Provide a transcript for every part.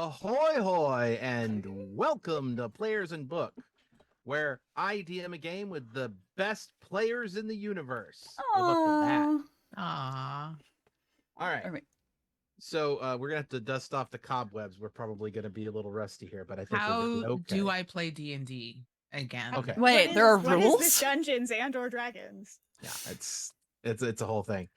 Ahoy hoy and welcome to Players in Book, where I DM a game with the best players in the universe. Live up to that. Aww. All right. So we're gonna have to dust off the cobwebs. We're probably gonna be a little rusty here, but I think we're How gonna be okay. do I play D&D again? Okay. Wait, there are What rules? is this Dungeons and/or Dragons? Yeah, it's a whole thing.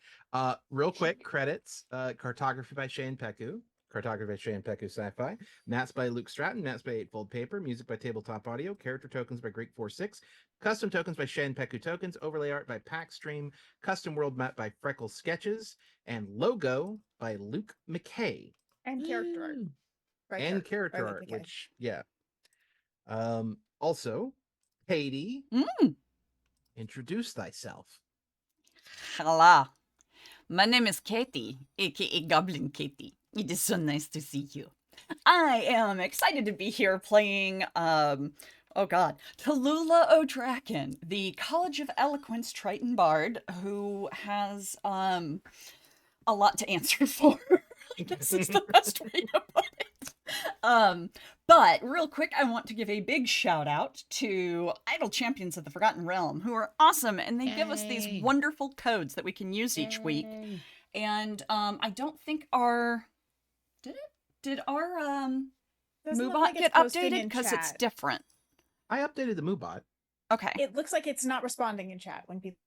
Real quick, credits. Cartography by Shane Peku. Cartography by Shane Peku Sci-Fi. Maps by Luke Stratton. Maps by Eightfold Paper. Music by Tabletop Audio. Character tokens by Greek46. Custom tokens by Shane Peku Tokens. Overlay art by Packstream. Custom world map by Frecklesketches. And logo by Luke McCay. And character art. And character art, which, yeah. Also, Katie, introduce thyself. Hello. My name is Katie, aka Goblin Katie. It is so nice to see you. I am excited to be here playing, Tallulah O'Draken, the College of Eloquence Triton Bard, who has, a lot to answer for. I guess is the best way to put it. But real quick, I want to give a big shout out to Idle Champions of the Forgotten Realm, who are awesome, and they give us these wonderful codes that we can use each week. And I don't think our did our Moobot get updated because it's different. I updated the Moobot. Okay. It looks like it's not responding in chat when people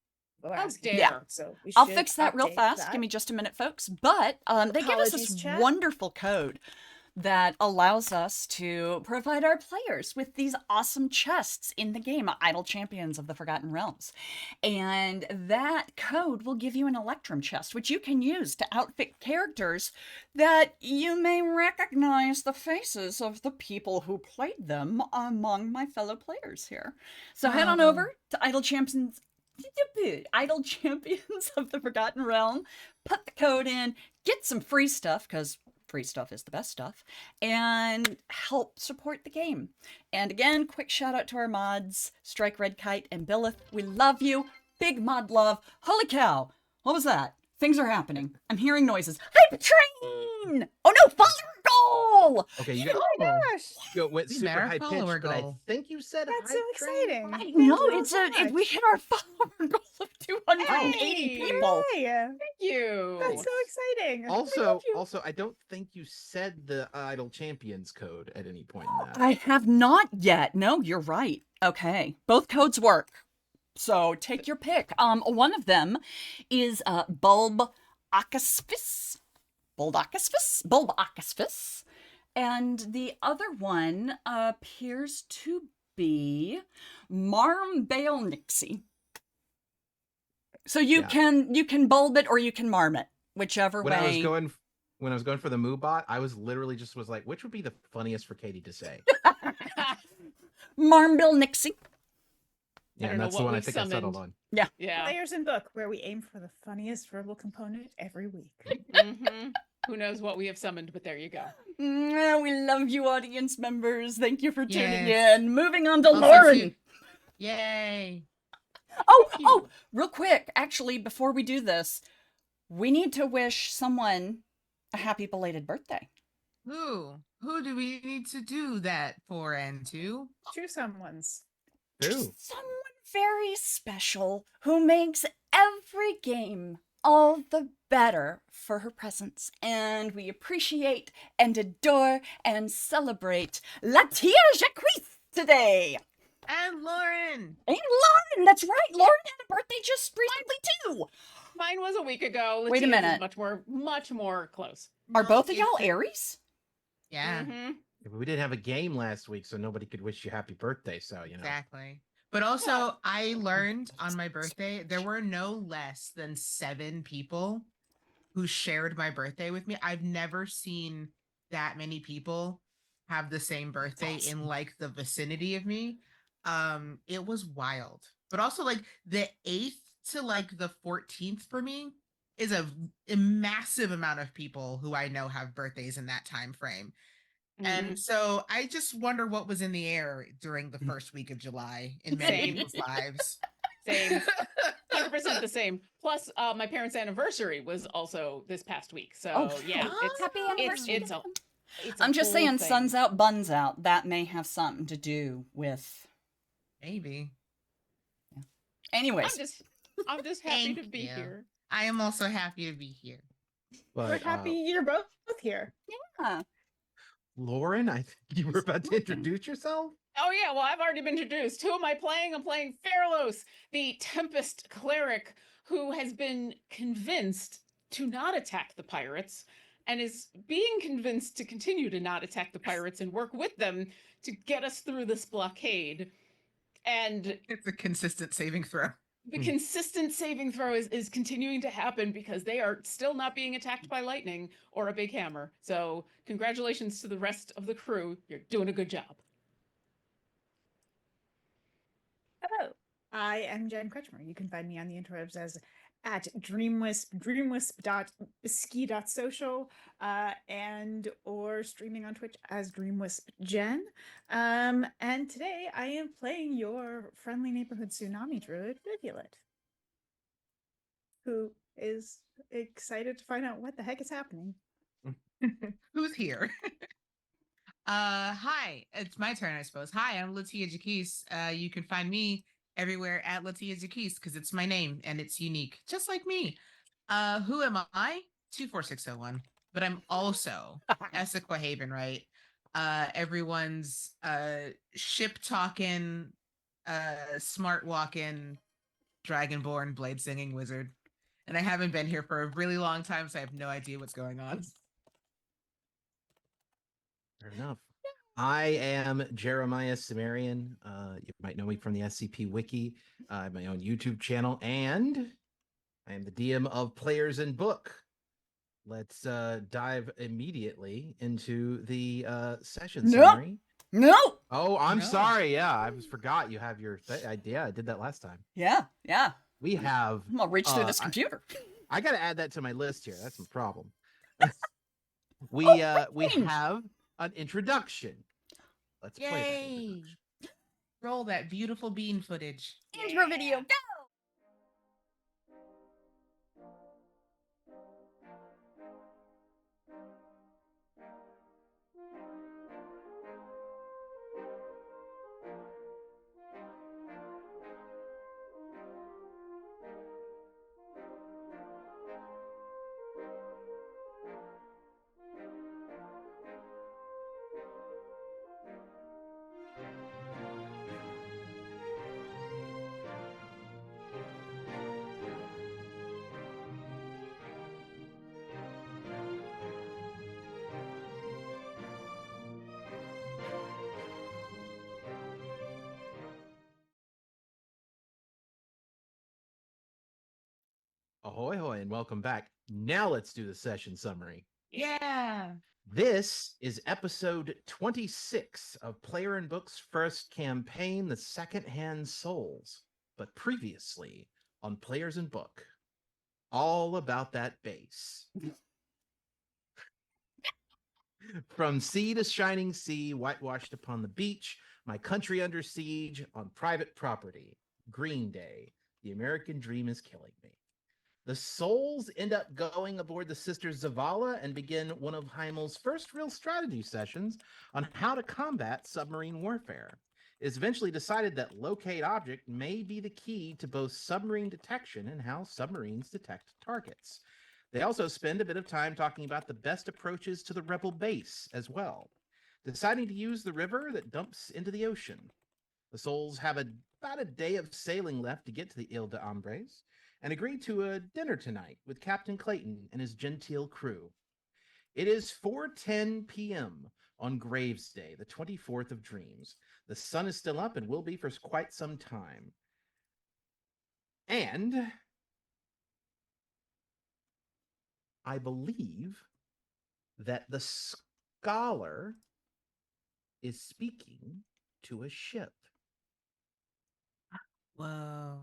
ask. Yeah. So I'll fix that real fast. Give me just a minute, folks. But they give us this Chat. wonderful code that allows us to provide our players with these awesome chests in the game, Idle Champions of the Forgotten Realms. And that code will give you an Electrum chest, which you can use to outfit characters that you may recognize the faces of the people who played them among my fellow players here. So head on over to Idle Champions of the Forgotten Realm, put the code in, get some free stuff, because free stuff is the best stuff, and help support the game. And again, quick shout out to our mods, Strike Red Kite and Billith. We love you. Big mod love. Holy cow. What was that? Things are happening. I'm hearing noises. Hype train! Oh no, follower goal! Okay, you Oh my gosh! went super high pitched, follower but I goal. think you said That's hype so train. exciting. I Thank know, you it's so much. we hit our follower goal of 280 Hey, people. Yay. Thank you. That's so exciting. We Also, love you. I don't think you said the Idle Champions code at any point in that. I have not yet. No, you're right. Okay. Both codes work. So take your pick. One of them is Bulb Acaspis. And the other one appears to be Marmbale Nixie. So you can bulb it or you can marm it, whichever when way. When I was going for the Moobot, I was literally just was like, which would be the funniest for Katie to say? Marmbill Nixie. Yeah, and that's the one I think I settled on. Yeah. Players in Book, where we aim for the funniest verbal component every week. Who knows what we have summoned, but there you go. We love you, audience members. Thank you for tuning Yes. in. Moving on to Also, Lauren. Yay. Oh, real quick. Actually, before we do this, we need to wish someone a happy belated birthday. Who do we need to do that for and to? Choose someone's. Ooh. Someone very special who makes every game all the better for her presence. And we appreciate and adore and celebrate Latia Jacques today. And Lauren. And Lauren, that's right. Lauren had a birthday just recently too. Mine was a week ago. Wait a Latia's minute. is much more close. Are No, both of y'all it's a- Aries? Yeah, Mhm. Yeah, but we didn't have a game last week, so nobody could wish you happy birthday. So exactly. But also, I learned on my birthday, there were no less than 7 people who shared my birthday with me. I've never seen that many people have the same birthday in like the vicinity of me. It was wild. But also like the 8th to like the 14th for me is a massive amount of people who I know have birthdays in that time frame. And so I just wonder what was in the air during the first week of July in many Same. people's lives. Same. 100% the same. Plus, my parents' anniversary was also this past week. So Oh, yeah, it's happy anniversary. it's a It's a I'm just whole saying, thing. sun's out, buns out. That may have something to do with. Maybe. Anyways, I'm just happy to Thank be you. here. I am also happy to be here. We're But happy you're both here. yeah. Lauren, I think you were about to introduce yourself. Oh yeah, well I've already been introduced. Who am I playing? I'm playing Fairlos, the Tempest cleric who has been convinced to not attack the pirates and is being convinced to continue to not attack the pirates and work with them to get us through this blockade. And It's a consistent saving throw. the consistent saving throw is continuing to happen because they are still not being attacked by lightning or a big hammer. So congratulations to the rest of the crew. You're doing a good job. Hello, I am Jen Kretschmer. You can find me on the interwebs as at dreamwisp.ski.social, and or streaming on Twitch as dreamwispjen. And today I am playing your friendly neighborhood tsunami druid, Rivulet, who is excited to find out what the heck is happening. Who's here? Hi, it's my turn, I suppose. Hi, I'm Latia Jaquise. You can find me everywhere at Latia Jaquise because it's my name and it's unique, just like me. Who am I? 24601. But I'm also Essequa Haven, right? Everyone's ship talking, smart walking, dragonborn, blade singing wizard. And I haven't been here for a really long time, so I have no idea what's going on. Fair enough. I am Jeremiah Sumerian. You might know me from the SCP Wiki. I have my own YouTube channel, and I am the DM of Players in Book. Let's dive immediately into the session Nope. summary. No. Oh, I'm No. sorry. Yeah, I forgot you have your idea. I did that last time. Yeah. We have. I'm gonna reach through this I- computer. I got to add that to my list here. That's a problem. we fine. have an introduction. Let's play that Yay! introduction. Roll that beautiful bean footage. Intro video. Go. Ahoy, hoy, and welcome back. Now let's do the session summary. Yeah. This is episode 26 of Player and Book's first campaign, The Secondhand Souls, but previously on Players and Book. All about that base. From sea to shining sea, whitewashed upon the beach, my country under siege on private property. Green Day. The American dream is killing me. The souls end up going aboard the Sisters Zavala and begin one of Heimel's first real strategy sessions on how to combat submarine warfare. It is eventually decided that locate object may be the key to both submarine detection and how submarines detect targets. They also spend a bit of time talking about the best approaches to the rebel base as well, deciding to use the river that dumps into the ocean. The souls have about a day of sailing left to get to the Ile de Hombres, and agreed to a dinner tonight with Captain Clayton and his genteel crew. It is 4:10 p.m. on Graves Day, the 24th of Dreams. The sun is still up and will be for quite some time. And I believe that the scholar is speaking to a ship. Whoa.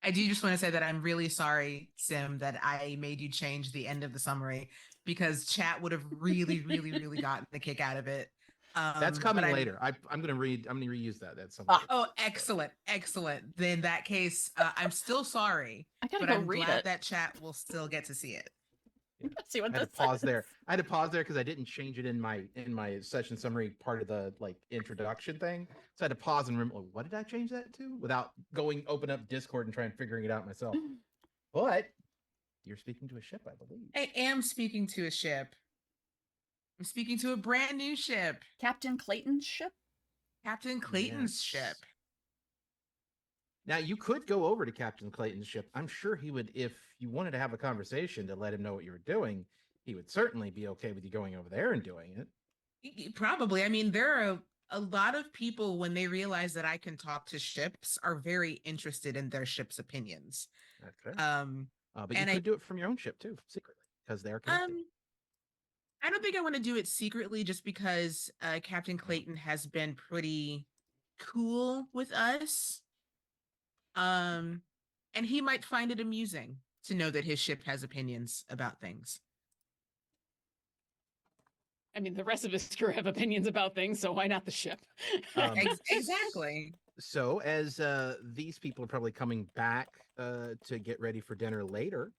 I do just want to say that I'm really sorry, Sim, that I made you change the end of the summary because chat would have really, really, really gotten a kick out of it. That's coming but later. I'm gonna reuse that. That's something. Oh, excellent, excellent. Then in that case, I'm still sorry, I gotta but go I'm read glad it. that chat will still get to see it. See what I had this to pause says. there. I had to pause there because I didn't change it in my session summary part of the like introduction thing. So I had to pause and remember, what did I change that to? Without open up Discord and trying figuring it out myself. But you're speaking to a ship, I believe. I am speaking to a ship. I'm speaking to a brand new ship. Captain Clayton's ship? Captain Clayton's Yes. ship. Now you could go over to Captain Clayton's ship. I'm sure he would, if you wanted to have a conversation to let him know what you were doing, he would certainly be okay with you going over there and doing it. Probably. I mean, there are a lot of people when they realize that I can talk to ships are very interested in their ship's opinions. That's fair. But you and could do it from your own ship too, secretly, because they're connected. I don't think I want to do it secretly just because Captain Clayton has been pretty cool with us. And he might find it amusing to know that his ship has opinions about things. I mean, the rest of his crew have opinions about things, so why not the ship? Exactly. So as these people are probably coming back to get ready for dinner later,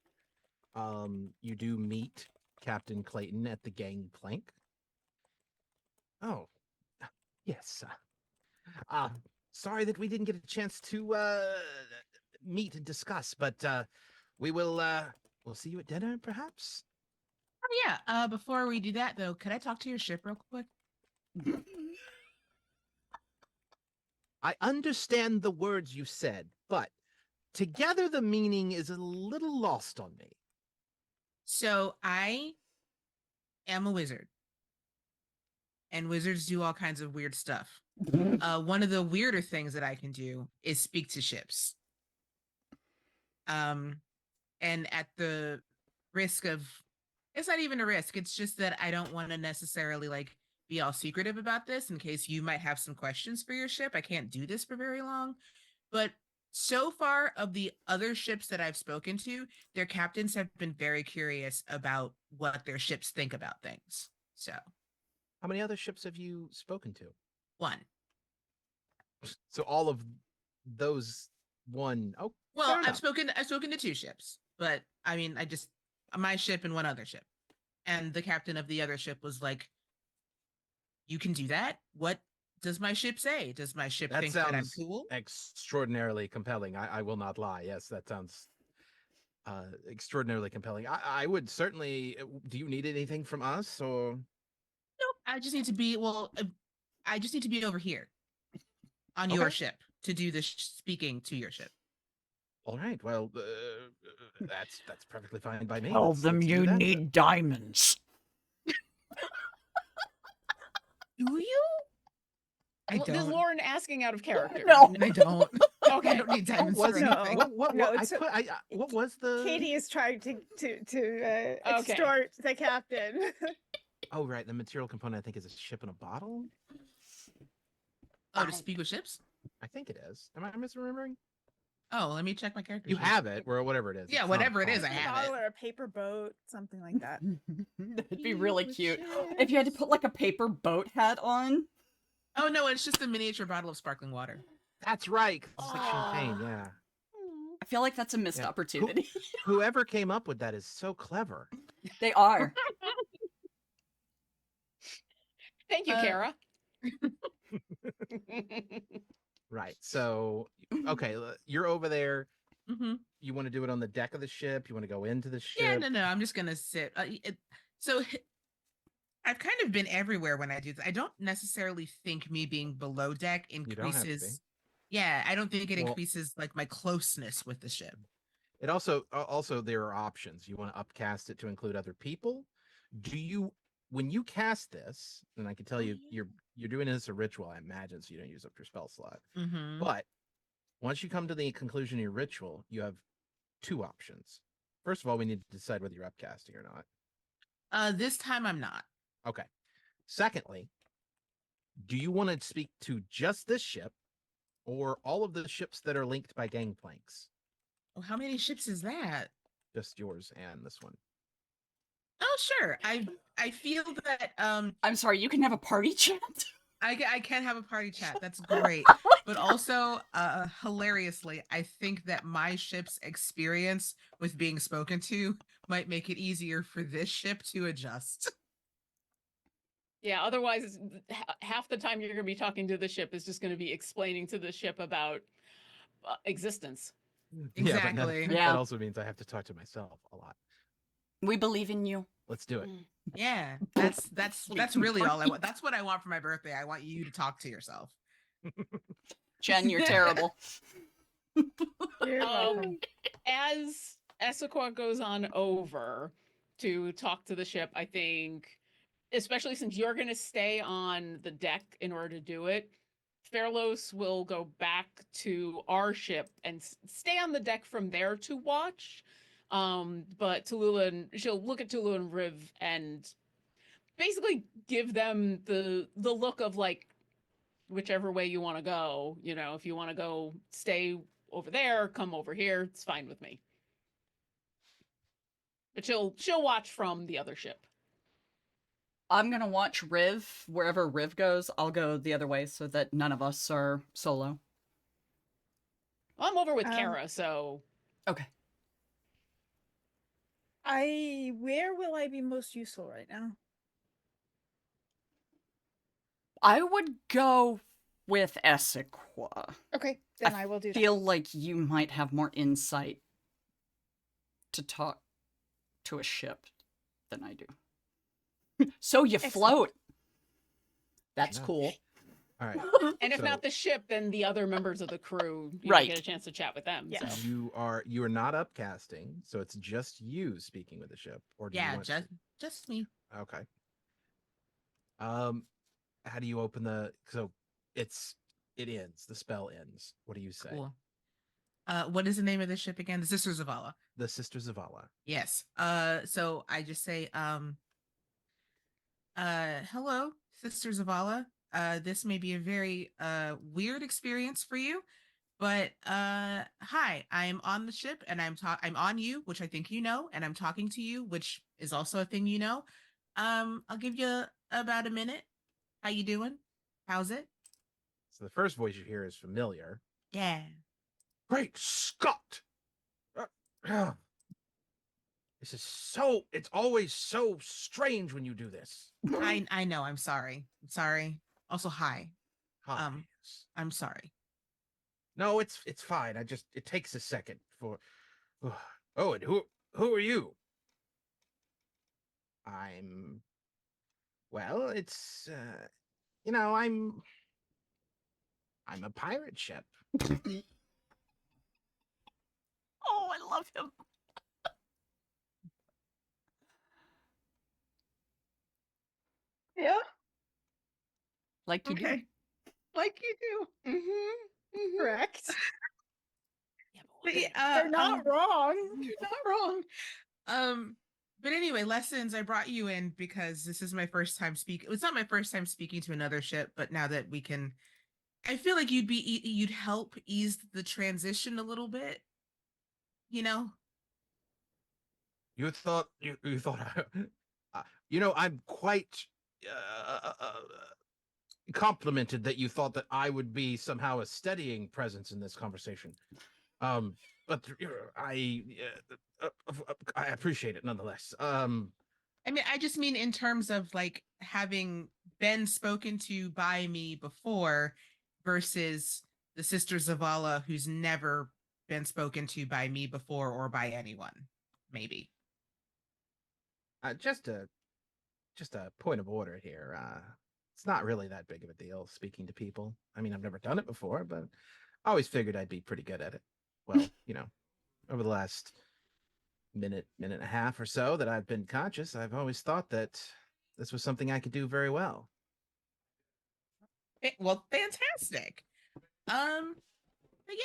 you do meet Captain Clayton at the gangplank. Oh, yes. Sorry that we didn't get a chance to meet and discuss, but we'll see you at dinner, perhaps. Oh yeah. Before we do that though, could I talk to your ship real quick? I understand the words you said, but together the meaning is a little lost on me. So I am a wizard. And wizards do all kinds of weird stuff. One of the weirder things that I can do is speak to ships. And at the risk of, it's not even a risk. It's just that I don't want to necessarily like be all secretive about this in case you might have some questions for your ship. I can't do this for very long, but so far of the other ships that I've spoken to, their captains have been very curious about what their ships think about things. So How many other ships have you spoken to? one. So all of those one. Oh, Well, fair I've enough. spoken to two ships, but I mean, I just my ship and one other ship. And the captain of the other ship was like, "You can do that? What does my ship say? Does my ship That think that I'm sounds cool?" extraordinarily compelling. I will not lie. Yes, that sounds extraordinarily compelling. I would certainly. Do you need anything from us, or Nope. I just need to be I just need to be over here on your Okay. ship to do the speaking to your ship. all right? Well, that's perfectly fine by me. Tell Let's them do you that. need diamonds. Do you? I This is don't. Lauren asking out of character. No. I don't. I Okay. don't need What diamonds was for it? No. anything. What No, I it's a- put? What was the? Katie is trying to Okay. extort the captain. Oh, right. The material component I think is a ship in a bottle. Oh, to speak with ships? I think it is. Am I misremembering? Oh, let me check my character You sheet. have it, or whatever it is. Yeah, It's not a whatever it is, bottle. I A have bottle it. or a paper boat, something like that. That'd be really cute. If you had to put like a paper boat hat on. Oh no, it's just a miniature bottle of sparkling water. That's right. 'Cause it's like champagne. Yeah. I feel like that's a missed Yeah. opportunity. Whoever came up with that is so clever. They are. Thank you, Uh, Kara. Right. So, okay, you're over there. Mm-hmm. You want to do it on the deck of the ship? You want to go into the ship? Yeah, no, I'm just gonna sit. So I've kind of been everywhere when I do this. I don't necessarily think me being below deck don't have to be. increases. Yeah, I don't think it Well- increases like my closeness with the ship. It also there are options. You want to upcast it to include other people. Do you when you cast this, and I can tell you you're doing this as a ritual, I imagine, so you don't use up your spell slot. Mm-hmm. But once you come to the conclusion of your ritual, you have two options. First of all, we need to decide whether you're upcasting or not. This time I'm not. Okay. Secondly, do you want to speak to just this ship or all of the ships that are linked by gangplanks? Oh, how many ships is that? Just yours and this one. Oh, sure. I feel that I'm sorry, you can have a party chat? I can have a party chat. That's great. But also, hilariously, I think that my ship's experience with being spoken to might make it easier for this ship to adjust. Yeah, otherwise, half the time you're going to be talking to the ship is just going to be explaining to the ship about existence. Yeah, but Exactly. Yeah. that also means I have to talk to myself a lot. We believe in you. Let's do it. Mm. Yeah, that's really all I want. That's what I want for my birthday. I want you to talk to yourself. Jen, you're terrible. You're welcome. As Essequa goes on over to talk to the ship, I think, especially since you're going to stay on the deck in order to do it, Fairlos will go back to our ship and stay on the deck from there to watch. But Tallulah and she'll look at Tallulah and Riv and basically give them the look of like whichever way you want to go. You know, if you want to go stay over there, come over here. It's fine with me. But she'll watch from the other ship. I'm gonna watch Riv. Wherever Riv goes, I'll go the other way so that none of us are solo. I'm over with Um, Kara, so Okay. Where will I be most useful right now? I would go with Essequa. Okay, then I will do that. Feel like you might have more insight to talk to a ship than I do. So you Excellent. float. That's Yeah. cool. All right. and if So- not the ship, then the other members of the crew, you Right. get a chance to chat with them. Yeah. So. You are not upcasting, so it's just you speaking with the ship, or do you Yeah, want just me. Okay. How do you open the? So it ends. The spell ends. What do you say? Cool. What is the name of the ship again? The Sisters of Allah. The Sisters of Allah. Yes. So I just say, hello, Sisters of Allah. This may be a very weird experience for you, but hi, I'm on the ship and I'm on you, which I think you know, and I'm talking to you, which is also a thing you know. I'll give you about a minute. How you doing? How's it? So the first voice you hear is familiar. Yeah. Great Scott! This is so. It's always so strange when you do this. I know. I'm sorry. I'm sorry. Also, hi. Hi. I'm sorry. No, it's fine. It takes a second for. Oh, and who are you? Well, it's I'm a pirate ship. Oh, I love him. Yeah. Like you do. Okay. Like you do. Mm-hmm. Correct. Yeah, but But what- yeah, You're not wrong. You're not wrong. But anyway, lessons. I brought you in because this is my first time speaking. It's not my first time speaking to another ship, but now that we can, I feel like you'd help ease the transition a little bit. You know? You thought I'm quite complimented that you thought that I would be somehow a steadying presence in this conversation. But I appreciate it nonetheless. I mean, I just mean in terms of like having been spoken to by me before versus the Sisters of Allah, who's never been spoken to by me before or by anyone, maybe. Just a point of order here. It's not really that big of a deal speaking to people. I mean, I've never done it before, but I always figured I'd be pretty good at it. Well, over the last minute and a half or so that I've been conscious, I've always thought that this was something I could do very well. Well, fantastic. But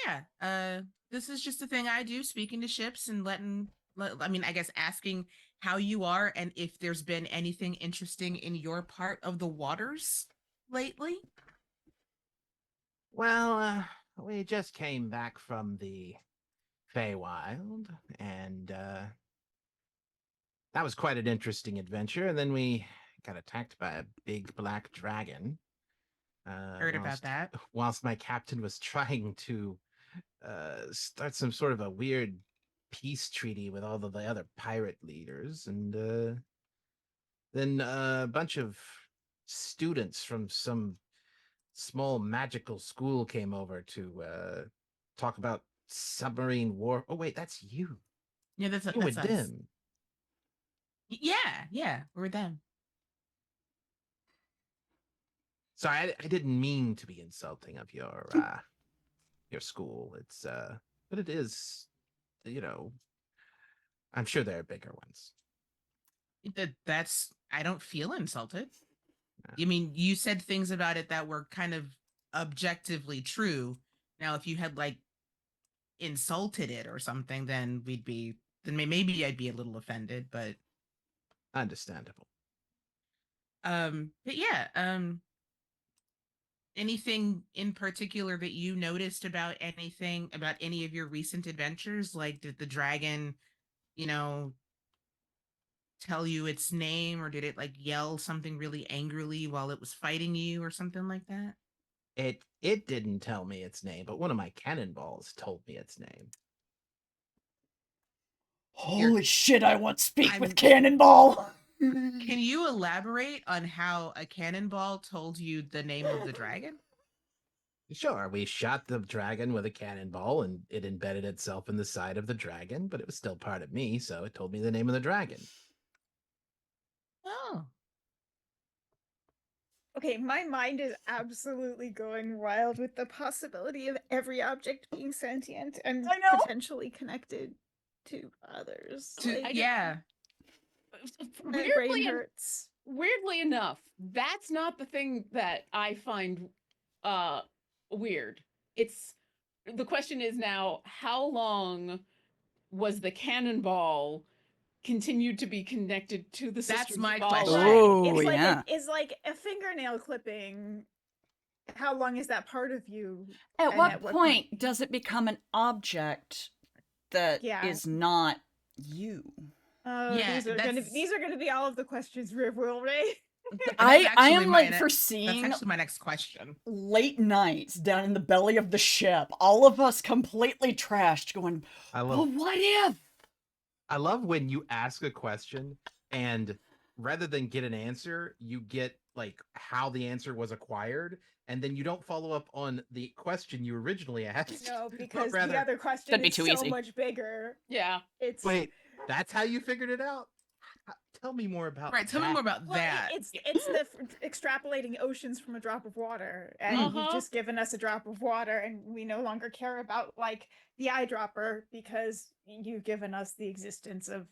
yeah, this is just a thing I do, speaking to ships and I guess asking how you are and if there's been anything interesting in your part of the waters lately. Well, we just came back from the Feywild, and that was quite an interesting adventure. And then we got attacked by a big black dragon. Heard about that. Whilst my captain was trying to start some sort of a weird peace treaty with all of the other pirate leaders, and then a bunch of students from some small magical school came over to talk about submarine war. Oh wait, that's you. Yeah, that's You that's with us. them. Yeah, we're them. Sorry, I didn't mean to be insulting of your school. It's but it is, you know, I'm sure there are bigger ones. That's I don't feel insulted. Yeah. I mean, you said things about it that were kind of objectively true. Now, if you had like insulted it or something, then maybe I'd be a little offended, but Understandable. but yeah, anything in particular that you noticed about any of your recent adventures? Like, did the dragon, you know, tell you its name, or did it like yell something really angrily while it was fighting you or something like that? It didn't tell me its name, but one of my cannonballs told me its name. Holy shit, I want speak with I'm- Cannonball. Can you elaborate on how a cannonball told you the name of the dragon? Sure, we shot the dragon with a cannonball and it embedded itself in the side of the dragon, but it was still part of me, so it told me the name of the dragon. Oh, Okay, my mind is absolutely going wild with the possibility of every object being sentient and I know. potentially connected to others. Like, yeah. my brain hurts. Weirdly enough, that's not the thing that I find weird. It's the question is now, how long was the cannonball continued to be connected to the That's Sisters my of question. Allah? Oh, it's like yeah. it's like a fingernail clipping. How long is that part of you? At And what at what point point- does it become an object that is Yeah. not you? Oh, Yeah, these are gonna be all of the questions Riv will raise. I actually am my like That's foreseeing actually my next question. late nights down in the belly of the ship, all of us completely trashed, going, I well, love what if? I love when you ask a question and rather than get an answer, you get like how the answer was acquired, and then you don't follow up on the question you originally asked. No, but because rather, the other question That'd be is too so easy. much bigger. Yeah. It's wait, that's how you figured it out? Tell me more about Right, tell me that. more about well, that. it's the extrapolating oceans from a drop of water, and Uh-huh. you've just given us a drop of water, and we no longer care about like the eyedropper because you've given us the existence of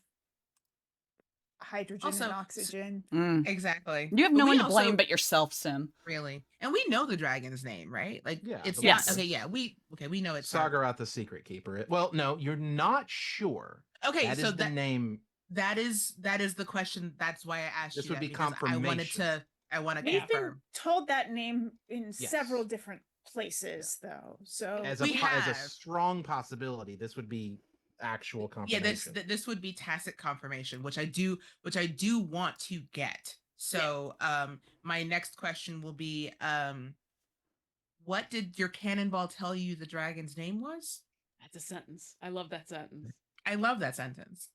hydrogen Also, and oxygen. Exactly. You have But no we one to blame also- but yourself, Sim. really. And we know the dragon's name, right? Like Yeah, it's the not Yes. okay, yeah, we know it's our- Sagaroth the Secret Keeper. Well, no, you're not sure. Okay, That so is the name. that is the question. That's why I asked This you would that, be because I wanted confirmation. to We've been confirm. told that name in Yes. several different places, though. So As We as a have. strong possibility, this would be actual Yeah, confirmation. this would be tacit confirmation, which I do want to get. So my next question will be what did your cannonball tell you the dragon's name was? That's a sentence. I love that sentence. I love that sentence.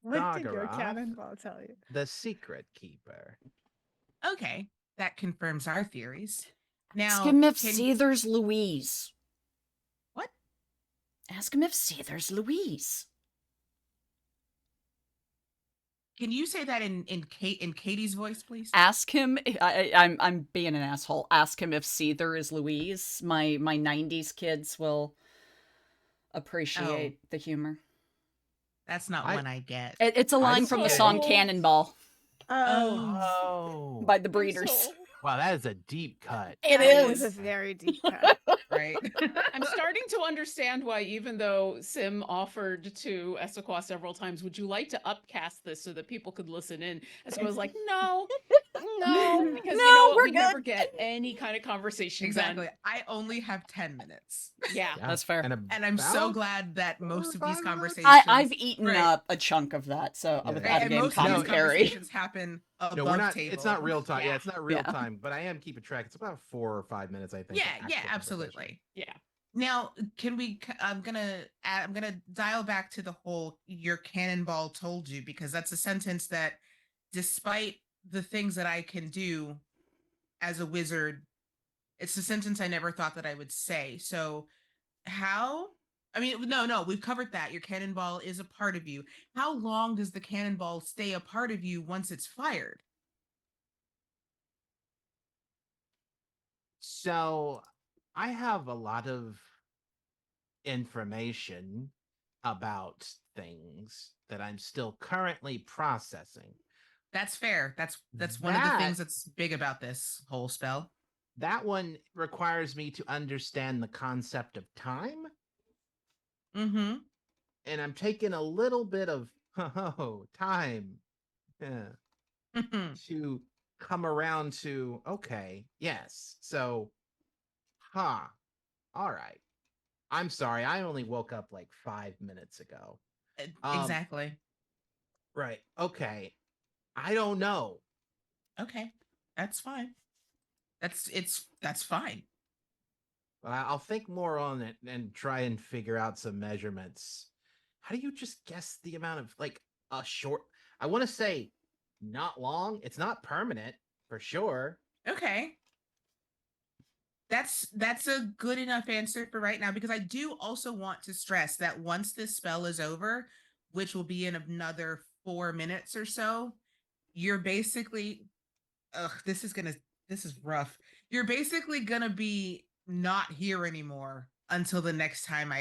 what did your Daggeroth? cannonball tell you? The Secret Keeper. Okay, that confirms our theories. Now, Ask him if can- Seether's Louise. What? Ask him if Seether's Louise. Can you say that in Katie's voice, please? Ask him. I'm being an asshole. Ask him if Seether is Louise. My 90s kids will appreciate the humor. That's not one I get. It's a line from the song so- Cannonball Oh, by the Breeders. wow, that is a deep cut. It That was a is. very deep cut. Right. I'm starting to understand why, even though Sim offered to Essequa several times, would you like to upcast this so that people could listen in? Essequa was like, no, because No, you know what? we're We never good. get any kind of conversation Exactly. done. I only have 10 minutes. Yeah. That's fair. And I'm so about glad that 4 most or of these 5 minutes? conversations I've eaten Right. up a chunk of that, so Yeah. without a and game most of these commentary. conversations happen above No, we're not. table. It's not real time. Yeah, Yeah. it's not real Yeah. time. But I am keeping track. It's about 4 or 5 minutes, I think. of Yeah, actual conversation. absolutely. Yeah. Now, can we? I'm gonna dial back to the whole "your cannonball told you" because that's a sentence that, despite the things that I can do as a wizard, it's a sentence I never thought that I would say. So, how? I mean, no, we've covered that. Your cannonball is a part of you. How long does the cannonball stay a part of you once it's fired? So I have a lot of information about things that I'm still currently processing. That's fair. That's one of the That things that's big about this whole spell. that one requires me to understand the concept of time, Mm-hmm. and I'm taking a little bit of time to come around to okay, yes. So, huh. All right. I'm sorry. I only woke up like 5 minutes ago. Um, Exactly. right. Okay. I don't know. Okay. That's fine. That's fine. But I'll think more on it and try and figure out some measurements. How do you just guess the amount of like a short? I want to say not long. It's not permanent for sure. Okay. That's a good enough answer for right now because I do also want to stress that once this spell is over, which will be in another 4 minutes or so, you're basically this is rough. You're basically gonna be not here anymore until the next time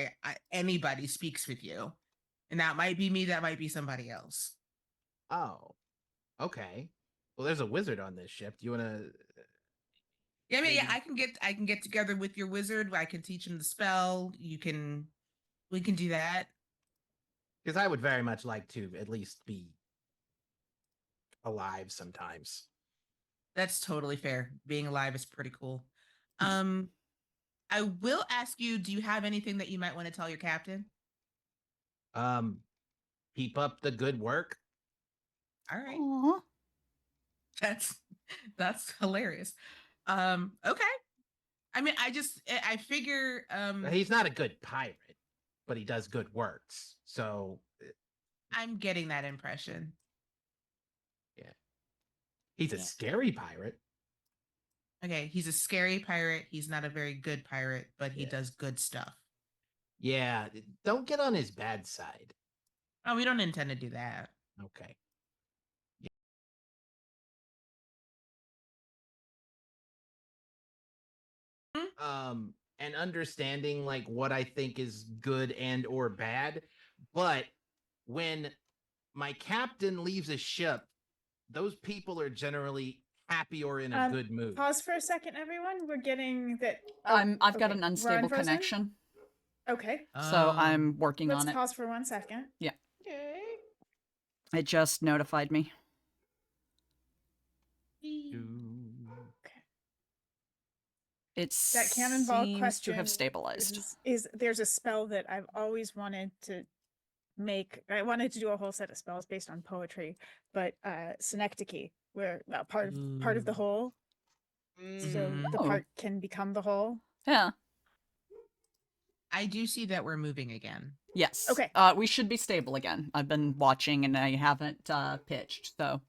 anybody speaks with you. And that might be me, that might be somebody else. Oh, okay. Well, there's a wizard on this ship. Do you want to Yeah, I mean, yeah, maybe? I can get together with your wizard. I can teach him the spell. We can do that. Because I would very much like to at least be alive sometimes. That's totally fair. Being alive is pretty cool. Um, I will ask you, do you have anything that you might want to tell your captain? Um, keep up the good work. All right. Aw. That's that's hilarious. Okay. I mean, I figure He's not a good pirate, but he does good works. So I'm getting that impression. yeah, he's a Yeah. scary pirate. Okay, he's a scary pirate. He's not a very good pirate, but he Yeah. does good stuff. Yeah, don't get on his bad side. Oh, we don't intend to do that. Okay. And understanding like what I think is good and or bad, but when my captain leaves a ship, those people are generally happy or in a good mood. Pause for a second, everyone. We're getting that. I've got okay, an we're unstable unfrozen? connection, Okay. so I'm working Let's on it. pause for 1 second. Okay. It just notified me. It's That cannonball seems question to have stabilized. is there's a spell that I've always wanted to make. I wanted to do a whole set of spells based on poetry, but synecdoche, where part of the whole, so the Oh. part can become the whole. Yeah. I do see that we're moving again. Yes. Okay. We should be stable again. I've been watching and I haven't pitched, so.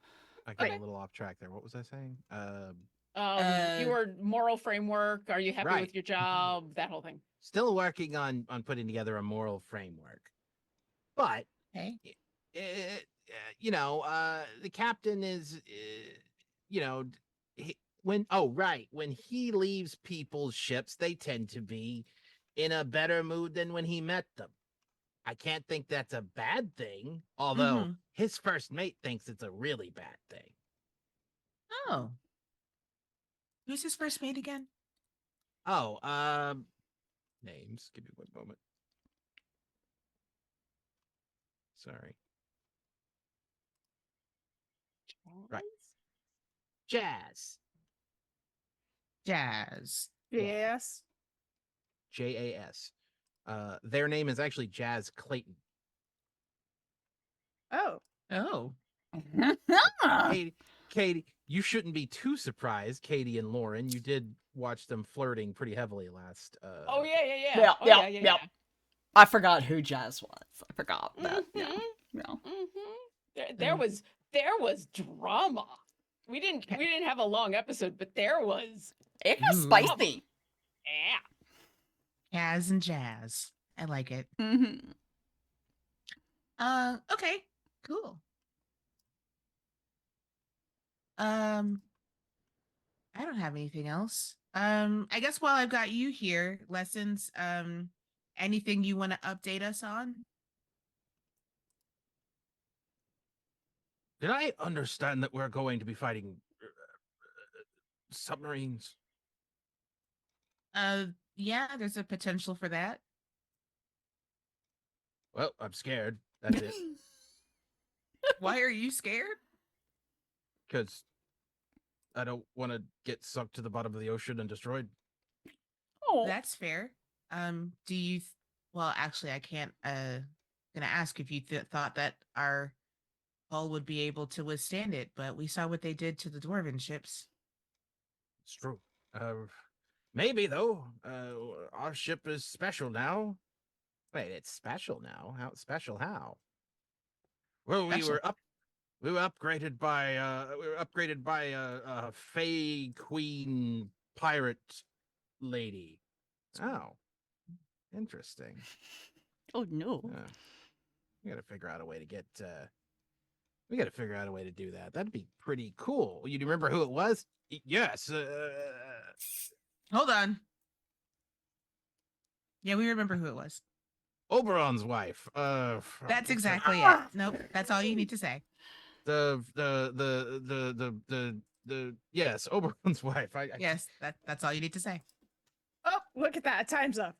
I got Okay. a little off track there. What was I saying? Your moral framework. Are you happy Right. with your job? That whole thing. Still working on putting together a moral framework, but Okay. the captain is, when when he leaves people's ships, they tend to be in a better mood than when he met them. I can't think that's a bad thing, although Mhm. his first mate thinks it's a really bad thing. Oh. Who's his first mate again? Oh, names. Give me one moment. Sorry. Right. Jazz. Jazz. Yes. JAS. Their name is actually Jazz Clayton. Oh. Oh. Katie, you shouldn't be too surprised, Katie and Lauren. You did watch them flirting pretty heavily last. Oh yeah, yeah, yeah. Yeah, Oh yeah, yeah, yeah. I forgot who Jazz was. I forgot that. Yeah. Mhm. Yeah. There was drama. We didn't have a long episode, but there was It got Ooh. spicy. yeah. Jazz and jazz. I like it. Mm-hmm. Okay, cool. Um, I don't have anything else. I guess while I've got you here, lessons, anything you want to update us on? Did I understand that we're going to be fighting submarines? Yeah, there's a potential for that. Well, I'm scared. That's it. Why are you scared? Because I don't want to get sunk to the bottom of the ocean and destroyed. Oh. That's fair. Do you well, actually I can't gonna ask if you thought that our hull would be able to withstand it, but we saw what they did to the dwarven ships. It's true. Maybe though. Our ship is special now. Wait, it's special now. How special? How? Well, Special. we were upgraded by a Fey Queen pirate lady. Oh, interesting. Oh no. We got to figure out a way to get. We got to figure out a way to do that. That'd be pretty cool. You remember who it was? Yes. Hold on. Yeah, we remember who it was. Oberon's wife. That's exactly it. Nope, that's all you need to say. The yes, Oberon's wife. Yes, that's all you need to say. Oh, look at that. Time's up.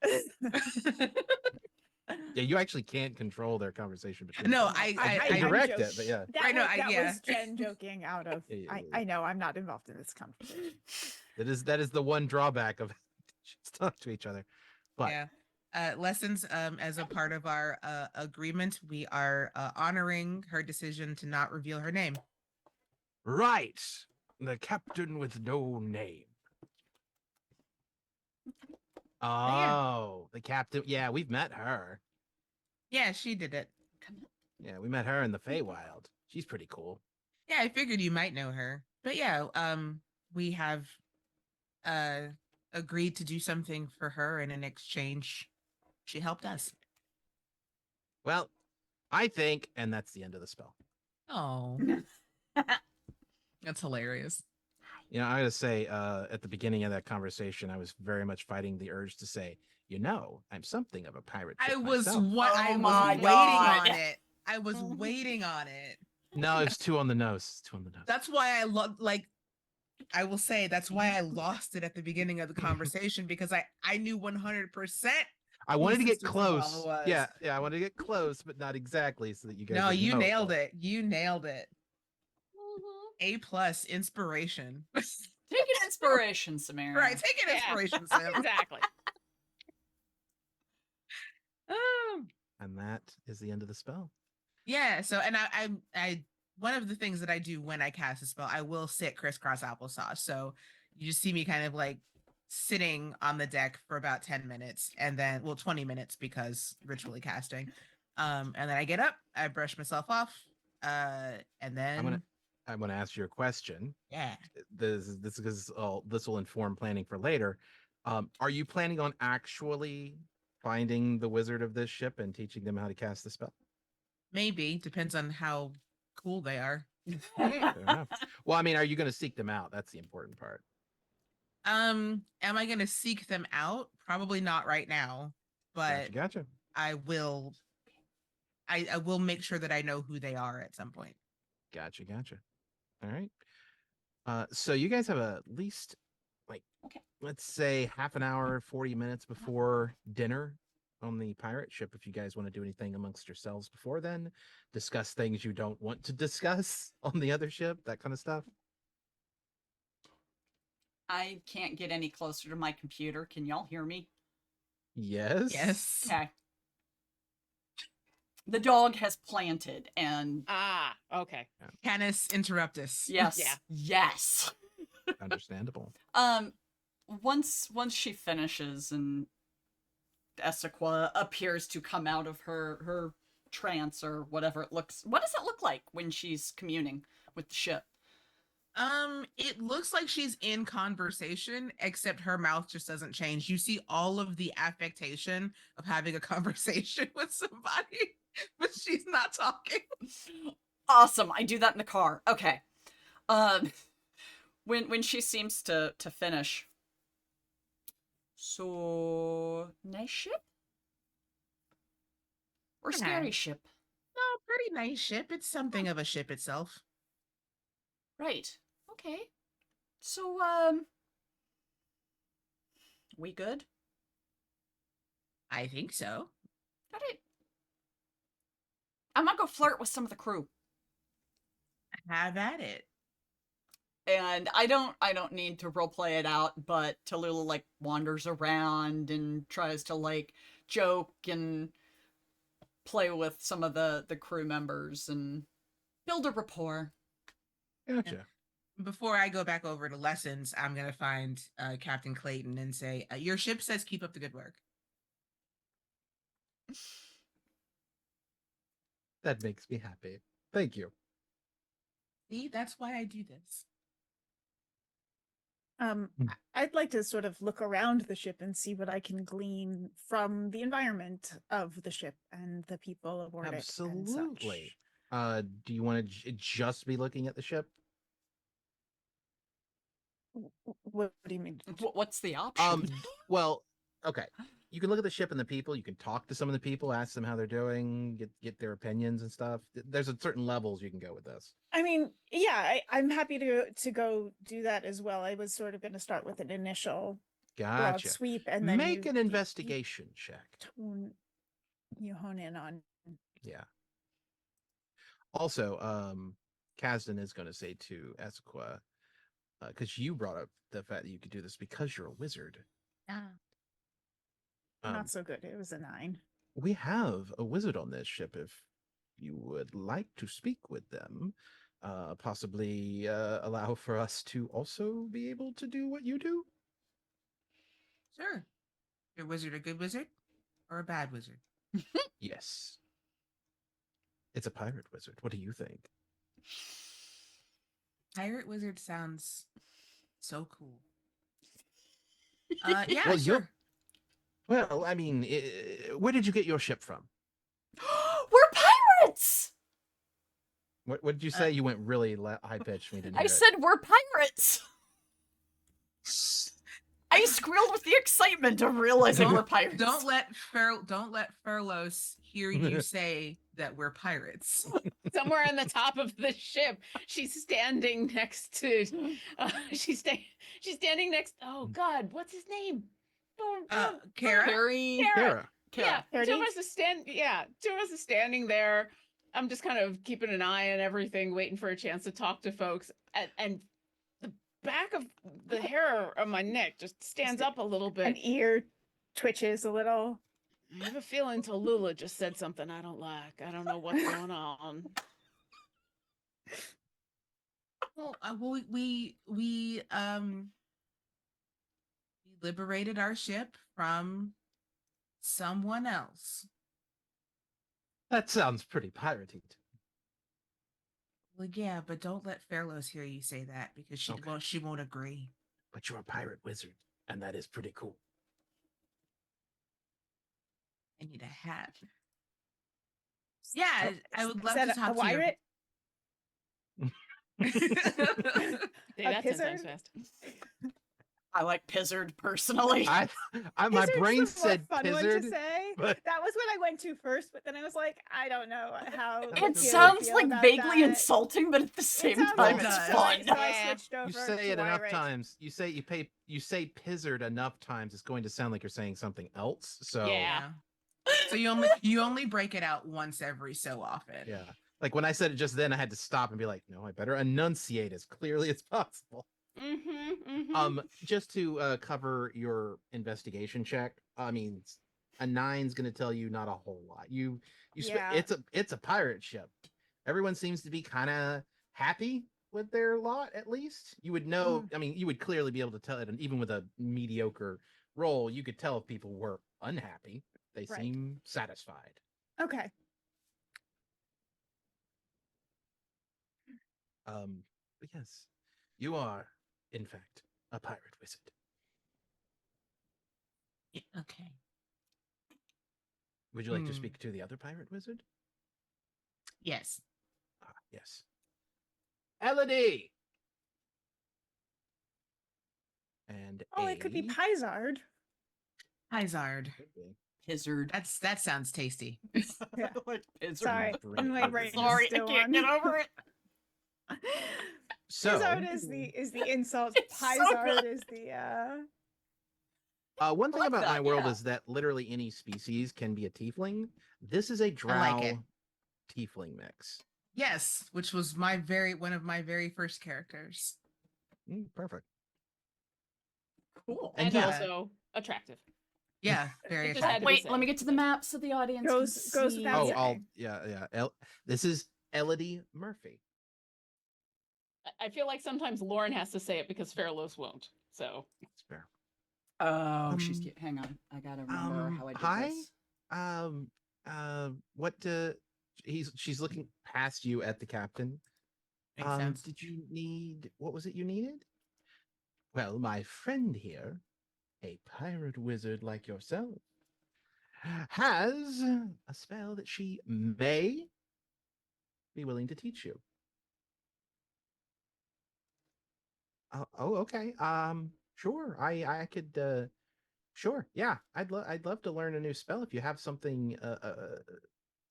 Yeah, you actually can't control their conversation between. No, them. I You direct it, but yeah. That, Right, no, that yeah. was Jen joking out of. Yeah. I know I'm not involved in this conversation. That is the one drawback of just talk to each other. But Yeah. Lessons, as a part of our agreement, we are honoring her decision to not reveal her name. right, the captain with no name. Oh, the captain. Yeah, we've met her. Yeah, she did it. Yeah, we met her in the Feywild. She's pretty cool. Yeah, I figured you might know her. But yeah, we have agreed to do something for her, and in exchange, she helped us. Well, I think, and that's the end of the spell. Oh. That's hilarious. You know, I gotta say, at the beginning of that conversation, I was very much fighting the urge to say, I'm something of a pirate. I ship was myself. I was my waiting God. on it. I was waiting on it. No, it's two on the nose. Two on the nose. That's why I will say that's why I lost it at the beginning of the conversation, because I knew 100%. I wanted to get Sister close. Zavala was. Yeah, I wanted to get close, but not exactly, so that you guys. No, would you know nailed was. it. You nailed it. A+ inspiration. Take an inspiration, Samara. Right, take an Yeah. inspiration, Sam. Exactly. And that is the end of the spell. Yeah, so and I one of the things that I do when I cast a spell, I will sit crisscross applesauce. So you just see me kind of like sitting on the deck for about 10 minutes, and then 20 minutes because ritually casting. And then I get up, I brush myself off, and then I'm gonna ask you a question. yeah. This will inform planning for later. Are you planning on actually finding the wizard of this ship and teaching them how to cast the spell? Maybe depends on how cool they are. Fair enough. Well, I mean, are you going to seek them out? That's the important part. Am I gonna seek them out? Probably not right now, but Gotcha. I will. I will make sure that I know who they are at some point. Gotcha. All right. So you guys have at least let's say half an hour, 40 minutes before dinner on the pirate ship. If you guys want to do anything amongst yourselves before then, discuss things you don't want to discuss on the other ship, that kind of stuff. I can't get any closer to my computer. Can y'all hear me? Yes. Yes. Okay. The dog has planted, and Ah, okay. Canis interruptus. yes, Yeah. yes. Understandable. Once she finishes and Essequa appears to come out of her trance or whatever it looks. What does it look like when she's communing with the ship? It looks like she's in conversation, except her mouth just doesn't change. You see all of the affectation of having a conversation with somebody, but she's not talking. Awesome. I do that in the car. Okay. Um, when she seems to finish. So nice ship or scary Okay. ship? No, pretty nice ship. It's something of a ship itself. Right. Okay. So we good? I think so. Got it. I'm gonna go flirt with some of the crew. Have at it. And I don't need to roleplay it out, but Tallulah like wanders around and tries to like joke and play with some of the crew members and build a rapport. Gotcha. Before I go back over to lessons, I'm gonna find Captain Clayton and say, "Your ship says keep up the good work." That makes me happy. Thank you. See, that's why I do this. I'd like to sort of look around the ship and see what I can glean from the environment of the ship and the people aboard it. Absolutely. Do you want to just be looking at the ship? What do you mean? What's the option? Well, okay. You can look at the ship and the people. You can talk to some of the people, ask them how they're doing, get their opinions and stuff. There's a certain levels you can go with this. I mean, yeah, I'm happy to go do that as well. I was sort of going to start with an initial broad Gotcha. sweep, and then Make an investigation check. You hone in on. Yeah. Also, Kasdan is going to say to Essequa, because you brought up the fact that you could do this because you're a wizard. Not so good. It was a 9. We have a wizard on this ship if you would like to speak with them. Possibly allow for us to also be able to do what you do. Sure. Your wizard a good wizard or a bad wizard? Yes. It's a pirate wizard. What do you think? Pirate wizard sounds so cool. Yeah, Well, sure. Well, I mean, where did you get your ship from? We're pirates! What did you say? You went really high pitched. Me didn't hear I it. said we're pirates! I squealed with the excitement of realizing we're pirates. Don't let Furlos hear you say that we're pirates. Somewhere on the top of the ship, she's standing next to. She's standing next. Oh God, what's his name? Kara? Carrie. Kara. Yeah, Carrie? two of us is standing there. I'm just kind of keeping an eye on everything, waiting for a chance to talk to folks. And the back of the hair on my neck just stands up a little bit. An ear twitches a little. I have a feeling Tallulah just said something I don't like. I don't know what's going on. Well, we liberated our ship from someone else. That sounds pretty piratey. to me. Well, yeah, but don't let Fairlos hear you say that because Okay. she won't agree. But you're a pirate wizard, and that is pretty cool. I need a hat. Yeah, I would love Is to that talk a to your... pirate? Say that 10 times pizzard? fast. I like Pizzard personally. my Pizzard's brain the more said fun one pizzard. to say. but- That was what I went to first, but then I was like, I don't know how. It you It would sounds feel like about vaguely that. insulting, but at the same sounds time, like it's that. fun. So I Yeah. switched over. You say to it enough pirate. times. You say pizzard enough times, it's going to sound like you're saying something else. So Yeah. So you only break it out once every so often. yeah. Like when I said it just then, I had to stop and be like, no, I better enunciate as clearly as possible. Mm-hmm. Just to cover your investigation check. I mean, a 9's going to tell you not a whole lot. Yeah. It's a pirate ship. Everyone seems to be kind of happy with their lot, at least. You would know. I mean, you would clearly be able to tell it, and even with a mediocre roll, you could tell if people were unhappy. They Right. seem satisfied. Okay. But yes, you are, in fact, a pirate wizard. Okay. Would you like to speak to the other pirate wizard? Yes. Ah, yes. Elodie! And It could be A- Pizard. Hi, Zard. Could be. Pizzard. That sounds tasty. Yeah. Like pizzard. Sorry, Brain my fart. brain is Sorry, I still can't on. get over it. So, Pizard is the insult. It's so Pizard good. is the one thing like about that, my world yeah. is that literally any species can be a tiefling. This is a drow like it. tiefling mix. Yes, which was one of my very first characters. Perfect. Cool. And And yeah. also attractive. Yeah, very It just had attractive. to be Wait, said. let me get to the map so the audience Goes can see. without Oh, saying. I'll yeah. This is Elodie Murphy. I feel like sometimes Lauren has to say it because Fairlos won't. So That's fair. Oh, she's Um, cute. Hang on. I gotta remember how I did hi. this. What? She's looking past you at the captain. Makes sense. Did you need? What was it you needed? Well, my friend here, a pirate wizard like yourself, has a spell that she may be willing to teach you. Okay. Sure. I could. Sure. Yeah. I'd love to learn a new spell if you have something.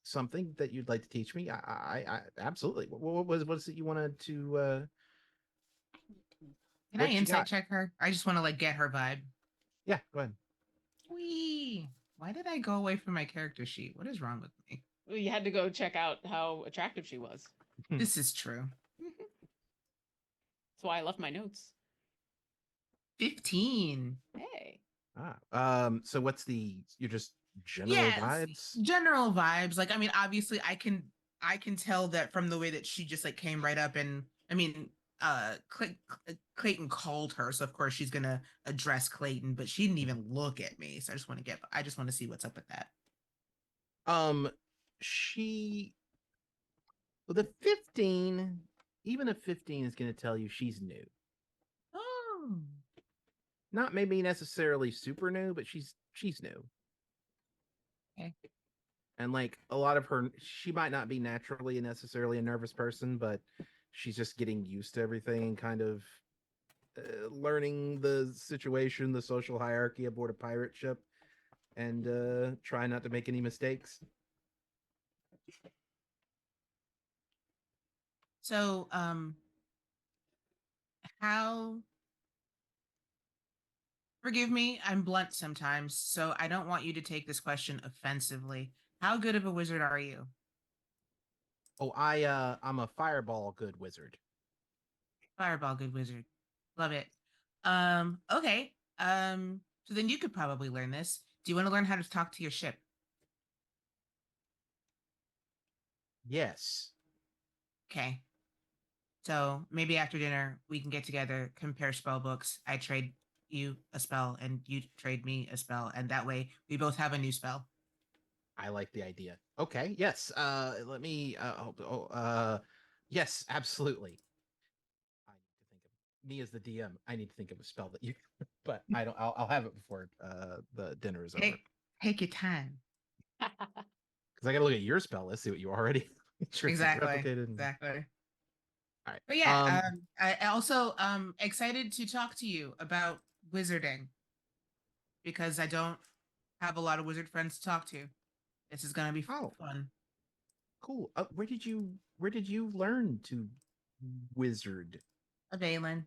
Something that you'd like to teach me. I absolutely. What's it you wanted to? Can what I you insight got? check her? I just want to get her vibe. Yeah. Go ahead. Wee. Why did I go away from my character sheet? What is wrong with me? you had to go check out how attractive she was. This is true. That's why I left my notes. 15. Hey. So what's you're just general Yes, vibes? general vibes. Like, I mean, obviously I can tell that from the way that she just like came right up, and I mean, Clayton called her, so of course she's gonna address Clayton, but she didn't even look at me. So I just want to see what's up with that. She the 15, even a 15 is gonna tell you she's new. Oh. Not maybe necessarily super new, but she's new. Okay. And like a lot of her, she might not be naturally necessarily a nervous person, but she's just getting used to everything and kind of learning the situation, the social hierarchy aboard a pirate ship, and trying not to make any mistakes. So, how forgive me, I'm blunt sometimes, so I don't want you to take this question offensively. How good of a wizard are you? Oh, I'm a fireball good wizard. Fireball, good wizard. Love it. Okay. So then you could probably learn this. Do you want to learn how to talk to your ship? Yes. Okay. So maybe after dinner we can get together, compare spell books. I trade you a spell and you trade me a spell, and that way we both have a new spell. I like the idea. Okay, yes. Let me. Yes, absolutely. I need to think of me as the DM. I need to think of a spell that you, but I don't. I'll have it before the dinner is over. Take your time. Because I got to look at your spell list, see what you already. Sure it's Exactly. replicated. Exactly. All right. But yeah, I also excited to talk to you about wizarding because I don't have a lot of wizard friends to talk to. This is gonna be fun. Cool. Where did you learn to wizard? A Valen.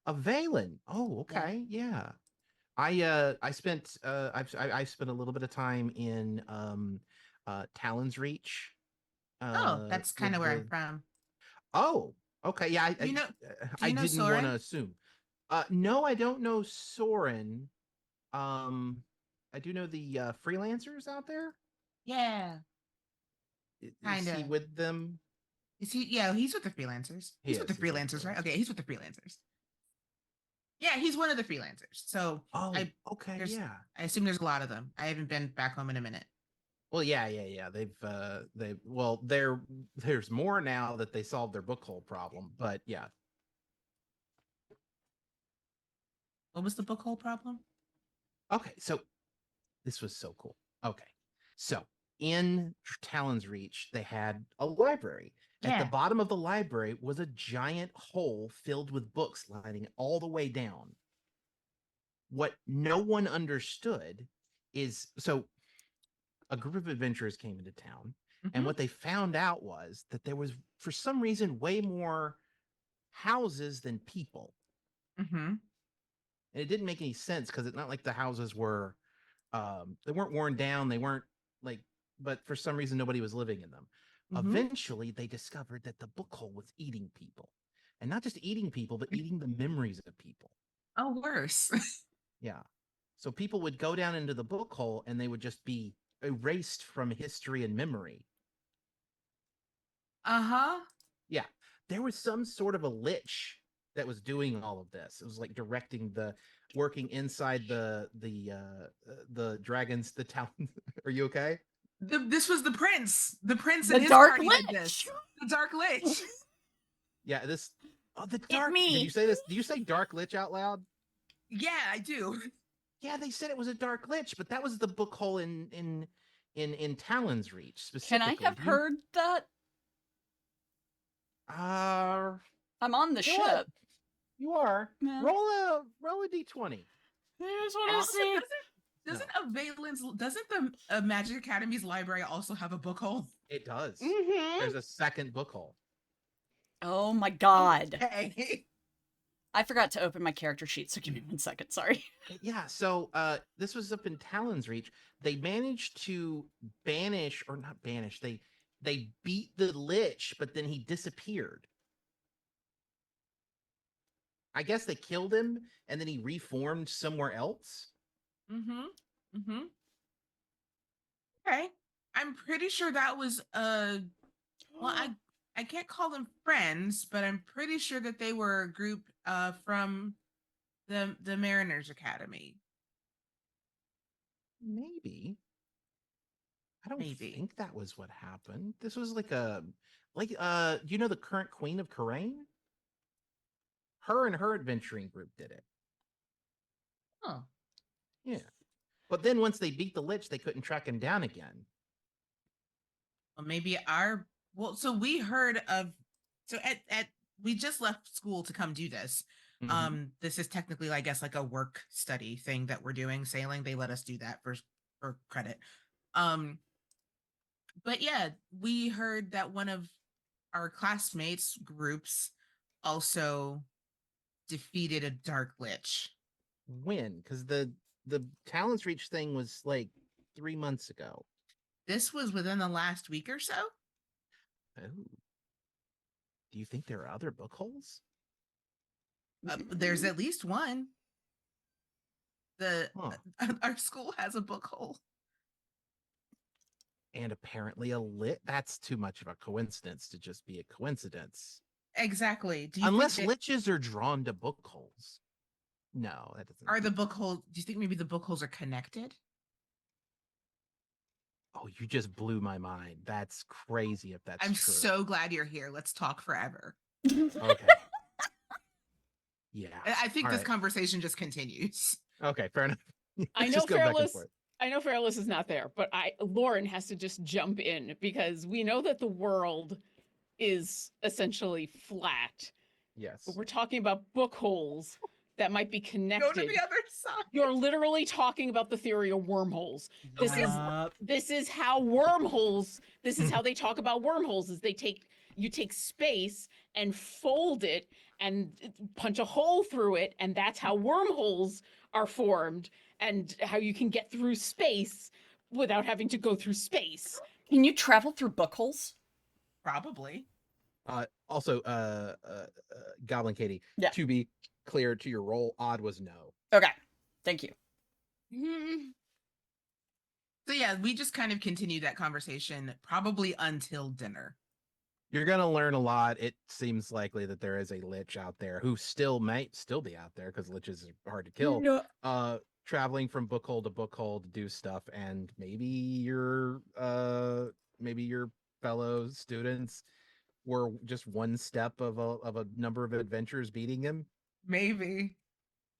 A Valen. Oh, okay. Yeah. I spent I spent a little bit of time in Talon's Reach. Oh, that's kind of with where I'm the from. Oh, okay. Yeah, Do you know I know didn't want to Soren? assume. No, I don't know Soren. Um, I do know the freelancers out there. Yeah. Is he Kinda. with them? Is he? Yeah, he's with the freelancers. He He's with the is. He's with the freelancers, right? freelancers. Okay, he's with the freelancers. Yeah, he's one of the freelancers. So Oh, I okay, there's yeah. I assume there's a lot of them. I haven't been back home in a minute. Well, yeah. There's more now that they solved their book hole problem, but yeah. What was the book hole problem? Okay, so this was so cool. Okay, so in Talon's Reach, they had a library. At the Yeah. bottom of the library was a giant hole filled with books lining all the way down. What no one understood is so a group of adventurers came into town, and Mhm. what they found out was that there was, for some reason, way more houses than people. Mhm. And it didn't make any sense because it's not like the houses were they weren't worn down, they weren't like, but for some reason nobody was living in them. Mhm. Eventually they discovered that the book hole was eating people, and not just eating people but eating the memories of people. Oh, worse. Yeah, so people would go down into the book hole and they would just be erased from history and memory. Uh-huh. Yeah, there was some sort of a lich that was doing all of this. It was like directing the working inside the dragons, the town. Are you okay? This was the prince. The prince The and his Dark party Lich. did this. The Dark Lich. Yeah, this. Oh, the dark. me. Did you say this? Did you say dark lich out loud? Yeah, I do. Yeah, they said it was a dark lich, but that was the book hole in Talon's Reach Can specifically. I have heard that? Uh, I'm on the you know what? ship. You are. Yeah. Roll a d20. I just And want to also, see. doesn't the Magic Academy's library also have a book hole? It does. Mm-hmm. There's a second book hole. Oh my god. Okay. I forgot to open my character sheet, so give me 1 second. Sorry. Yeah, so this was up in Talon's Reach. They managed to banish, or not banish, they beat the lich, but then he disappeared. I guess they killed him and then he reformed somewhere else. Mm-hmm. Mm-hmm. Okay. I'm pretty sure that was well, I can't call them friends, but I'm pretty sure that they were a group from the Mariners Academy. Maybe. I don't Maybe. think that was what happened. This was like you know the current Queen of Karain? Her and her adventuring group did it. Oh. Yeah. But then once they beat the lich, they couldn't track him down again. Well, maybe so we heard of at we just left school to come do this. Mhm. This is technically, I guess, like a work study thing that we're doing, sailing. They let us do that for credit. But yeah, we heard that one of our classmates groups also defeated a dark lich. When? Because the Talon's Reach thing was like 3 months ago. This was within the last week or so. Oh. Do you think there are other book holes? There's at least one. Huh. Our school has a book hole. And apparently a lit. That's too much of a coincidence to just be a coincidence. Exactly. Do you Unless think liches are drawn to book holes. No, that doesn't. are the book holes? Do you think maybe the book holes are connected? Oh, you just blew my mind. That's crazy if that's I'm true. so glad you're here. Let's talk forever. Okay. Yeah. I think All this right. conversation just continues. Okay, fair enough. I Let's know just go back and Fairless. forth. I know Fairless is not there, but Lauren has to just jump in because we know that the world is essentially flat. Yes. But we're talking about book holes that might be Go to connected. the other side. You're literally talking about the theory of wormholes. This is how wormholes. This is how they talk about wormholes. Is you take space and fold it and punch a hole through it, and that's how wormholes are formed, and how you can get through space without having to go through space. Can you travel through book holes? Probably. Also, Goblin Katie. Yeah. To be clear to your roll, odd was no. Okay. Thank you. So yeah, we just kind of continued that conversation probably until dinner. You're gonna learn a lot. It seems likely that there is a lich out there who might still be out there because liches are hard to kill. No, Traveling from book hole to book hole to do stuff, and maybe your fellow students were just one step of a number of adventures beating him. Maybe.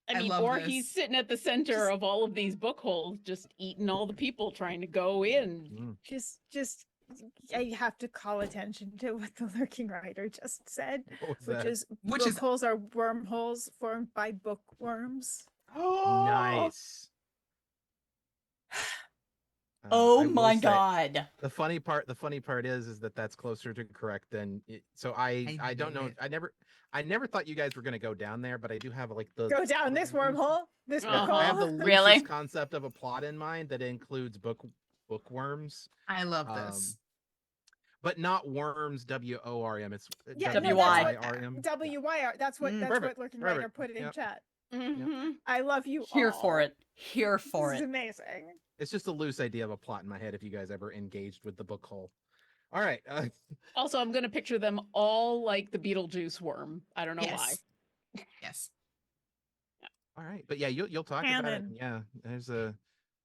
I I mean, love or this. he's sitting at the center Just- of all of these book holes, just eating all the people trying to go in. Mm. just I have to call attention to what the lurking writer just said, What was which that? is Which is- bookholes are wormholes formed by bookworms. Nice. Oh I will my say- god. The funny part is that that's closer to correct than so I don't knew know. it. I never thought you guys were gonna go down there, but I do have like the Go down this wormhole. This Uh-huh. bookhole. I have the Really? loosest concept of a plot in mind that includes bookworms, I love this. but not worms. WORM. It's Yeah, no, that's WY. WYRM. WYR. That's what Perfect, lurking writer perfect. put in Yep. chat. Mhm. I love you Here all. for it. Here for This is it. amazing. It's just a loose idea of a plot in my head. If you guys ever engaged with the book hole, all right. Also, I'm going to picture them all like the Beetlejuice worm. I don't know why. Yes. Yes. All right, but yeah, you'll talk about it. Canon. Yeah,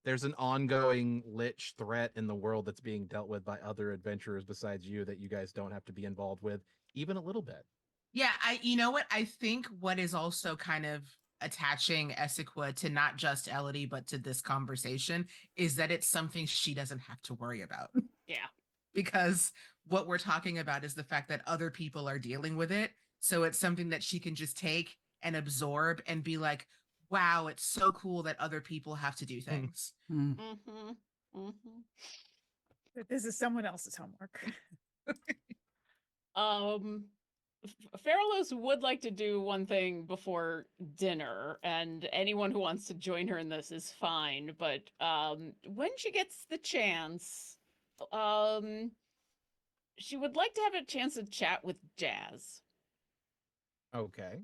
there's an ongoing lich threat in the world that's being dealt with by other adventurers besides you that you guys don't have to be involved with even a little bit. Yeah, you know what? I think what is also kind of attaching Essequa to not just Elodie, but to this conversation is that it's something she doesn't have to worry about. Yeah. Because what we're talking about is the fact that other people are dealing with it. So it's something that she can just take and absorb and be like, wow, it's so cool that other people have to do things. Hmm. Mm-hmm. Mm-hmm. But this is someone else's homework. Fairlos would like to do one thing before dinner, and anyone who wants to join her in this is fine. But when she gets the chance, she would like to have a chance to chat with Jazz. Okay.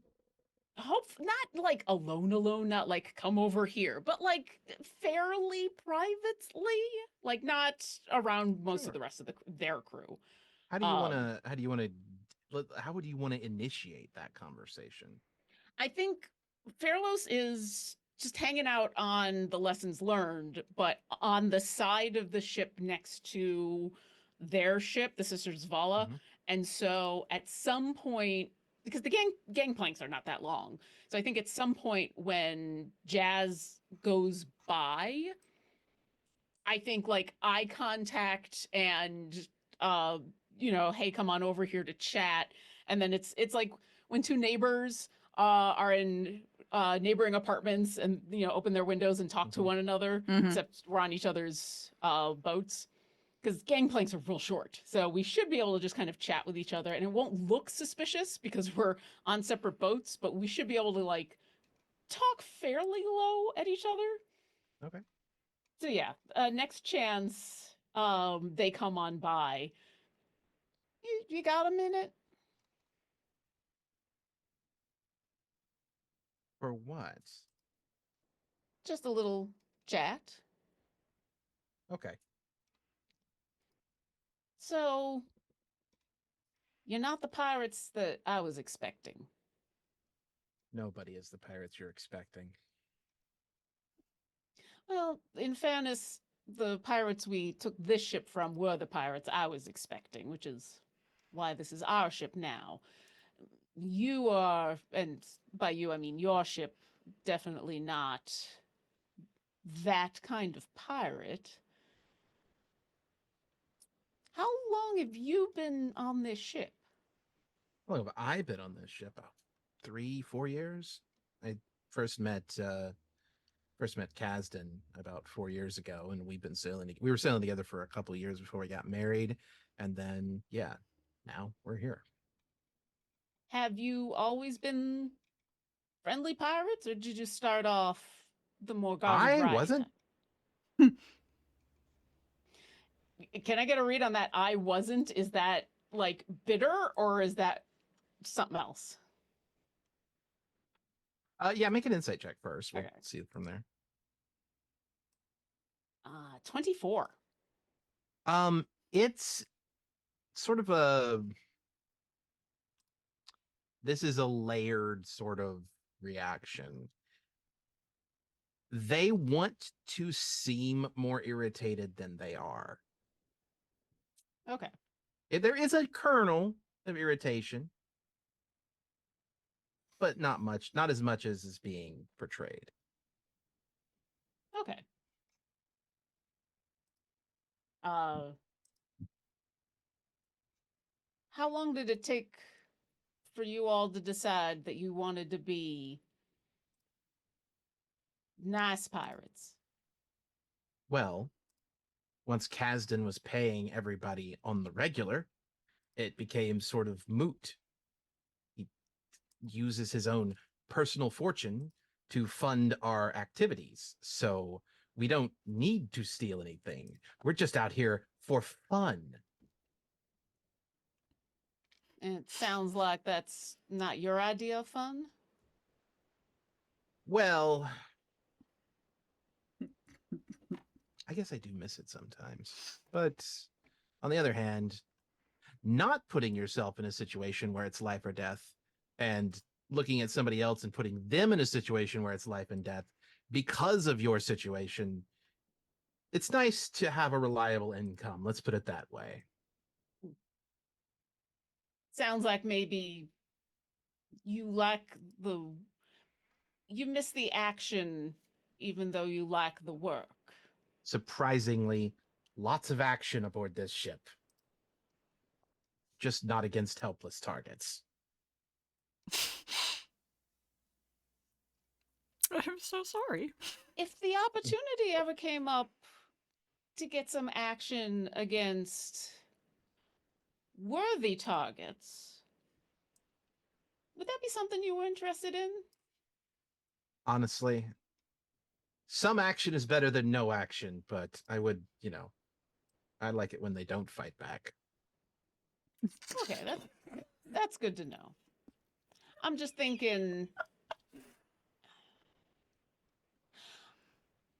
Hope not like alone, not like come over here, but like fairly privately, like not around most Sure. of the rest of their crew. How do you want to? How would you want to initiate that conversation? I think Fairlos is just hanging out on the lessons learned, but on the side of the ship next to their ship, the Sisters Vala. Mhm. And so at some point, because the gangplanks are not that long. So I think at some point when Jazz goes by, I think like eye contact and hey, come on over here to chat. And then it's like when two neighbors are in neighboring apartments and open their windows and talk to Mhm. one another, Mhm. except we're on each other's boats. Because gangplanks are real short. So we should be able to just kind of chat with each other and it won't look suspicious because we're on separate boats, but we should be able to like talk fairly low at each other. Okay. So yeah, next chance they come on by. You got a minute? For what? Just a little chat. Okay. So you're not the pirates that I was expecting. Nobody is the pirates you're expecting. Well, in fairness, the pirates we took this ship from were the pirates I was expecting, which is why this is our ship now. You are, and by you I mean your ship, definitely not that kind of pirate. How long have you been on this ship? How long have I been on this ship? 3-4 years. I first met Kasdan about 4 years ago, and we've been sailing. We were sailing together for a couple of years before we got married, and then now we're here. Have you always been friendly pirates, or did you just start off the more garden I variety wasn't. type? Can I get a read on that? I wasn't. Is that like bitter, or is that something else? Yeah, make an insight check first. We'll Okay. see it from there. 24. It's sort of this is a layered sort of reaction. They want to seem more irritated than they are. Okay. There is a kernel of irritation, but not much, not as much as is being portrayed. Okay. Uh, how long did it take for you all to decide that you wanted to be nice pirates? Well, once Kasdan was paying everybody on the regular, it became sort of moot. He uses his own personal fortune to fund our activities. So we don't need to steal anything. We're just out here for fun. And it sounds like that's not your idea of fun. Well, I guess I do miss it sometimes. But on the other hand, not putting yourself in a situation where it's life or death and looking at somebody else and putting them in a situation where it's life and death because of your situation, it's nice to have a reliable income. Let's put it that way. Sounds like maybe you like you miss the action even though you like the work. Surprisingly, lots of action aboard this ship. Just not against helpless targets. I'm so sorry. If the opportunity ever came up to get some action against worthy targets, would that be something you were interested in? Honestly, some action is better than no action, but I would, I like it when they don't fight back. Okay, that's good to know. I'm just thinking,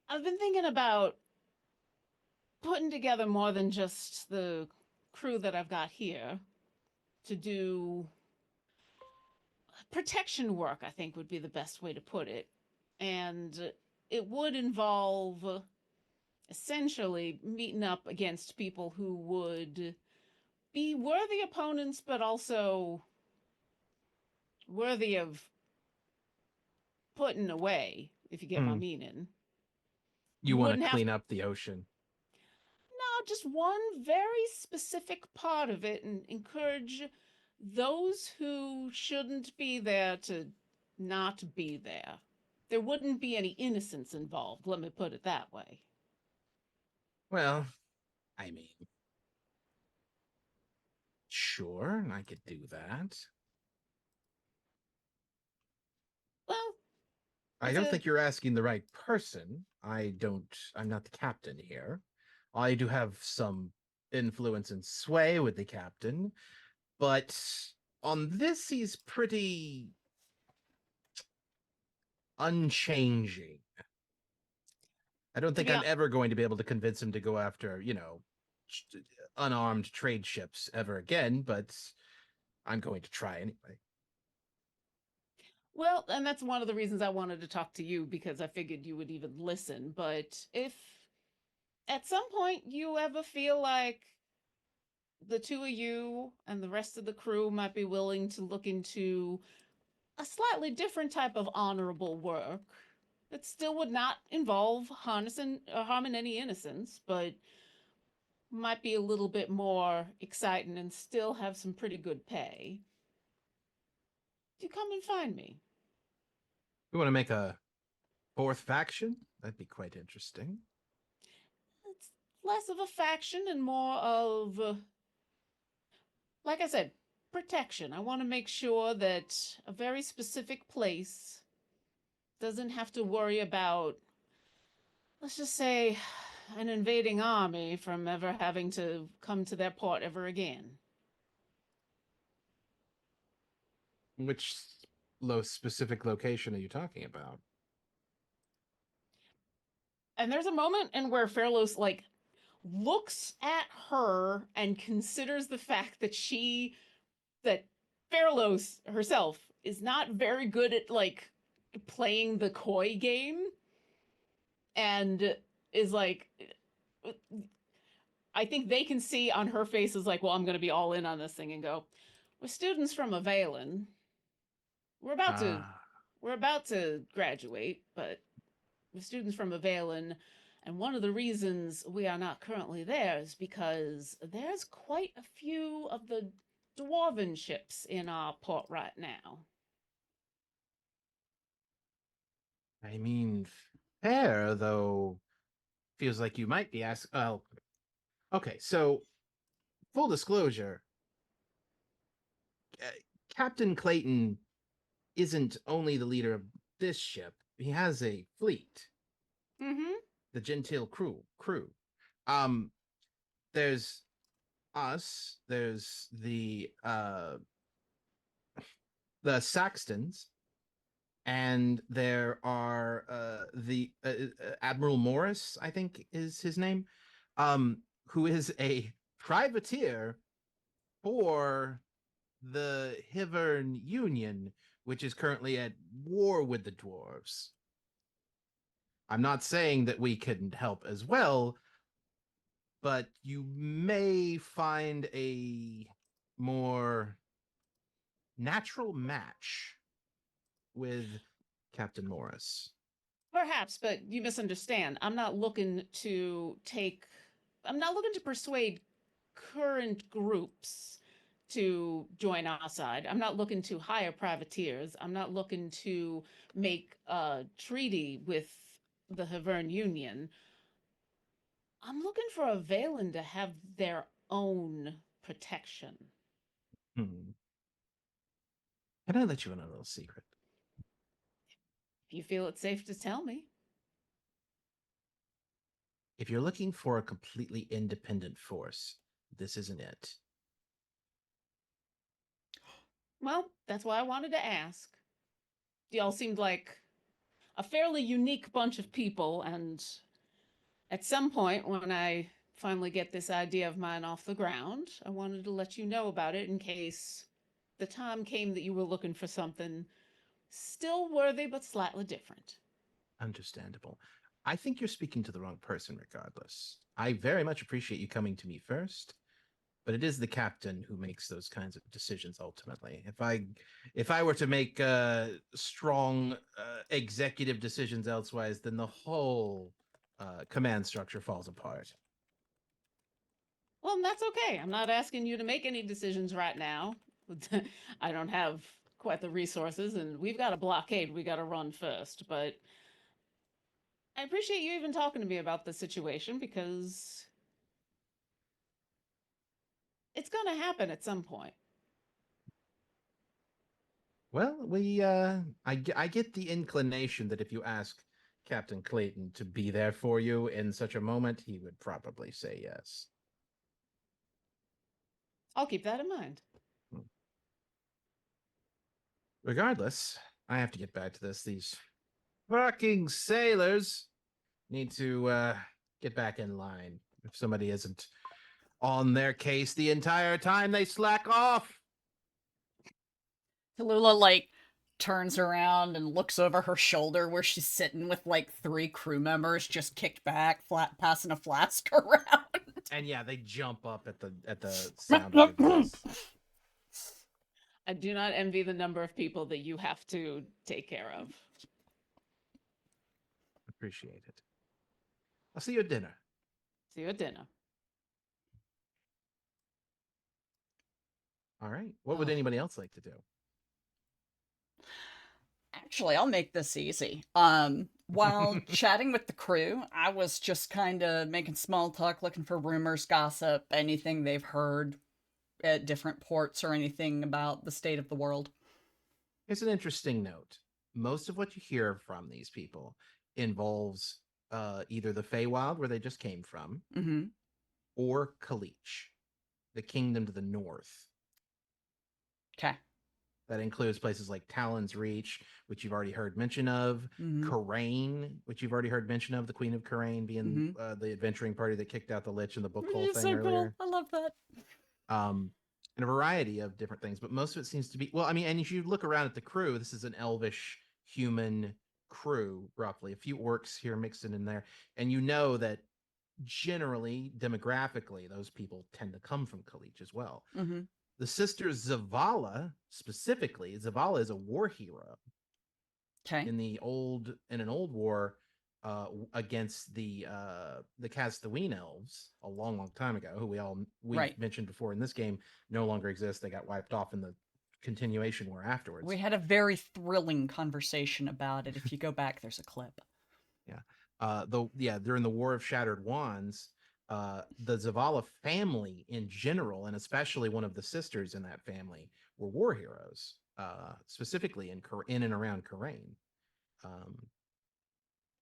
I've been thinking about putting together more than just the crew that I've got here to do protection work, I think would be the best way to put it. And it would involve essentially meeting up against people who would be worthy opponents, but also worthy of putting away, if you get my meaning. You want to Wouldn't have clean up the ocean. no, just one very specific part of it and encourage those who shouldn't be there to not be there. There wouldn't be any innocence involved, let me put it that way. Well, I mean, sure, I could do that. Well, I don't think you're asking the right person. I'm not the captain here. I do have some influence and sway with the captain, but on this, he's pretty unchanging. I don't think I'm ever going to be able to convince him to go after, unarmed trade ships ever again, but I'm going to try anyway. Well, and that's one of the reasons I wanted to talk to you because I figured you would even listen. But if at some point you ever feel like the two of you and the rest of the crew might be willing to look into a slightly different type of honorable work that still would not involve harnessing or harming any innocence, but might be a little bit more exciting and still have some pretty good pay, you come and find me. You want to make a fourth faction? That'd be quite interesting. It's less of a faction and more of, like I said, protection. I want to make sure that a very specific place doesn't have to worry about, let's just say, an invading army from ever having to come to their port ever again. Which specific location are you talking about? And there's a moment in where Fairlos like looks at her and considers the fact that Fairlos herself is not very good at like playing the coy game, and is like, I think they can see on her face is like, well, I'm going to be all in on this thing, and go, we're students from Avalon. We're about to Ah, we're about to graduate, but we're students from Avalon, and one of the reasons we are not currently there is because there's quite a few of the dwarven ships in our port right now. I mean, fair, though feels like you might be asked. Oh, okay. So, full disclosure, uh, Captain Clayton isn't only the leader of this ship, he has a fleet, Mm-hmm. the Gentile crew. Um, there's us, there's the Saxtons, and there are the Admiral Morris, I think is his name, who is a privateer for the Hivern Union, which is currently at war with the dwarves. I'm not saying that we couldn't help as well, but you may find a more natural match with Captain Morris. Perhaps, but you misunderstand. I'm not looking to persuade current groups to join our side. I'm not looking to hire privateers. I'm not looking to make a treaty with the Havern Union. I'm looking for a Valen to have their own protection. Hmm. Can I let you in on a little secret? If you feel it's safe to tell me. If you're looking for a completely independent force, this isn't it. Well, that's why I wanted to ask. Y'all seemed like a fairly unique bunch of people, and at some point, when I finally get this idea of mine off the ground, I wanted to let you know about it in case the time came that you were looking for something still worthy but slightly different. Understandable. I think you're speaking to the wrong person regardless. I very much appreciate you coming to me first, but it is the captain who makes those kinds of decisions ultimately. If I were to make strong executive decisions elsewise, then the whole command structure falls apart. Well, and that's okay. I'm not asking you to make any decisions right now. I don't have quite the resources, and we've got a blockade we got to run first. But I appreciate you even talking to me about the situation, because it's going to happen at some point. Well, I get the inclination that if you ask Captain Clayton to be there for you in such a moment, he would probably say yes. I'll keep that in mind. Regardless, I have to get back to this. These fucking sailors need to get back in line. If somebody isn't on their case the entire time, they slack off. Tallulah, like, turns around and looks over her shoulder where she's sitting with, like, 3 crew members just kicked back, passing a flask around. And yeah, they jump up at the sound of your voice. I do not envy the number of people that you have to take care of. Appreciate it. I'll see you at dinner. See you at dinner. All right. What would Oh. anybody else like to do? Actually, I'll make this easy. While chatting with the crew, I was just kind of making small talk, looking for rumors, gossip, anything they've heard at different ports or anything about the state of the world. Here's an interesting note. Most of what you hear from these people involves either the Feywild, where they just came from, Mm-hmm. or Kalich, the kingdom to the north. Okay. That includes places like Talon's Reach, which you've already heard mention of, Mhm. Karain, which you've already heard mention of, the Queen of Karain being the adventuring party that kicked out the Lich in the book hole It's thing so earlier. cool. I love that. And a variety of different things, but most of it seems to be, well, I mean, and if you look around at the crew, this is an elvish human crew, roughly, a few orcs here mixed in there, and you know that generally, demographically, those people tend to come from Kalich as well. Mhm. The sister Zavala, specifically, Zavala is a war hero Okay. in an old war against the Castaween elves a long time ago, who we Right. mentioned before in this game no longer exist. They got wiped off in the continuation war afterwards. We had a very thrilling conversation about it. If you go back, there's a clip. During the War of Shattered Wands, the Zavala family in general, and especially one of the sisters in that family, were war heroes, specifically in and around Karain.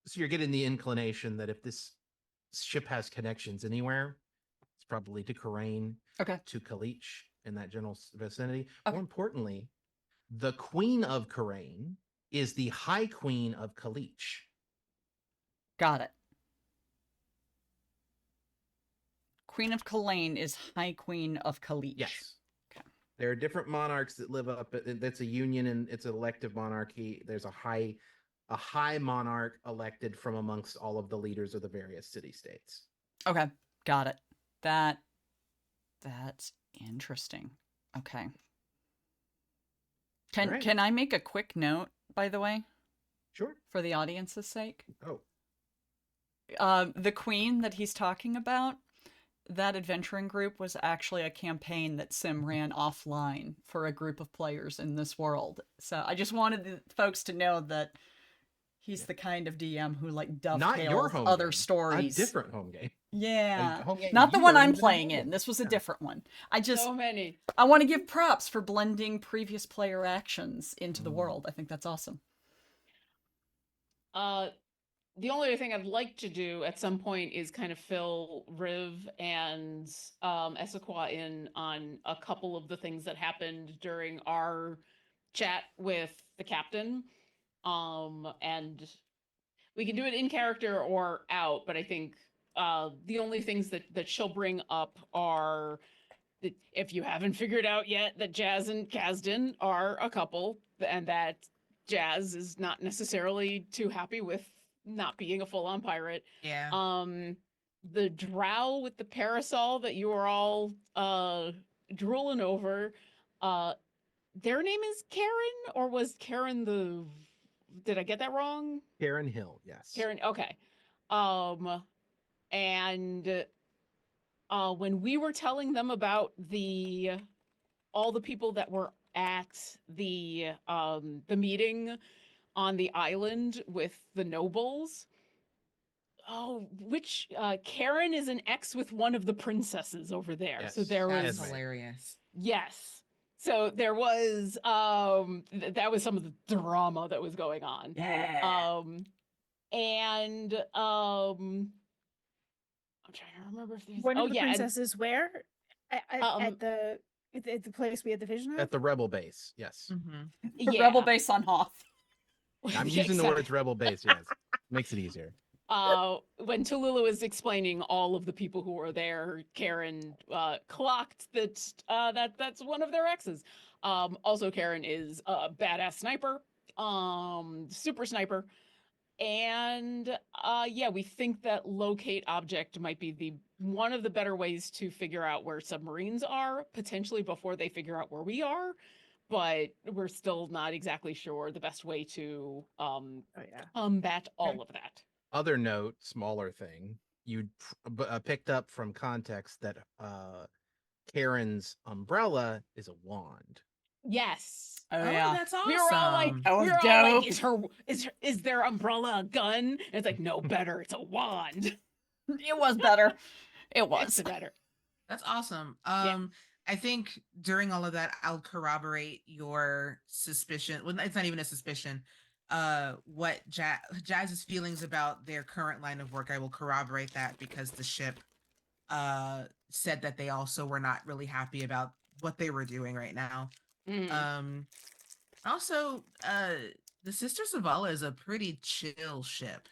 So you're getting the inclination that if this ship has connections anywhere, it's probably to Karain, Okay. to Kalich, in that general vicinity. Okay. More importantly, the Queen of Karain is the High Queen of Kalich. Got it. Queen of Kalain is High Queen of Kalich. Yes. Okay. There are different monarchs that live up. That's a union, and it's an elective monarchy. There's a high monarch elected from amongst all of the leaders of the various city-states. Okay. Got it. That's interesting. Okay. Alright. Can I make a quick note, by the way, Sure. for the audience's sake? Oh, The queen that he's talking about, that adventuring group was actually a campaign that Sim ran offline for a group of players in this world. So I just wanted the folks to know that he's the kind of DM who like not your dovetails home other game. stories. A different home game. Yeah. A home game Not the you one weren't I'm even playing involved in. This was a Yeah. different one. I So many. want to give props for blending previous player actions into the Mm. world. I think that's awesome. The only other thing I'd like to do at some point is kind of fill Riv and Essequa in on a couple of the things that happened during our chat with the captain. And we can do it in character or out, but I think the only things that she'll bring up are that if you haven't figured out yet that Jazz and Kazdan are a couple, and that Jazz is not necessarily too happy with not being a full-on pirate. Yeah. The drow with the parasol that you are all drooling over, their name is Karen, or was Karen the, did I get that wrong? Karen Hill, yes. Karen, okay. And when we were telling them about all the people that were at the meeting on the island with the nobles, which Karen is an ex with one of the princesses over there. So Yes. there That's was Esme. hilarious. yes. So there was that was some of the drama that was going on. Yeah. And I'm trying to remember if there's One oh of the yeah, and, princesses where? At the place we had the vision of? At the Rebel base, yes. Mm-hmm. The yeah. Rebel base on Hoth. I'm Yeah, using the exactly. words Rebel base, yes. Makes it easier. When Tallulah was explaining all of the people who were there, Karen clocked that that's one of their exes. Also, Karen is a badass sniper, super sniper, and yeah, we think that locate object might be one of the better ways to figure out where submarines are, potentially before they figure out where we are. But we're still not exactly sure the best way to Oh yeah. combat all of that. Other note, smaller thing, you picked up from context that Karen's umbrella is a wand. Yes. Oh, Oh, yeah. that's awesome. We were all like, That was we were all dope. like, is their umbrella a gun? And it's like, no, better. It's a wand. It was better. It was. It's better. That's awesome. Yeah. I think during all of that, I'll corroborate your suspicion. Well, it's not even a suspicion. What Jazz's feelings about their current line of work, I will corroborate that because the ship said that they also were not really happy about what they were doing right now. Mhm. Also, the Sister Zavala is a pretty chill ship.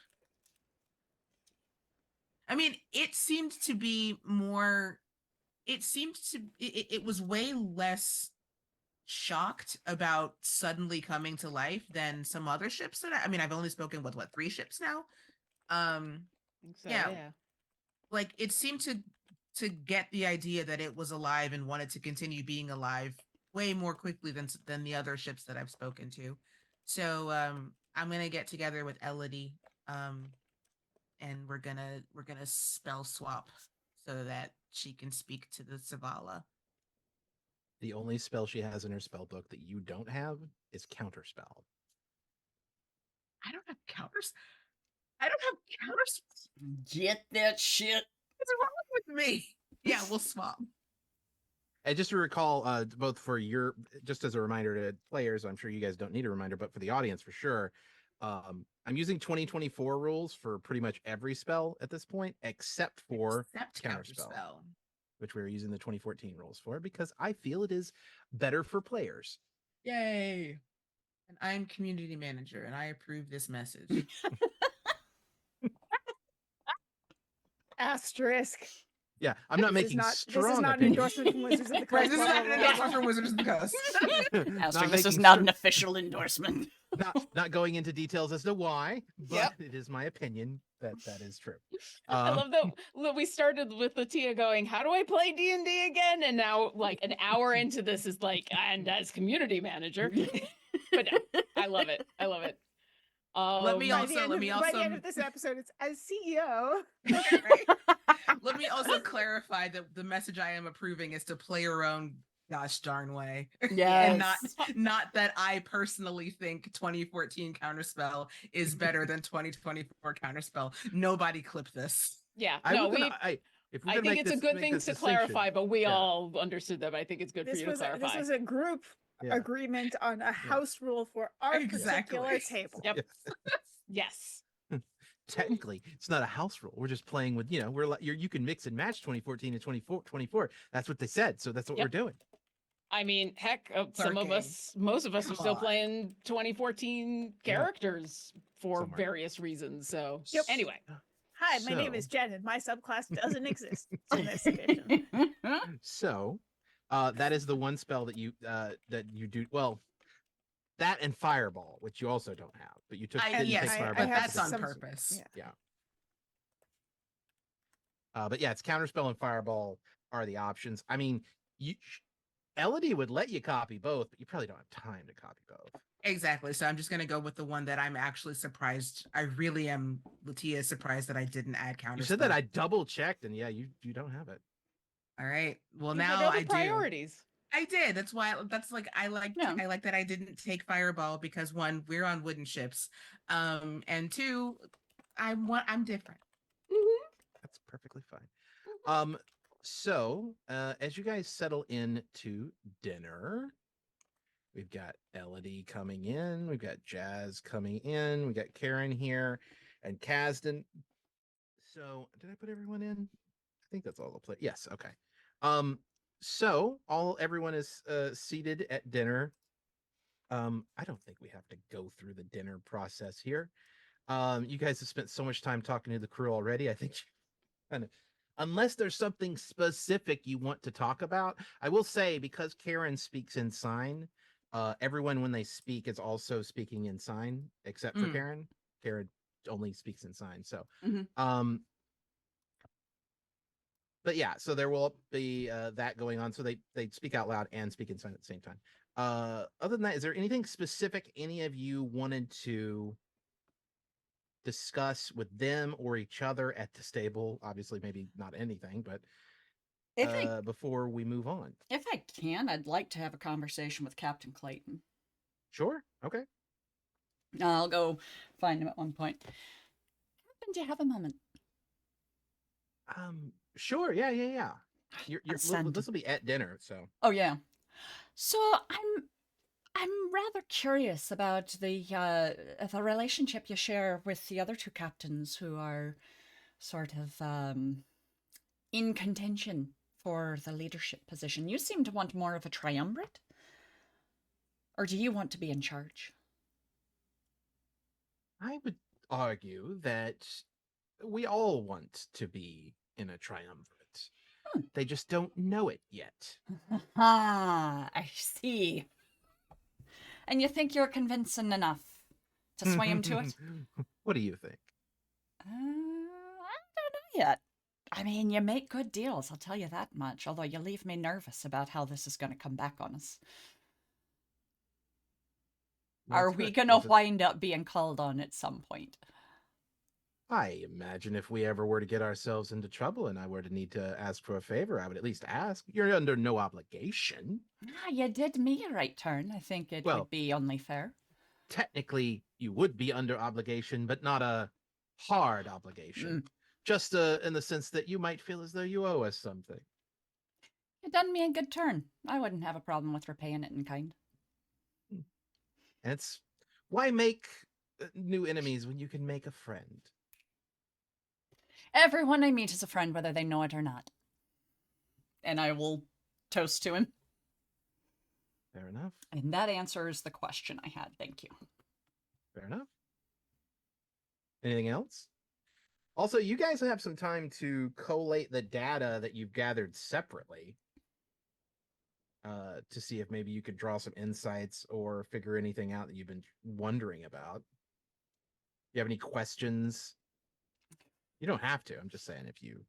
I mean, it seemed to be more. It seemed to. It was way less shocked about suddenly coming to life than some other ships that I mean, I've only spoken with what 3 ships now. I think so, Yeah, yeah. like it seemed to get the idea that it was alive and wanted to continue being alive way more quickly than the other ships that I've spoken to. So I'm gonna get together with Elodie, and we're gonna spell swap so that she can speak to the Zavala. The only spell she has in her spell book that you don't have is counterspell. I don't have counters. I don't have counters. Get that shit. What's wrong with me? Yeah, we'll swap. And just to recall, both for your, just as a reminder to players, I'm sure you guys don't need a reminder, but for the audience for sure, I'm using 2024 rules for pretty much every spell at this point, except for Except counterspell, which we're using the 2014 rules for because I feel it is better for players. Yay! And I'm community manager, and I approve this message. Asterisk. Yeah, I'm not This is making not. strong This is not an opinions. endorsement from Wizards of the Coast. Right, this is blah, not blah, an blah, endorsement blah. from Wizards of the Coast. Astrid, this is making not str- an official endorsement. not going into details as to why, but Yep. it is my opinion that is true. I love that we started with Latia going, how do I play D&D again? And now like an hour into this is like, and as community manager. But no, I love it. I love it. Let me By also- the end let of- me by the also- end of this episode, it's as CEO. Let me also clarify that the message I am approving is to play your own gosh darn way. Yes. And not that I personally think 2014 Counterspell is better than 2024 Counterspell. Nobody clip this. Yeah, I no, would we. if we're I gonna think make it's a this- good make thing this to distinction, clarify, but we yeah. all understood that. I think it's good for This you to was clarify. this was a group Yeah. agreement on a house rule for our Exactly. particular table. Yep. Yes. Yes. Technically, it's not a house rule. We're just playing with, you can mix and match 2014 and 24. That's what they said. So that's what Yep. we're doing. I mean, heck, some of Lurking. us, most of us are Come still on. playing 2014 Yeah. characters for Somewhere. various reasons. So, Yep. anyway, Hi, my name So- is Jen, and my subclass doesn't exist in this edition. So, that is the one spell that you do well. That and Fireball, which you also don't have, but you took. didn't Yes, take I- Fireball I have that's because on some- purpose. yeah. But yeah, it's Counterspell and Fireball are the options. I mean, Elodie would let you copy both, but you probably don't have time to copy both. Exactly. So I'm just gonna go with the one that I'm actually surprised. I really am. Latia is surprised that I didn't add Counterspell. You said that I double checked, and yeah, you don't have it. All right. Well, you had now other I do. priorities. I did. That's why. That's like I like. Yeah. I like that I didn't take Fireball because one, we're on wooden ships, and two, I'm different. That's perfectly fine. So as you guys settle in to dinner, we've got Elodie coming in, we've got Jazz coming in, we got Karen here, and Kasdan. So did I put everyone in? I think that's all the play. Yes, okay. So everyone is seated at dinner. I don't think we have to go through the dinner process here. You guys have spent so much time talking to the crew already. I think kind of, unless there's something specific you want to talk about. I will say, because Karen speaks in sign, everyone when they speak is also speaking in sign, except for Mm. Karen. Karen only speaks in sign. So Mhm. but yeah, so there will be that going on. So they speak out loud and speak in sign at the same time. Other than that, is there anything specific any of you wanted to discuss with them or each other at the stable? Obviously, maybe not anything, but before we move on. If I can, I'd like to have a conversation with Captain Clayton. Sure. Okay. I'll go find him at one point. Captain, do you have a moment? Sure. Yeah. Ascend. This will be at dinner, so. Oh yeah. So I'm rather curious about the relationship you share with the other two captains who are sort of in contention for the leadership position. You seem to want more of a triumvirate. Or do you want to be in charge? I would argue that we all want to be in a triumvirate. They just don't know it yet. Ah, I see. And you think you're convincing enough to sway him to it? What do you think? I don't know yet. I mean, you make good deals, I'll tell you that much, although you leave me nervous about how this is going to come back on us. Are That's we good. going to Is it- wind up being called on at some point? I imagine if we ever were to get ourselves into trouble and I were to need to ask for a favor, I would at least ask. You're under no obligation. Ah, you did me a right turn. I think it Well- would be only fair. Technically, you would be under obligation, but not a hard obligation. Just in the sense that you might feel as though you owe us something. You done me a good turn. I wouldn't have a problem with repaying it in kind. And it's why make new enemies when you can make a friend? Everyone I meet is a friend, whether they know it or not. And I will toast to him. Fair enough. And that answers the question I had. Thank you. Fair enough. Anything else? Also, you guys have some time to collate the data that you've gathered separately to see if maybe you could draw some insights or figure anything out that you've been wondering about. You have any questions? You don't have to. I'm just saying if you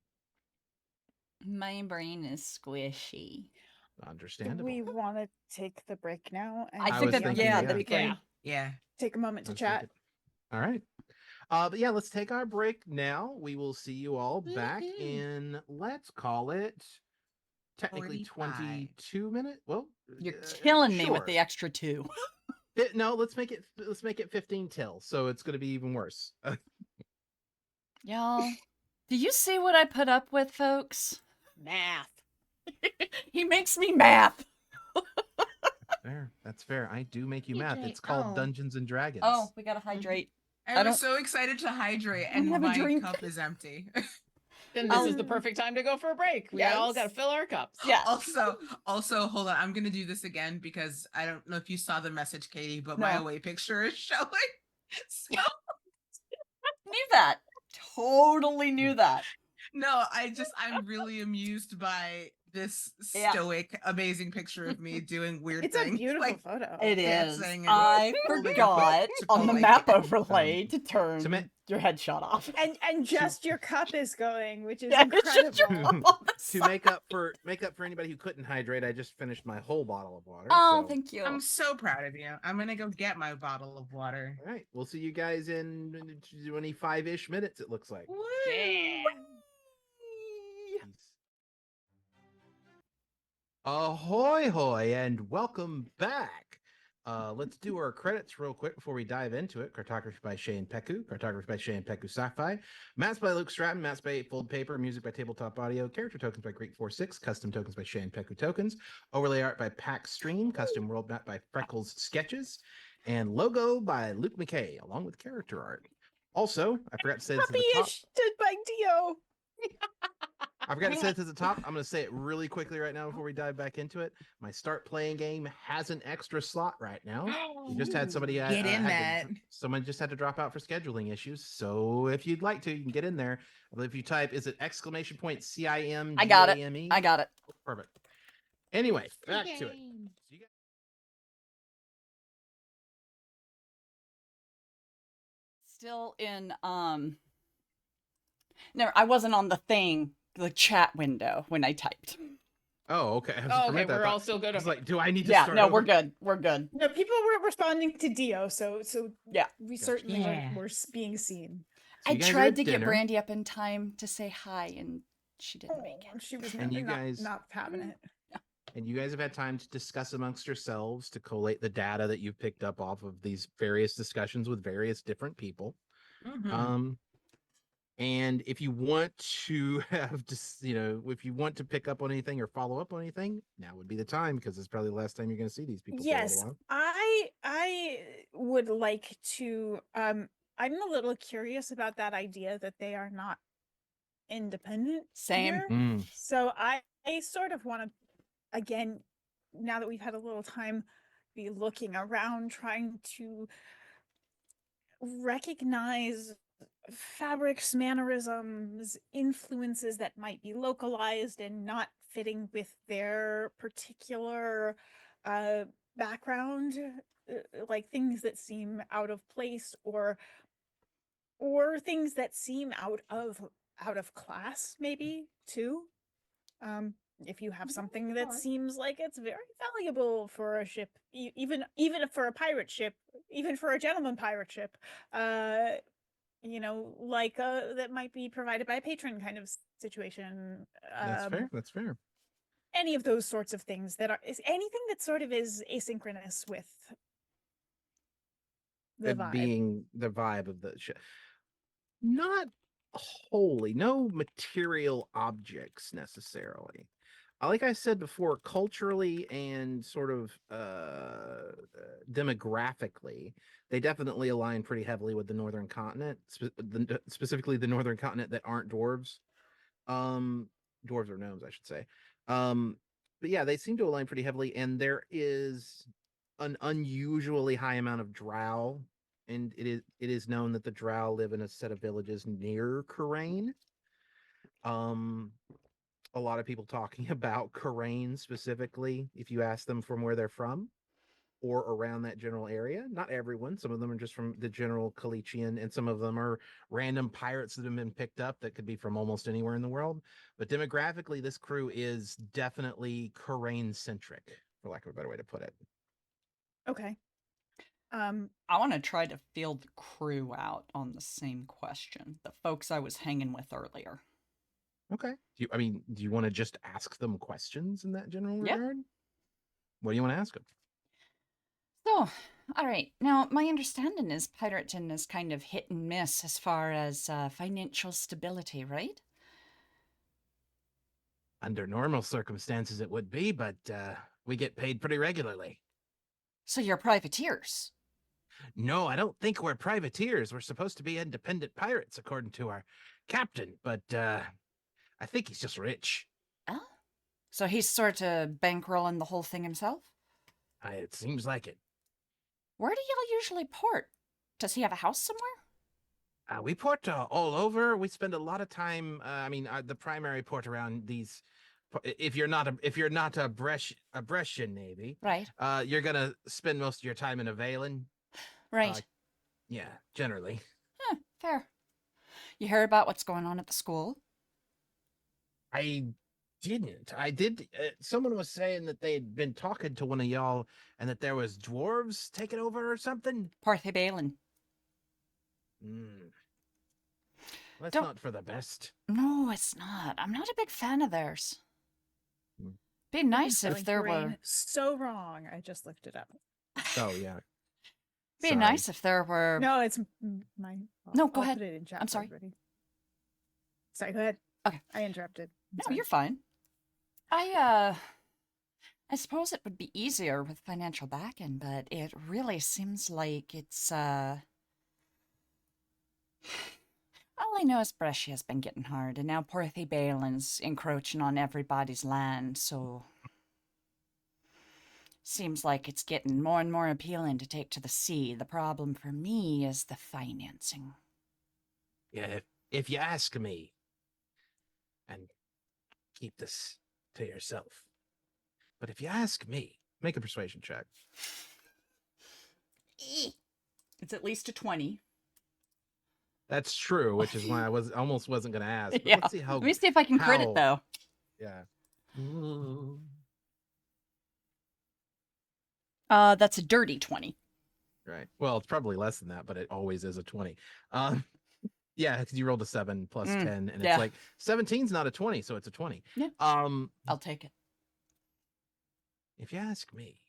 My brain is squishy. Do understandable. we want to take the break now? And I I think was that, thinking, yeah, yeah. that we can Yeah. Yeah. take a moment to I was chat. thinking- All right. But yeah, let's take our break now. We will see you all back Woohoo. in, let's call it, technically 45. 22 minutes. Well, You're killing me with sure. the extra 2. No, let's make it 15 till. So it's going to be even worse. Y'all, do you see what I put up with, folks? Math. He makes me math. Fair. That's fair. I do make you math. PJ, It's called oh. Dungeons and Dragons. Oh, we gotta hydrate. I I was don't- so excited to hydrate, I don't and have a my drink. cup is empty. Then this is the perfect time to go for a break. We all Yes. got to fill our cups. Yeah. Also, hold on. I'm gonna do this again because I don't know if you saw the message, Katie, but my No. away picture is showing. So Knew that. Totally knew that. no, I'm really amused by this Yeah. stoic, amazing picture of me doing weird It's a things. beautiful like, photo. It is. dancing and I holding forgot up on the Chipotle. map overlay to to turn ma- your headshot off. And just your cup is going, which is Yeah, it's just your incredible. cup on the To side. make up for anybody who couldn't hydrate, I just finished my whole bottle of water. Oh, so- thank you. I'm so proud of you. I'm gonna go get my bottle of water. All right. We'll see you guys in 25-ish minutes, it looks like. Yeah. Peace. Ahoy hoy and welcome back. Let's do our credits real quick before we dive into it. Cartography by Shane Peku, cartography by Shane Peku Sci-Fi, maps by Luke Stratton, maps by Eightfold Paper, music by Tabletop Audio, character tokens by Greek46, custom tokens by Shane Peku Tokens, overlay art by Pack Stream, custom world map by Freckles Sketches, and logo by Luke McCay, along with character art. Also, I forgot to say this at the top. Puppy-ish did by Dio. I forgot to say this at the top. I'm going to say it really quickly right now before we dive back into it. My start playing game has an extra slot right now. We just had somebody Get in that. someone just had to drop out for scheduling issues. So if you'd like to, you can get in there. If you type, is it !CIM? I got it. GAME? I got it. Perfect. Anyway, back to it. Game. So you guys- Still in No, I wasn't on the chat window when I typed. Oh, okay. I was Oh, for a okay, minute, I we're thought- all still good. I was Okay. like, do I need to Yeah, start no, over? we're good. We're good. No, people were responding to Dio, so Yeah. we Gotcha. certainly Yeah. were being seen. So I you guys are tried at to get dinner. Brandy up in time to say hi, and she didn't make Oh, it. she was And you not, guys- not having it. And you guys have had time to discuss amongst yourselves to collate the data that you've picked up off of these various discussions with various different people. Mhm. And if you want to have just, if you want to pick up on anything or follow up on anything, now would be the time because it's probably the last time you're going to see these people. Yes, For a little I would like to. I'm a little curious about that idea that they are not independent. Same. here. while. So I sort of want to, again, now that we've had a little time, be looking around, trying to recognize fabrics, mannerisms, influences that might be localized and not fitting with their particular background, like things that seem out of place, or things that seem out of class, maybe too. If you have something that seems like it's very valuable for a ship, even for a pirate ship, even for a gentleman pirate ship, like that might be provided by a patron kind of situation. That's fair. That's fair. Any of those sorts of things is anything that sort of is asynchronous with the It vibe. being the vibe of the ship. Not wholly, no material objects necessarily. Like I said before, culturally and sort of demographically, they definitely align pretty heavily with the northern continent, specifically the northern continent that aren't dwarves. Dwarves or gnomes, I should say. But yeah, they seem to align pretty heavily, and there is an unusually high amount of drow, and it is known that the drow live in a set of villages near Karain. A lot of people talking about Karain specifically, if you ask them from where they're from or around that general area. Not everyone. Some of them are just from the general Kalichian, and some of them are random pirates that have been picked up that could be from almost anywhere in the world. But demographically, this crew is definitely Karain centric, for lack of a better way to put it. Okay. I want to try to feel the crew out on the same question. The folks I was hanging with earlier. Okay. Do you want to just ask them questions in that general Yeah. regard? What do you want to ask them? So, all right. Now, my understanding is Piraten is kind of hit and miss as far as financial stability, right? Under normal circumstances, it would be, but we get paid pretty regularly. So you're privateers. No, I don't think we're privateers. We're supposed to be independent pirates, according to our captain, but I think he's just rich. Oh? So he's sort of bankrolling the whole thing himself? It seems like it. Where do y'all usually port? Does he have a house somewhere? We port all over. We spend a lot of time. The primary port around these. If you're not a Brescian navy, Right. You're gonna spend most of your time in a Valen. Right. Yeah, generally. Huh, fair. You hear about what's going on at the school? I didn't. I did. Someone was saying that they'd been talking to one of y'all, and that there was dwarves taking over or something. Parthy Balin. That's Don't- not for the best. No, it's not. I'm not a big fan of theirs. Hmm. Be nice if Spelling there brain were. so wrong. I just looked it up. Oh yeah. Be Sorry. nice if there were. No, it's my fault. No, go I'll ahead. Put it in chat I'm for sorry. everybody. Sorry, go ahead. Okay. I interrupted. I'm No, sorry. you're fine. I suppose it would be easier with financial backing, but it really seems like it's all I know is Brescia's been getting hard, and now Porthy Balin's encroaching on everybody's land, so seems like it's getting more and more appealing to take to the sea. The problem for me is the financing. Yeah, if you ask me, and keep this to yourself, but if you ask me, make a persuasion check. It's at least a 20. That's true, which is why I wasn't going to ask. But Yeah. let's see how. Let me see if I can crit it, though. Yeah. That's a dirty 20. Right. Well, it's probably less than that, but it always is a 20. Yeah, because you rolled a 7 plus 10, and yeah. it's like 17's not a 20, so it's a 20. Yeah. I'll take it. If you ask me,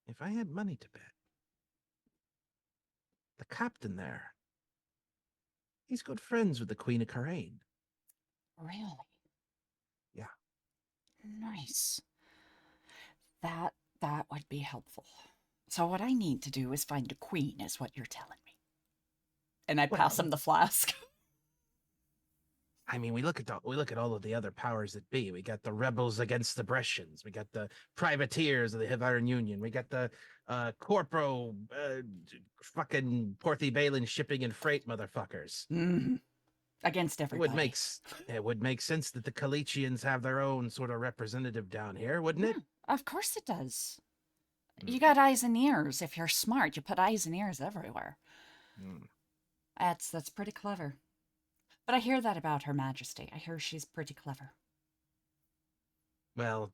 if I had money to bet, the captain there, he's good friends with the Queen of Karain. Really? Yeah. Nice. That would be helpful. So what I need to do is find a queen, is what you're telling me. And I pass him the flask. I mean, we look at all of the other powers that be. We got the rebels against the Brescians. We got the privateers of the Hiviran Union. We got the corporal fucking Porthy Balin shipping and freight motherfuckers. Mhm. Against It would everybody. it would make sense that the Kalichians have their own sort of representative down here, wouldn't it? Of course it does. Mm. You got eyes and ears. If you're smart, you put eyes and ears everywhere. Mm. That's pretty clever. But I hear that about Her Majesty. I hear she's pretty clever. Well,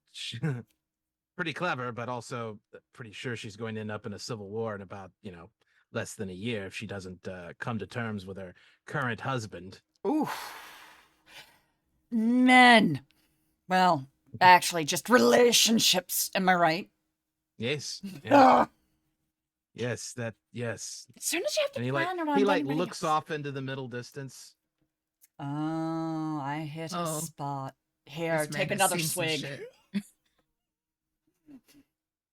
pretty clever, but also pretty sure she's going to end up in a civil war in about, less than a year if she doesn't come to terms with her current husband. Ooh. Men. Well, actually, just relationships. Am I right? Yes. Yeah. Ugh. Yes, yes. As soon as you have to And plan around he anybody looks else. off into the middle distance. Oh, I hit a Oh. spot. Here, This man take has another seen some swig. shit.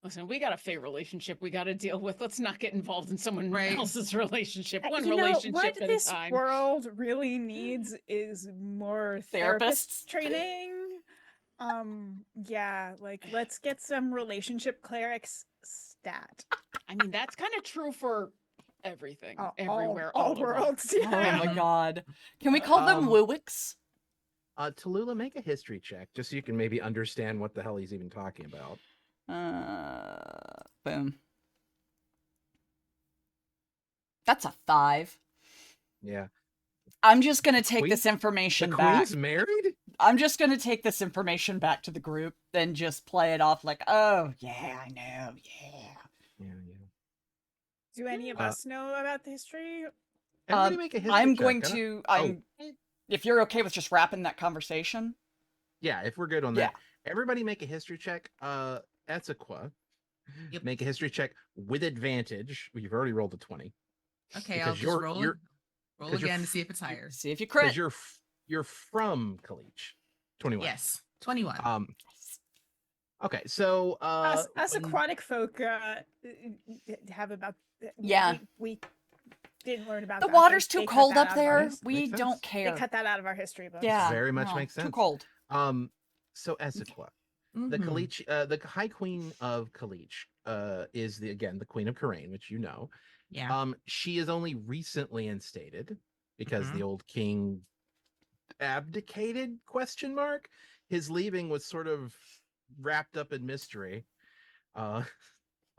Listen, we got a fake relationship we got to deal with. Let's not get involved in someone Right. else's relationship. One You know, relationship what at a this time. world really needs is more Therapists? therapist training. Yeah, like let's get some relationship clerics stat. I mean, that's kind of true for everything, All- everywhere, all over. worlds. Oh Yeah. my god. Can we call them Um, Wooicks? Tallulah, make a history check just so you can maybe understand what the hell he's even talking about. Boom. That's a 5. Yeah. I'm just gonna take Queen- this The information back. queen's married? I'm just gonna take this information back to the group, then just play it off like, oh yeah, I know, yeah. Yeah. Do any of Uh, us know about the history? Everybody make a history I'm check. going I don't- to. Oh. If you're okay with just wrapping that conversation. Yeah, if we're good on Yeah. that. Everybody make a history check. Ethiqua, Yep. make a history check with advantage. Well, you've already rolled a 20. Okay, I'll Because just roll you're roll 'cause you're again to f- see if it's higher. See if you because crit. you're from Kalich. 21. Yes, 21. Okay, so Us when- aquatic folk have about Yeah. we didn't learn about The that. water's They too cut cold that up out of our there. his- We Makes don't sense. They care. cut that out of our history books. Yeah. Very much no, makes Too sense. cold. So Ethiqua, the Mhm. Kalich, the High Queen of Kalich, is the Queen of Karain, which you know. Yeah. She is only recently instated because the old king abdicated, question mark. His leaving was sort of wrapped up in mystery. I'll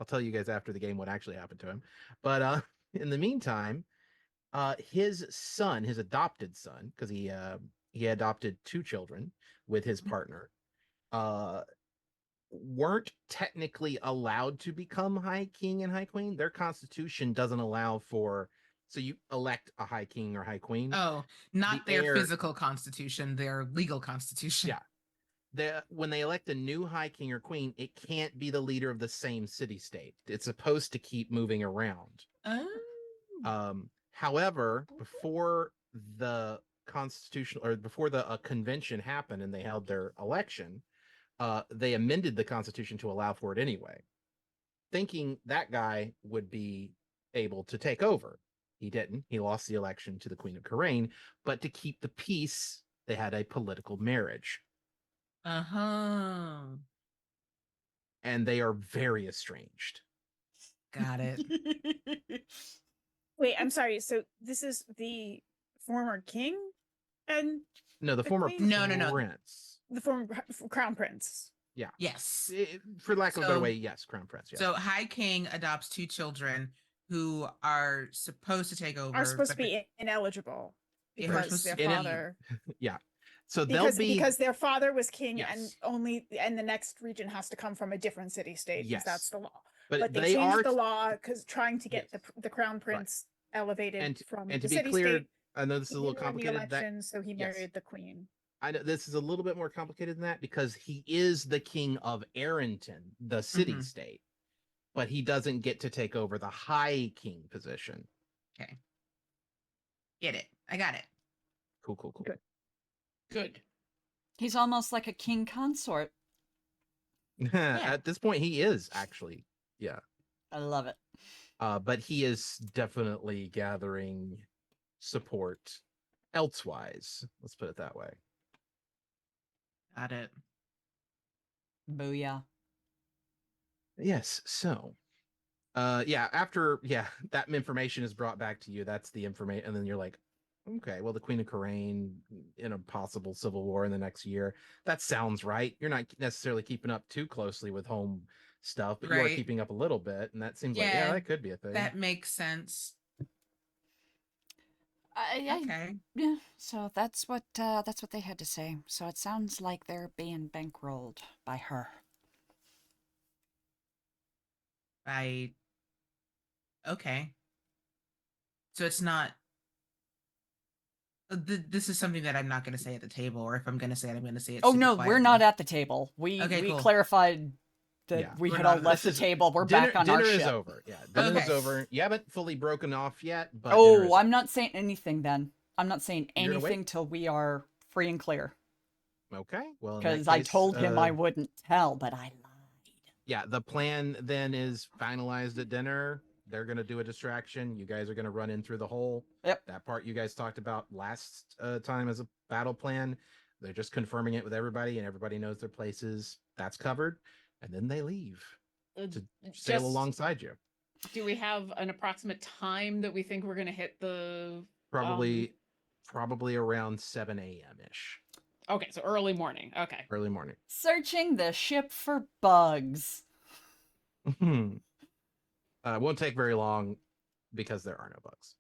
tell you guys after the game what actually happened to him. But in the meantime, his son, his adopted son, because he adopted 2 children with his partner, weren't technically allowed to become High King and High Queen. Their constitution doesn't allow for, so you elect a High King or High Queen. Oh, not The their heir- physical constitution, their legal constitution. Yeah. When they elect a new High King or Queen, it can't be the leader of the same city state. It's supposed to keep moving around. Oh. However, before the convention happened and they held their election, they amended the constitution to allow for it anyway, thinking that guy would be able to take over. He didn't. He lost the election to the Queen of Karain, but to keep the peace, they had a political marriage. Uh-huh. And they are very estranged. Got it. Wait, I'm sorry. So this is the former king and No, the The former Queen? No. prince. the former crown prince. Yes. For lack of a better So- way, yes, crown prince. Yes. So High King adopts 2 children who are supposed to take over. Are supposed to but be ineligible Yeah, they're because supposed their to be- father so they'll be because their father was king Yes. and the next region has to come from a different city state because that's Yes. the law. but But they they changed are the law because trying to get Yes. the crown prince elevated And- from and the to be city clear, state. I know this is He a little didn't win the complicated. That election, so he yes. married the queen. I know this is a little bit more complicated than that because he is the king of Arrington, the city Mhm. state, but he doesn't get to take over the High King position. Okay. Get it. I got it. Cool. Good. Good. He's almost like a king consort. At this point, he is actually, yeah. I love it. But he is definitely gathering support elsewise. Let's put it that way. Got it. Booyah. Yes. So, after that information is brought back to you. That's the information, and then you're like, okay, well, the Queen of Khura'in in a possible civil war in the next year. That sounds right. You're not necessarily keeping up too closely with home stuff, but you are Right. keeping up a little bit, and that seems like Yeah, that could be a thing. That makes sense. Okay. Yeah, so that's what they had to say. So it sounds like they're being bankrolled by her. Okay. So it's not. This is something that I'm not going to say at the table, or if I'm going to say it, I'm going to say it. Oh super no, we're quietly. not at the table. We Okay, cool. clarified that Yeah. we We're had all not- left the this is- table. We're dinner, back on our dinner is ship. over. Yeah, dinner is Okay. over. You haven't fully broken off yet, but dinner is Oh, I'm over. not saying anything then. I'm not saying You're gonna wait? anything till we are free and clear. Okay. Well, in that Because I case, told him I wouldn't tell, but I lied. Yeah, the plan then is finalized at dinner. They're going to do a distraction. You guys are going to run in through the hole. Yep. That part you guys talked about last time as a battle plan. They're just confirming it with everybody, and everybody knows their places. That's covered. And then they leave to sail Just- alongside you. Do we have an approximate time that we think we're going to hit the? Probably around 7 a.m. ish. Okay, so early morning. Okay. Early morning. Searching the ship for bugs. Won't take very long because there are no bugs.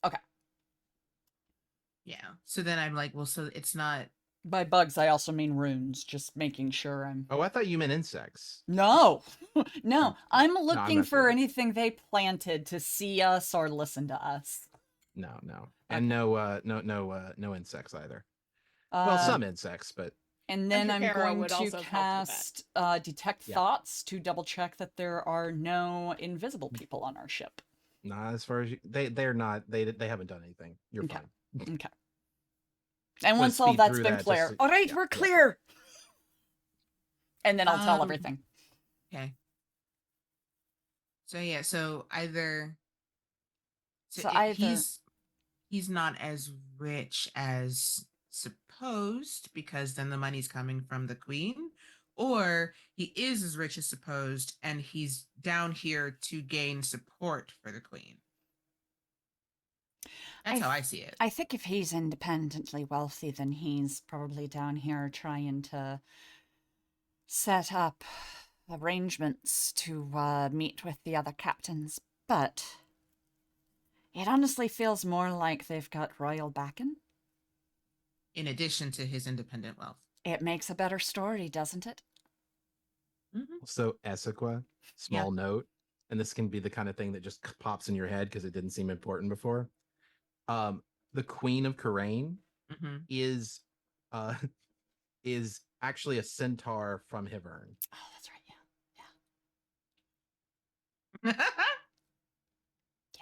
Yeah. So then I'm like, well, so it's not. By bugs, I also mean runes. Just making sure I'm. Oh, I thought you meant insects. No, no. I'm I'm looking not for sure. anything they planted to see us or listen to us. No. And no insects either. Well, Uh, some insects, but And then sure I'm Kara going would to also help with that. cast Detect Yeah. Thoughts to double check that there are no invisible people on our ship. not as far as they're not. They haven't done anything. You're Okay. fine. Okay. And Wanna once all speed that's through been that just clear, to- all right, yeah, we're yeah. clear. And then I'll tell Um, everything. Okay. So yeah, so either So either- he's not as rich as supposed because then the money's coming from the queen, or he is as rich as supposed and he's down here to gain support for the queen. That's how I see it. I think if he's independently wealthy, then he's probably down here trying to set up arrangements to meet with the other captains. But it honestly feels more like they've got royal backing. In addition to his independent wealth. It makes a better story, doesn't it? Mm-hmm. So Essequa, small note, and this can be the kind of thing that just pops in your head because it didn't seem important before. The Queen of Khura'in Mm-hmm. is actually a centaur from Hivern. Oh, that's right. Yeah.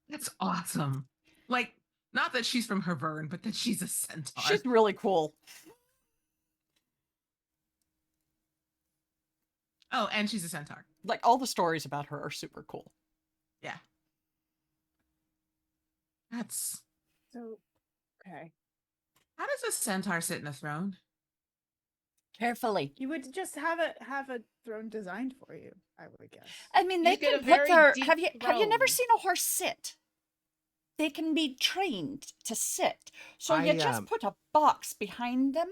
That's awesome. Like, not that she's from Hivern, but that she's a centaur. She's really cool. Oh, and she's a centaur. Like, all the stories about her are super cool. Yeah. That's So, okay. how does a centaur sit in a throne? Carefully. You would just have a throne designed for you, I would guess. I mean, they You get can a put very their. deep Have you never throne. seen a horse sit? They can be trained to sit. So you I, just put a box behind them,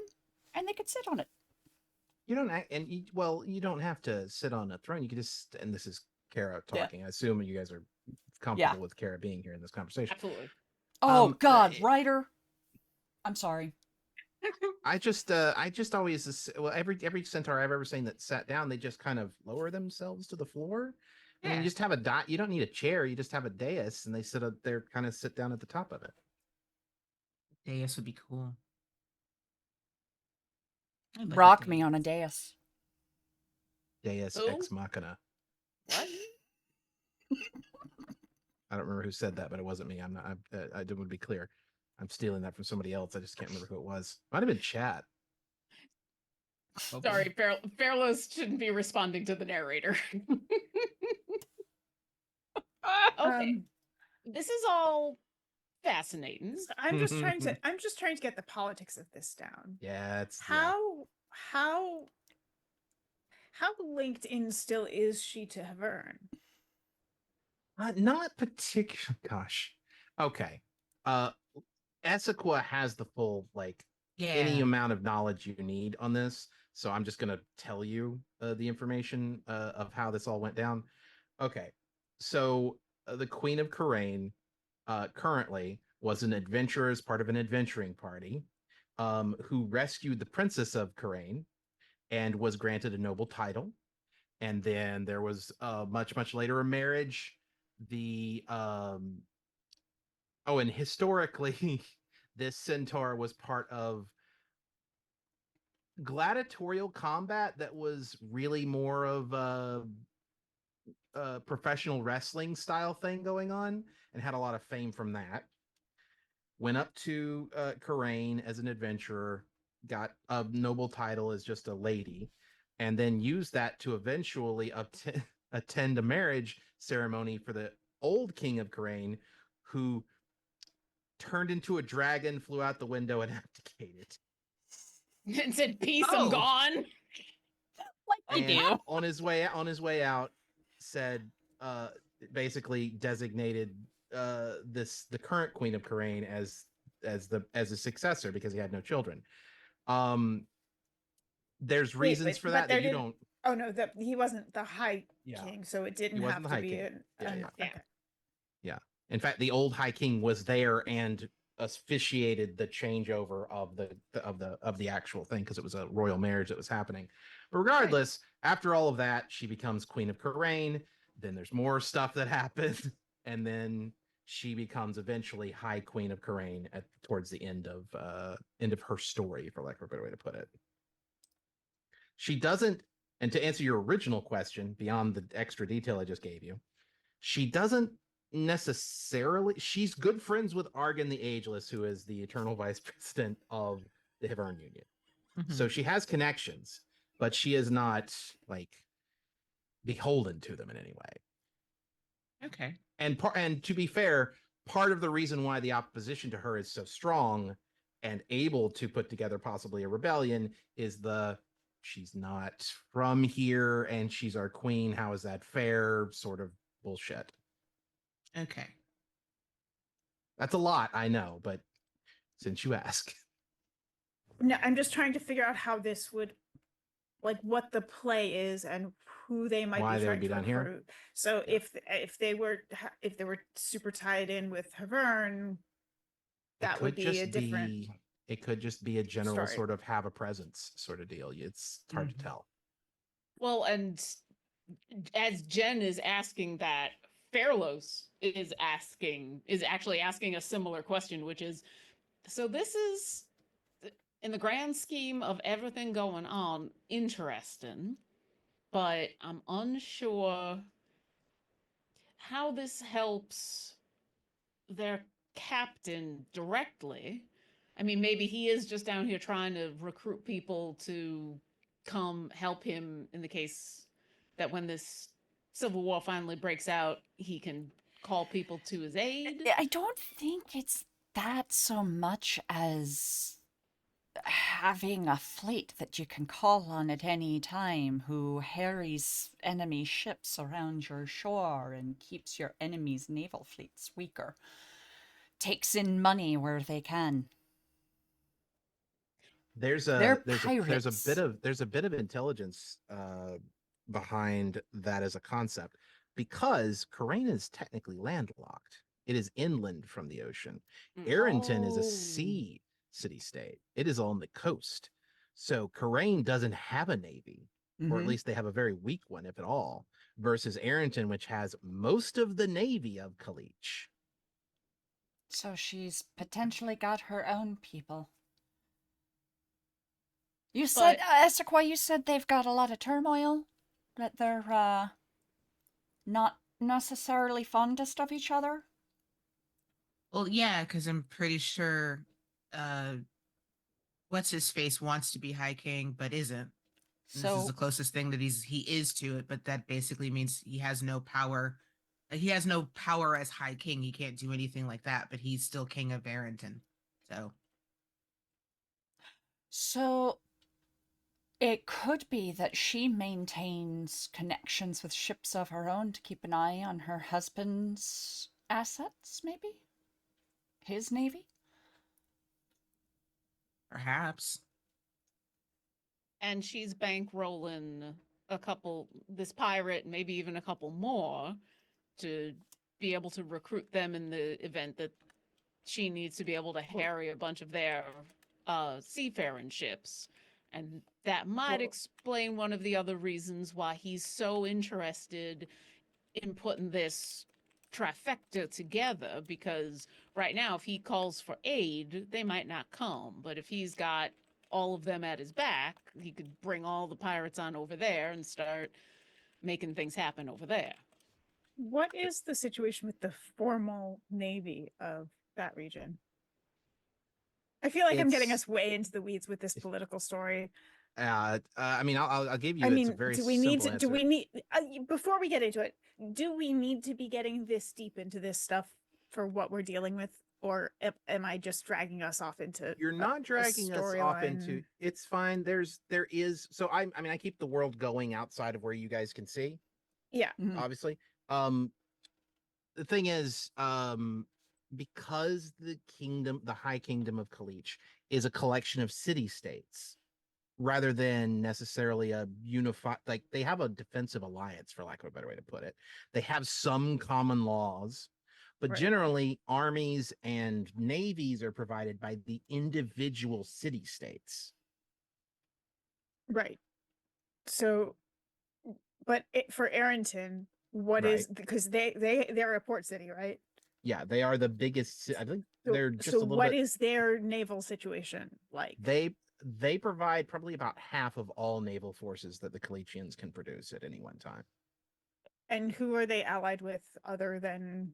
and they could sit on it. You don't you don't have to sit on a throne. You can just, and this is Kara Yeah. talking. I assume you guys are comfortable with Kara being here in this conversation. Absolutely. Oh God, it- Ryder. I'm sorry. I just always every centaur I've ever seen that sat down, they just kind of lower themselves to the floor. I mean, Yeah. you just have a dot. You don't need a chair. You just have a dais, and they sit up there, kind of sit down at the top of it. Dais would be cool. I'd like a Rock me dais. on a dais. Deus Who? ex machina. What? I don't remember who said that, but it wasn't me. I'm not. I didn't want to be clear. I'm stealing that from somebody else. I just can't remember who it was. Might have been chat. Sorry, Fairlos shouldn't be responding to the narrator. Okay. This is all fascinating. So I'm just trying to get the politics of this down. Yeah, it's How linked in still is she to Havern? not particular. Gosh. Okay. Essequa has the full any Yeah. amount of knowledge you need on this. So I'm just gonna tell you the information of how this all went down. Okay. So the Queen of Karain currently was an adventurer as part of an adventuring party who rescued the Princess of Karain and was granted a noble title. And then there was much later a marriage. The and historically, this centaur was part of gladiatorial combat that was really more of a professional wrestling style thing going on, and had a lot of fame from that. Went up to Karain as an adventurer, got a noble title as just a lady, and then used that to eventually attend a marriage ceremony for the old king of Karain, who turned into a dragon, flew out the window, and abdicated. And said, "Peace, I'm Oh. gone." Like I And do. on his way out, said basically designated the current queen of Karain as a successor because he had no children. There's reasons for that you don't. Oh no, that he wasn't the High Yeah. King, so it didn't He wasn't have the to High be King. Yeah. Yeah. okay. In fact, the old High King was there and officiated the changeover of the actual thing because it was a royal marriage that was happening. But regardless, after all of that, she becomes Queen of Karain. Then there's more stuff that happens, and then she becomes eventually High Queen of Karain towards the end of her story, for lack of a better way to put it. She doesn't, and to answer your original question, beyond the extra detail I just gave you, she doesn't necessarily. She's good friends with Argan the Ageless, who is the eternal vice president of the Havern Union. Mhm. So she has connections, but she is not beholden to them in any way. Okay. And to be fair, part of the reason why the opposition to her is so strong and able to put together possibly a rebellion is she's not from here and she's our queen. How is that fair? Sort of bullshit. Okay. That's a lot, I know, but since you ask. No, I'm just trying to figure out how this would, what the play is and who they might Why be they would trying be to down here? recruit. So Yeah. if they were super tied in with Havern, that would be a different. It could just be a general story. sort of have a presence sort of deal. It's hard to tell. Well, and as Jen is asking that, Fairlos is actually asking a similar question, which is, so this is, in the grand scheme of everything going on, interesting, but I'm unsure how this helps their captain directly. I mean, maybe he is just down here trying to recruit people to come help him in the case that when this civil war finally breaks out, he can call people to his aid. I don't think it's that so much as having a fleet that you can call on at any time who harries enemy ships around your shore and keeps your enemy's naval fleets weaker. Takes in money where they can. There's They're a pirates. bit of intelligence behind that as a concept, because Karain is technically landlocked. It is inland from the ocean. Arrington is a sea city-state. It is on the coast. So Karain doesn't have a navy, or at Mhm. least they have a very weak one, if at all, versus Arrington, which has most of the navy of Kalich. So she's potentially got her own people. You said, Essequa, you said they've got a lot of turmoil? That they're, not necessarily fondest of each other? Well, yeah, because I'm pretty sure what's his face wants to be High King, but isn't. And this is So the closest thing that he is to it, but that basically means he has no power He has no power as High King. He can't do anything like that, but he's still King of Arrington. So it could be that she maintains connections with ships of her own to keep an eye on her husband's assets, maybe? His navy? Perhaps. And she's bankrolling this pirate, maybe even a couple more, to be able to recruit them in the event that she needs to be able to harry a bunch of their seafaring ships. And that might explain one of the other reasons why he's so interested in putting this trifecta together, because right now, if he calls for aid, they might not come. But if he's got all of them at his back, he could bring all the pirates on over there and start making things happen over there. What is the situation with the formal navy of that region? I feel like I'm getting It's- us way into the weeds with this political story. I mean, I'll give you. I It's mean, a very do we need simple to? Do we answer. need before we get into it? Do we need to be getting this deep into this stuff for what we're dealing with, or am I just dragging us off into? You're not dragging us off into. storyline? It's fine. There is. So I mean, I keep the world going outside of where you guys can see. Yeah. Mhm. Obviously. The thing is, because the High Kingdom of Kalich is a collection of city-states rather than necessarily a unified, like they have a defensive alliance, for lack of a better way to put it. They have some common laws, but Right. generally armies and navies are provided by the individual city-states. Right. So, but for Arrington, what is, because they're a port city, right? Yeah, they are the biggest. I think they're just So a little what bit. is their naval situation like? They provide probably about half of all naval forces that the Kalichians can produce at any one time. And who are they allied with other than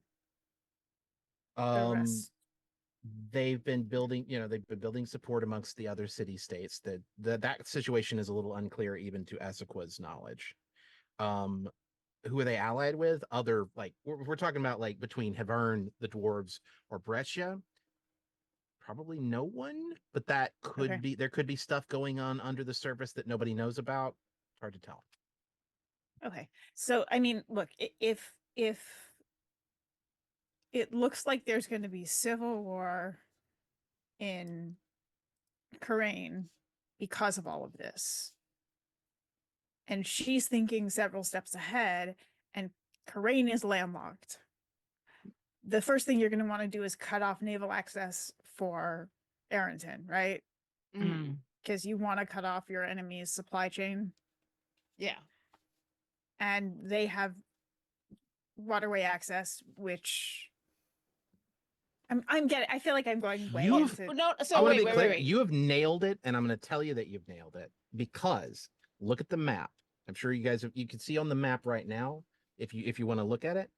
the Um, rest? they've been building support amongst the other city states. That situation is a little unclear even to Essequia's knowledge. Um, who are they allied with? Other, like, we're talking about like between Havern, the dwarves, or Brescia. Probably no one, but that could Okay. be, there could be stuff going on under the surface that nobody knows about. Hard to tell. Okay. So, I mean, look, if it looks like there's going to be civil war in Karain because of all of this, and she's thinking several steps ahead, and Karain is landlocked, the first thing you're going to want to do is cut off naval access for Arrington, right? Mm. Because you want to cut off your enemy's supply chain, Yeah. and they have waterway access, which I feel like I'm going way You've- into. No, I so want to wait, be wait, clear. wait, wait. You have nailed it, and I'm going to tell you that you've nailed it because look at the map. I'm sure you guys you can see on the map right now if you want to look at it.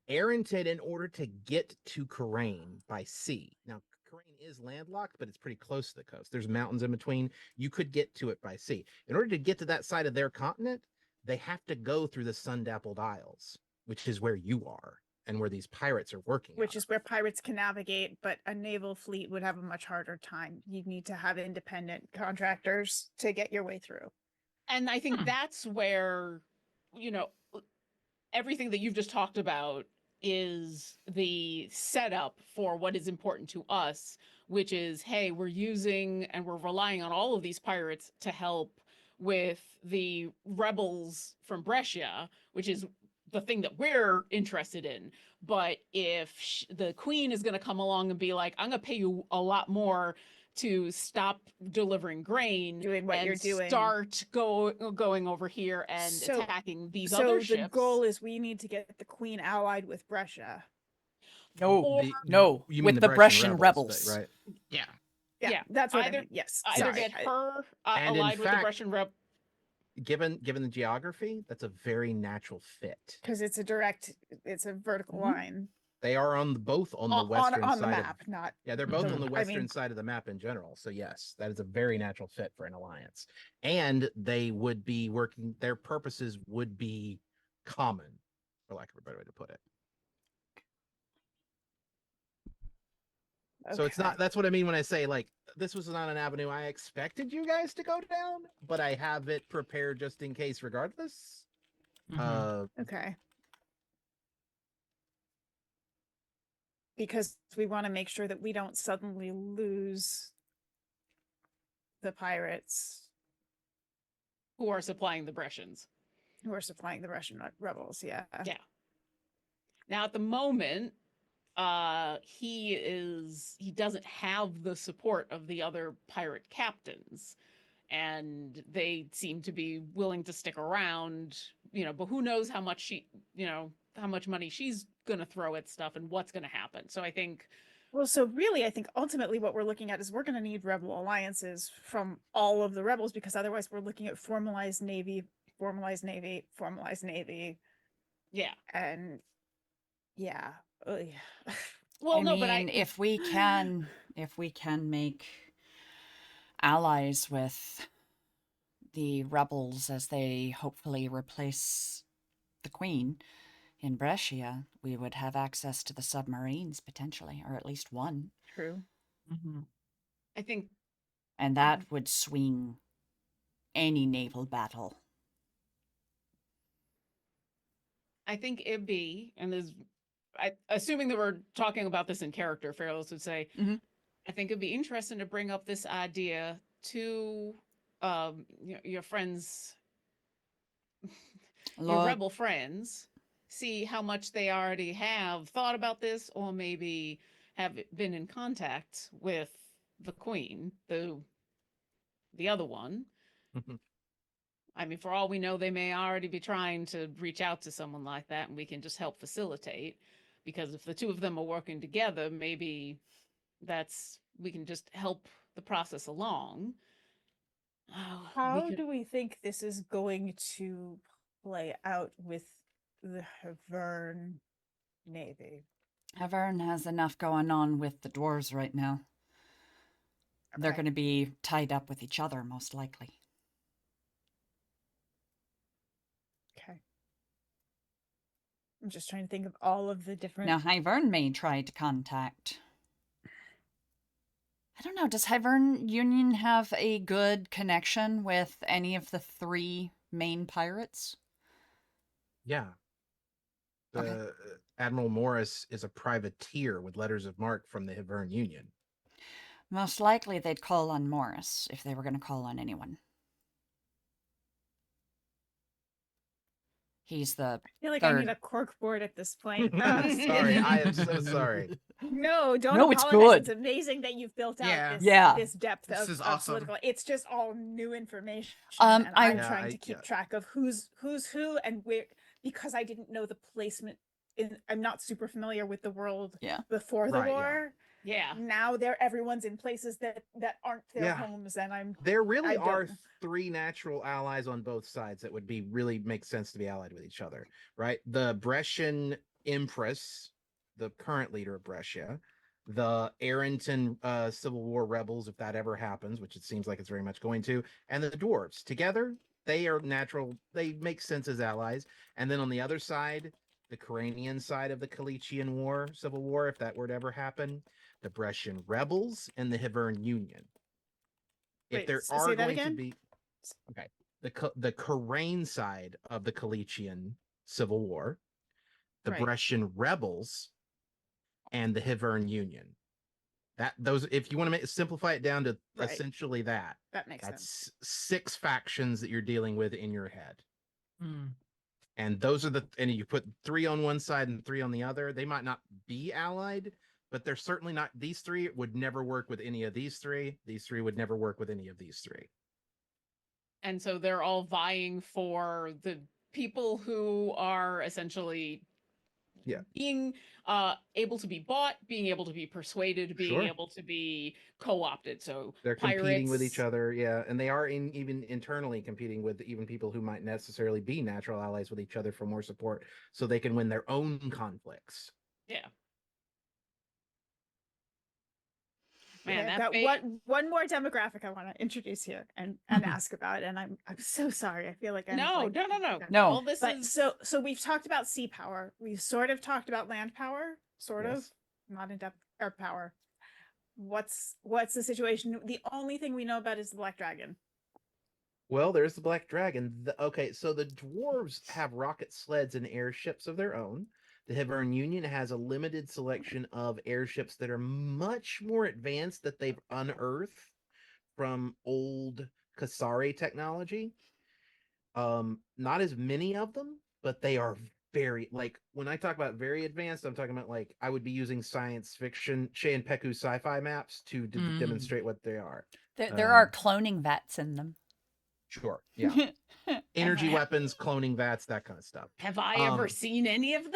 Arrington, in order to get to Karain by sea. Now, Karain is landlocked, but it's pretty close to the coast. There's mountains in between. You could get to it by sea. In order to get to that side of their continent, they have to go through the Sun-Dappled Isles, which is where you are and where these pirates are working. Which is where pirates can navigate, but a naval fleet would have a much harder time. You need to have independent contractors to get your way through. And I think that's where, you know, everything that you've just talked about is the setup for what is important to us, which is, hey, we're using and we're relying on all of these pirates to help with the rebels from Brescia, which is the thing that we're interested in. But if the queen is going to come along and be like, I'm going to pay you a lot more to stop delivering grain, Doing what and you're doing. start going over here and attacking these So other the ships. goal is we need to get the queen allied with Brescia. No, The- no, you mean with the the Brescian rebels, rebels. right? Yeah. Yeah, that's what I either mean. Yes. either Sorry. get her And in allied with the fact- Russian rep. Given the geography, that's a very natural fit. Because it's a vertical Mhm. line. They are both on the western on the side map, of, not yeah, they're both Mhm. on the I western mean- side of the map in general. So yes, that is a very natural fit for an alliance. And they would be working, their purposes would be common. for lack of a better way to put it. So it's not, Okay. that's what I mean when I say, like, this was not an avenue I expected you guys to go down, but I have it prepared just in case regardless. Okay. Because we want to make sure that we don't suddenly lose the pirates Who are supplying the Brescians. who are supplying the Russian rebels. Yeah. Yeah. Now at the moment, he doesn't have the support of the other pirate captains, and they seem to be willing to stick around, but who knows how much how much money she's gonna throw at stuff and what's gonna happen. So I think Well, so really, I think ultimately what we're looking at is we're going to need rebel alliances from all of the rebels, because otherwise we're looking at formalized navy, formalized navy, formalized navy, yeah. and yeah. Ugh. Well, I no, mean, but I if we can make allies with the rebels as they hopefully replace the Queen in Brescia, we would have access to the submarines potentially, or at least one. True. I think And that would swing any naval battle. Ibby, and assuming that we're talking about this in character, Fairless would say, Mhm. I think it'd be interesting to bring up this idea to your friends, your Lord, rebel friends, see how much they already have thought about this, or maybe have been in contact with the Queen, the other one. I mean, for all we know, they may already be trying to reach out to someone like that, and we can just help facilitate. Because if the two of them are working together, maybe we can just help the process along. How do we think this is going to play out with the Havern Navy? Havern has enough going on with the dwarves right now. They're Okay. going to be tied up with each other, most likely. Okay. I'm just trying to think of all of the different. Now, Havern may try to contact. I don't know. Does Havern Union have a good connection with any of the three main pirates? Yeah. The Okay. Admiral Morris is a privateer with letters of marque from the Havern Union. Most likely they'd call on Morris if they were going to call on anyone. He's the I feel like I third. need a cork board at this point. Sorry, I am so sorry. No, don't No, it's apologize. good. It's amazing that you've built out Yeah. this Yeah. this depth This of, is of awesome. political. It's just all new information, Um, and I- I'm Yeah, trying to keep track of who's who and where, because I didn't know the placement. I'm not super familiar with the world Yeah. before the Right, yeah. war. Yeah. Now everyone's in places that aren't their Yeah. homes, and There really I are don't- three natural allies on both sides that would be really make sense to be allied with each other, right? The Brescian Empress, the current leader of Brescia, the Arrington Civil War rebels, if that ever happens, which it seems like it's very much going to, and the dwarves. Together, they are natural, they make sense as allies. And then on the other side, the Caranian side of the Calichian War, Civil War, if that were to ever happen, the Brescian rebels and the Havern Union. If Wait, there say are that going to again? be, okay, the Carane side of the Calichian Civil War, the Right. Brescian rebels, and the Havern Union. Those, if you want to simplify it down to Right. essentially that, That makes sense. that's six factions that you're dealing with in your head. Mm. And those are and you put three on one side and three on the other. They might not be allied, but they're certainly not. These three would never work with any of these three. These three would never work with any of these three. And so they're all vying for the people who are essentially being able to be bought, being able to be persuaded, being Sure. able to be co-opted. So They're competing with each pirates. other, yeah, and they are even internally competing with even people who might necessarily be natural allies with each other for more support, so they can win their own conflicts. Yeah. Man, Okay, that I've fa- got one more demographic I want to introduce here and ask about, and I'm so sorry. I feel like I'm No, like, no, no, no. okay. No. All this But is so we've talked about sea power. We've sort of talked about land power, sort of, Yes. not in depth. Air power. What's the situation? The only thing we know about is the black dragon. Well, there's the Black Dragon. Okay, so the dwarves have rocket sleds and airships of their own. The Hibbern Union has a limited selection of airships that are much more advanced that they've unearthed from old Kasari technology. Not as many of them, but they are very, like, when I talk about very advanced, I'm talking about, like, I would be using science fiction Shan Peku sci-fi maps to demonstrate what they are. There are cloning vats in them. Sure, yeah. Energy Have I- weapons, cloning vats, that kind of stuff. have I ever Um, seen any of them?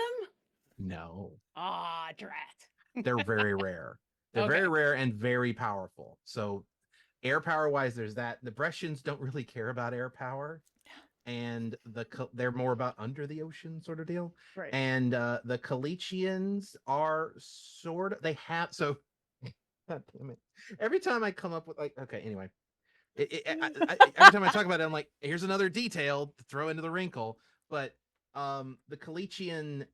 No, Ah, drat. they're very rare. They're very Okay. rare and very powerful. So, air power wise, there's that. The Brescians don't really care about air power, and they're more about under the ocean sort of deal. Right. And the Kalichians are sort of, they have, so God damn it. Every time I come up with, like, okay, anyway, every time I talk about it, I'm like, here's another detail to throw into the wrinkle. But the Kalichian,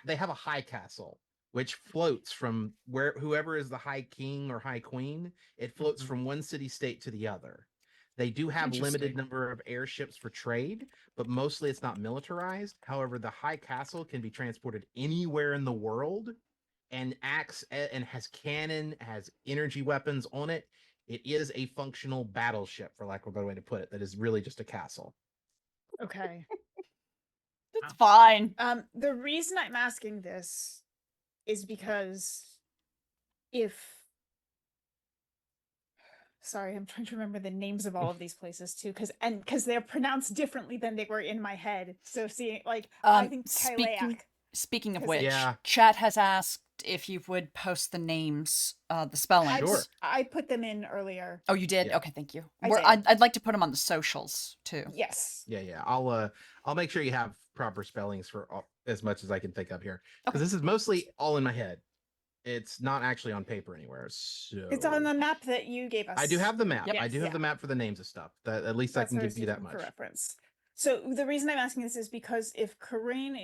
they have a high castle which floats from where whoever is the high king or high queen. It floats from one city state to the other. They do have limited Interesting. number of airships for trade, but mostly it's not militarized. However, the high castle can be transported anywhere in the world and acts and has cannon, has energy weapons on it. It is a functional battleship, for lack of a better way to put it, that is really just a castle. Okay. That's fine. The reason I'm asking this is because if sorry, I'm trying to remember the names of all of these places too, because they're pronounced differently than they were in my head. So seeing like I think Speaking of 'cause which, Yeah. chat has asked if you would post the names, the spellings. Sure. I put them in earlier. Oh, you did? Yeah. Okay, thank you. I We're- did. I'd like to put them on the socials too. Yes. Yeah. I'll make sure you have proper spellings for as much as I can think of here, because Okay. this is mostly all in my head. It's not actually on paper anywhere. So It's on the map that you gave us. I do have the map. Yep. I do have the map for the names of stuff. That at least That's I can what I was give you that using for much. reference. So the reason I'm asking this is because if Karain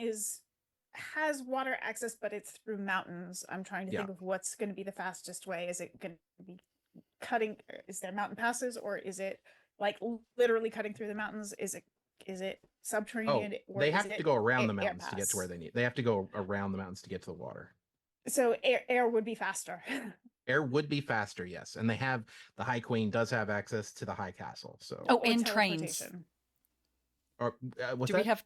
has water access, but it's through mountains, I'm trying to think of what's going to be the fastest way. Is it going to be cutting? Is there mountain passes, or is it like literally cutting through the mountains? Is it subterranean? Or they is have it to go around the air mountains to get to where pass? they need. They have to go around the mountains to get to the water. So air would be faster. Air would be faster, yes, and they have the High Queen does have access to the High Castle. So, Oh, Or and trains. teleportation. or what's Do we that? have?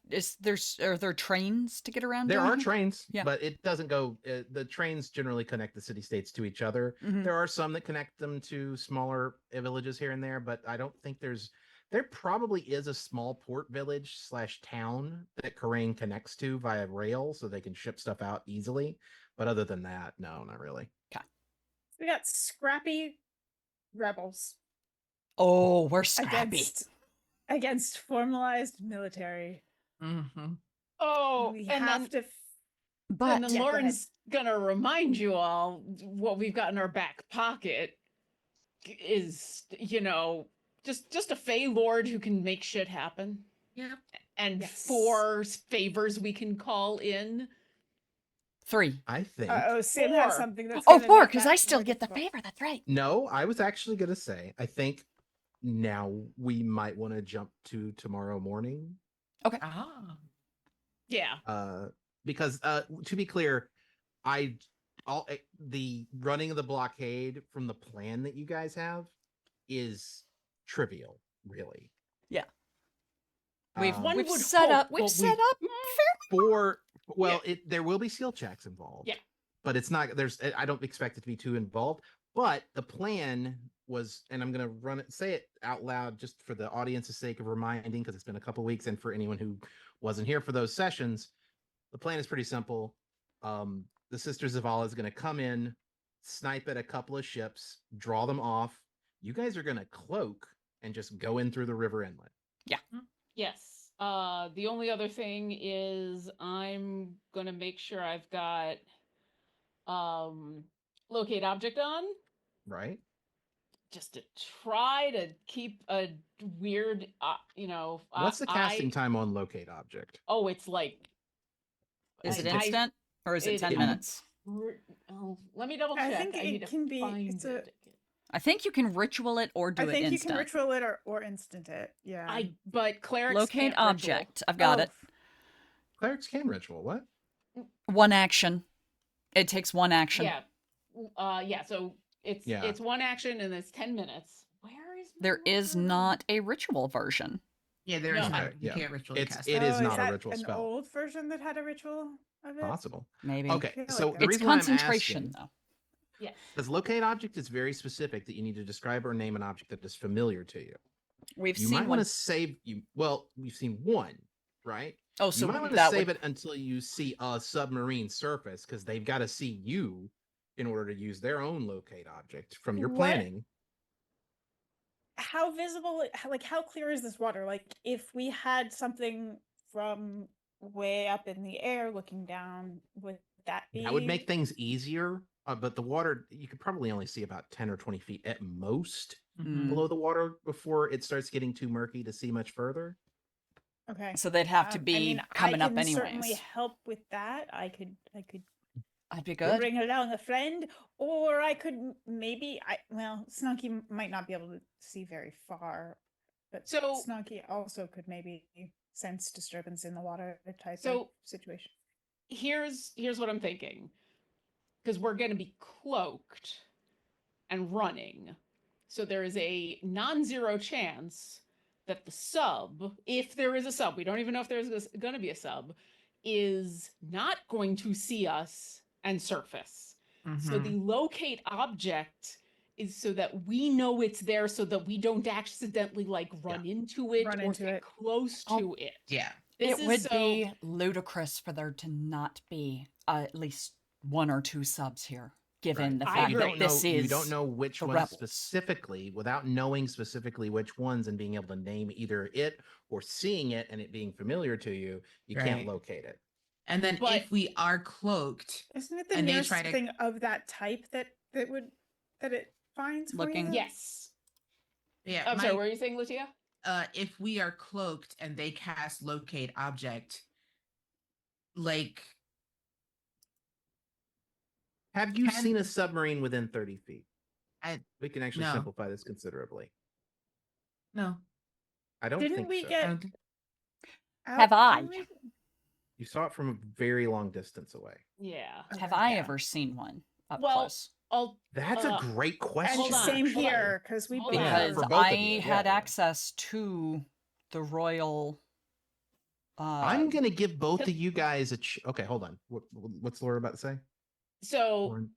Are there trains to get around? There are down here? trains, Yeah. but it doesn't go. The trains generally connect the city states to each other. Mhm. There are some that connect them to smaller villages here and there, but I don't think there probably is a small port village / town that Karain connects to via rail, so they can ship stuff out easily. But other than that, no, not really. We got scrappy rebels Oh, we're scrappy. against formalized military. Mm-hmm. Oh, We and have then to. But and then Yeah, go ahead. Lauren's gonna remind you all what we've got in our back pocket is, just a Fey Lord who can make shit happen. Yep. And Yes. 4 favors we can call in. 3. I think. Sim 4. has something that's. Oh, gonna 4, make because that I still more get the difficult. favor. That's right. No, I was actually gonna say. I think now we might want to jump to tomorrow morning. Ah. Yeah. Because to be clear, the running of the blockade from the plan that you guys have is trivial, really. Yeah. We've One We've would set hope, up. We've but set up. there will be skill checks involved. Yeah. But it's not. I don't expect it to be too involved. But the plan was, and I'm gonna say it out loud just for the audience's sake of reminding, because it's been a couple weeks, and for anyone who wasn't here for those sessions, the plan is pretty simple. The Sister Zavala is going to come in, snipe at a couple of ships, draw them off. You guys are going to cloak and just go in through the river inlet. Yes. The only other thing is I'm gonna make sure I've got locate object on, Right? just to try to keep a weird, What's the casting time on locate object? Oh, it's like. Is it I- instant or is it 10 it- minutes? Let me double I check. think I it need to can be- find it's a- it. I think you can ritual it or do I it think you instant. can ritual it or instant it. Yeah. But clerics Locate can't ritual. object. I've got it. Clerics can ritual. What? One action. It takes one action. Yeah. So it's one action and it's 10 minutes. Where is There is my- not a ritual version. Yeah, there is No. not. Okay, You yeah. can't ritually cast It it. is not a that ritual an spell. old version that had a ritual of it? Possible. Maybe. Okay, feel so like the It's reason why I'm concentration, asking, though. Yes. because locate object is very specific that you need to describe or name an object that is familiar to you. We've You seen might one. want to save you. Well, you've seen one, right? Oh, You so might want to that save would. it until you see a submarine surface because they've got to see you in order to use their own locate object from your What? planning. How visible, how clear is this water? Like, if we had something from way up in the air looking down, would that be? That would make things easier, but the water, you could probably only see about 10 or 20 feet at most Mm. below the water before it starts getting too murky to see much further. Okay. So they'd have to be I mean, coming I up can certainly anyways. help with that. I could I'd be good. bring along a friend, or I could maybe. Snunky might not be able to see very far, but So- Snunky also could maybe sense disturbance in the water type of So- situation. Here's what I'm thinking. Because we're going to be cloaked and running. So there is a non-zero chance that the sub, if there is a sub, we don't even know if there's going to be a sub, is not going to see us and surface. So Mhm. the locate object is so that we know it's there so that we don't accidentally run into it Run or into get it. close Oh. to it. Yeah. This It is would so- be ludicrous for there to not be at least one or two subs here, given the I fact you agree. that don't this know, is you don't know which the ones rebels. specifically without knowing specifically which ones and being able to name either it or seeing it and it being familiar to you. You can't Right. locate it. And then But- if we are cloaked, Isn't it the And they nearest try to- thing of that type that it finds for Looking- you? Yes. yeah, I'm sorry, my- what were you saying, Lucia? if we are cloaked and they cast locate object, like Have you Can- seen a submarine within 30 feet? We can actually No. simplify this considerably. no, I don't Didn't think we so. I get- don't think- Have I? didn't we- You saw it from a very long distance away. Yeah. Have Okay, I yeah. ever seen one up Well, close? I'll That's Uh, a great And question. Hold on, same hold on. here, because we Hold both on. Yeah, Because for both I of you, had yeah. access to the royal. I'm gonna give both of you guys okay, hold on. What's Laura about to say? so Lauren?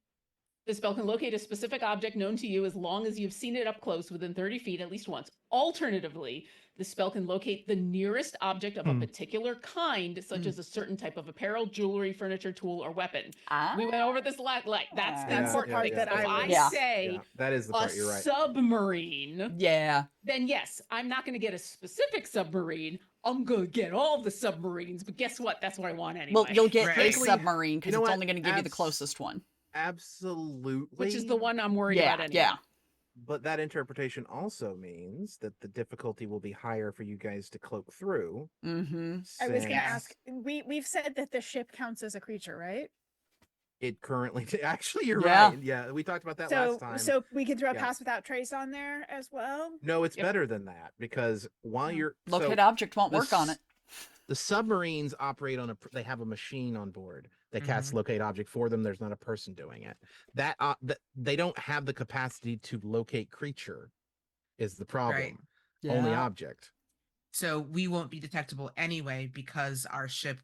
the spell can locate a specific object known to you as long as you've seen it up close within 30 feet at least once. Alternatively, the spell can locate the nearest object of a Hmm. particular kind, such Hmm. as a certain type of apparel, jewelry, furniture, tool, or weapon. Ah, We went over this that's the That's the important part thing. that So if I I was- Yeah. say Yeah, that is the a part. You're right. submarine, yeah. then yes, I'm not going to get a specific submarine. I'm going to get all the submarines, but guess what? That's what I want anyway. Well, you'll get a Right. submarine because You know it's what? only going to give you the Abs- closest one. Absolutely. which is the one I'm worried Yeah, about anyway. yeah. But that interpretation also means that the difficulty will be higher for you guys to cloak through. Mm-hmm. I was gonna since ask. We've said that the ship counts as a creature, right? It currently actually you're Yeah. right. Yeah, we talked about that So last time. so we can throw Yeah. Pass Without Trace on there as well. No, it's Yep. better than that because while Oh. you're Locate so object won't the work on s- it. The submarines operate on they have a machine on board that casts Mhm. locate object for them. There's not a person doing it. That they don't have the capacity to locate creature is the problem. Only Yeah. object. so we won't be detectable anyway because our ship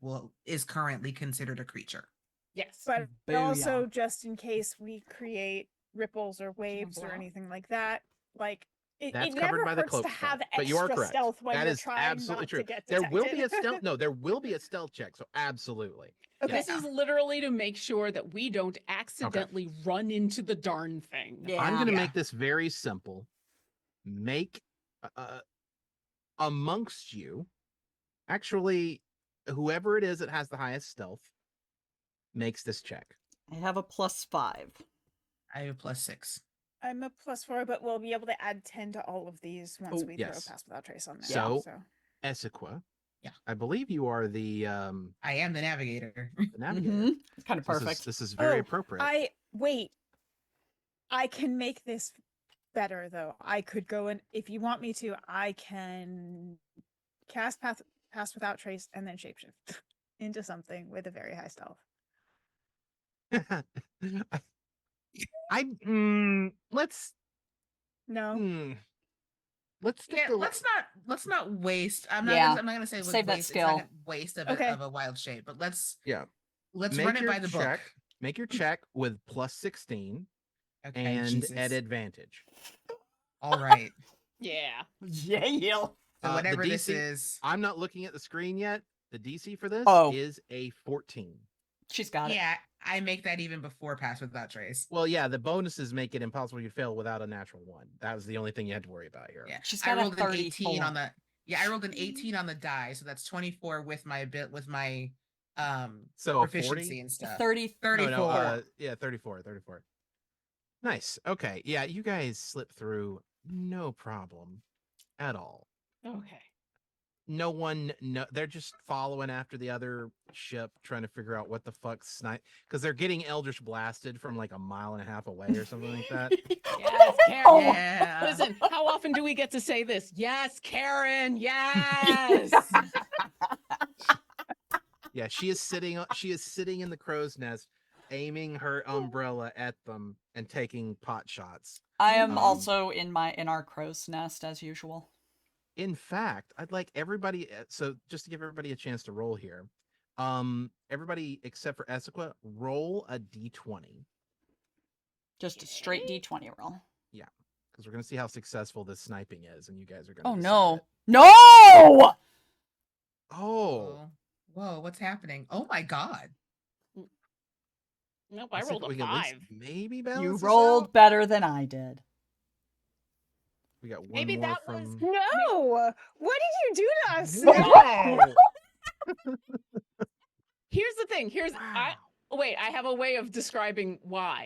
is currently considered a creature. Yes. But Booyah. also, just in case we create ripples or waves or blow? anything like that, like it That's never covered by the hurts cloak to have spell. But you are extra correct. stealth when That you're is trying absolutely not true. to get There will be a detected. stealth. No, there will be a stealth check. So absolutely. Okay. This is literally to make sure that we don't accidentally run into the darn thing. Yeah. I'm going to Yeah. make this very simple. Make amongst you, actually, whoever it is that has the highest stealth makes this check. I have a +5. I have a +6. I'm a +4, but we'll be able to add 10 to all of these once Oh, we yes. throw Pass Without Trace on there. So, Esiqua. Yeah. I believe you are the I am the navigator. navigator. It's kind of perfect. This is very Oh, appropriate. Wait. I can make this better though. I could go in if you want me to. I can cast Pass Without Trace and then shapeshift into something with a very high stealth. Let's No. let's stick Yeah, to let's not waste. I'm not Yeah, gonna say save that waste. skill. It's not a waste of, Okay. of a wild shape, but let's Make run it your by the check. book. Make your check with +16 Okay, and Jesus. at advantage. All right. Yeah. Yeah. So the whatever this DC is. I'm not looking at the screen yet. The DC for this Oh. is a 14. She's got it. Yeah, I make that even before Pass Without Trace. Well, yeah, the bonuses make it impossible you fail without a natural one. That was the only thing you had to worry about here. Yeah, She's I got a rolled an 18 34. on the. Yeah, I rolled an 18 on the die, so that's 24 with my So a proficiency 40? and stuff. 30. 34. No, yeah, 34. Nice. Okay. Yeah, you guys slip through no problem at all. Okay. No one, no, they're just following after the other ship, trying to figure out what the fuck snipe, because they're getting Eldritch blasted from like a mile and a half away or something like that. Yes, Karen. Yeah. Listen, how often do we get to say this? Yes, Karen. Yes. Yeah, she is sitting in the crow's nest, aiming her umbrella at them and taking pot shots. I am Um, also in our crow's nest as usual. In fact, I'd like everybody, so just to give everybody a chance to roll here, everybody except for Esiqua, roll a d20. Just a straight D20 roll. Because we're going to see how successful this sniping is, and you guys are going to Oh decide no. it. No! Oh! Whoa, what's happening? Oh my god. Nope, I Let's see if rolled a we can at least 5. maybe balance You this rolled out. better than I did. We got one Maybe more that from... was- No! What did you do to us? Wow! Here's the thing. Wow. Wait, I have a way of describing why.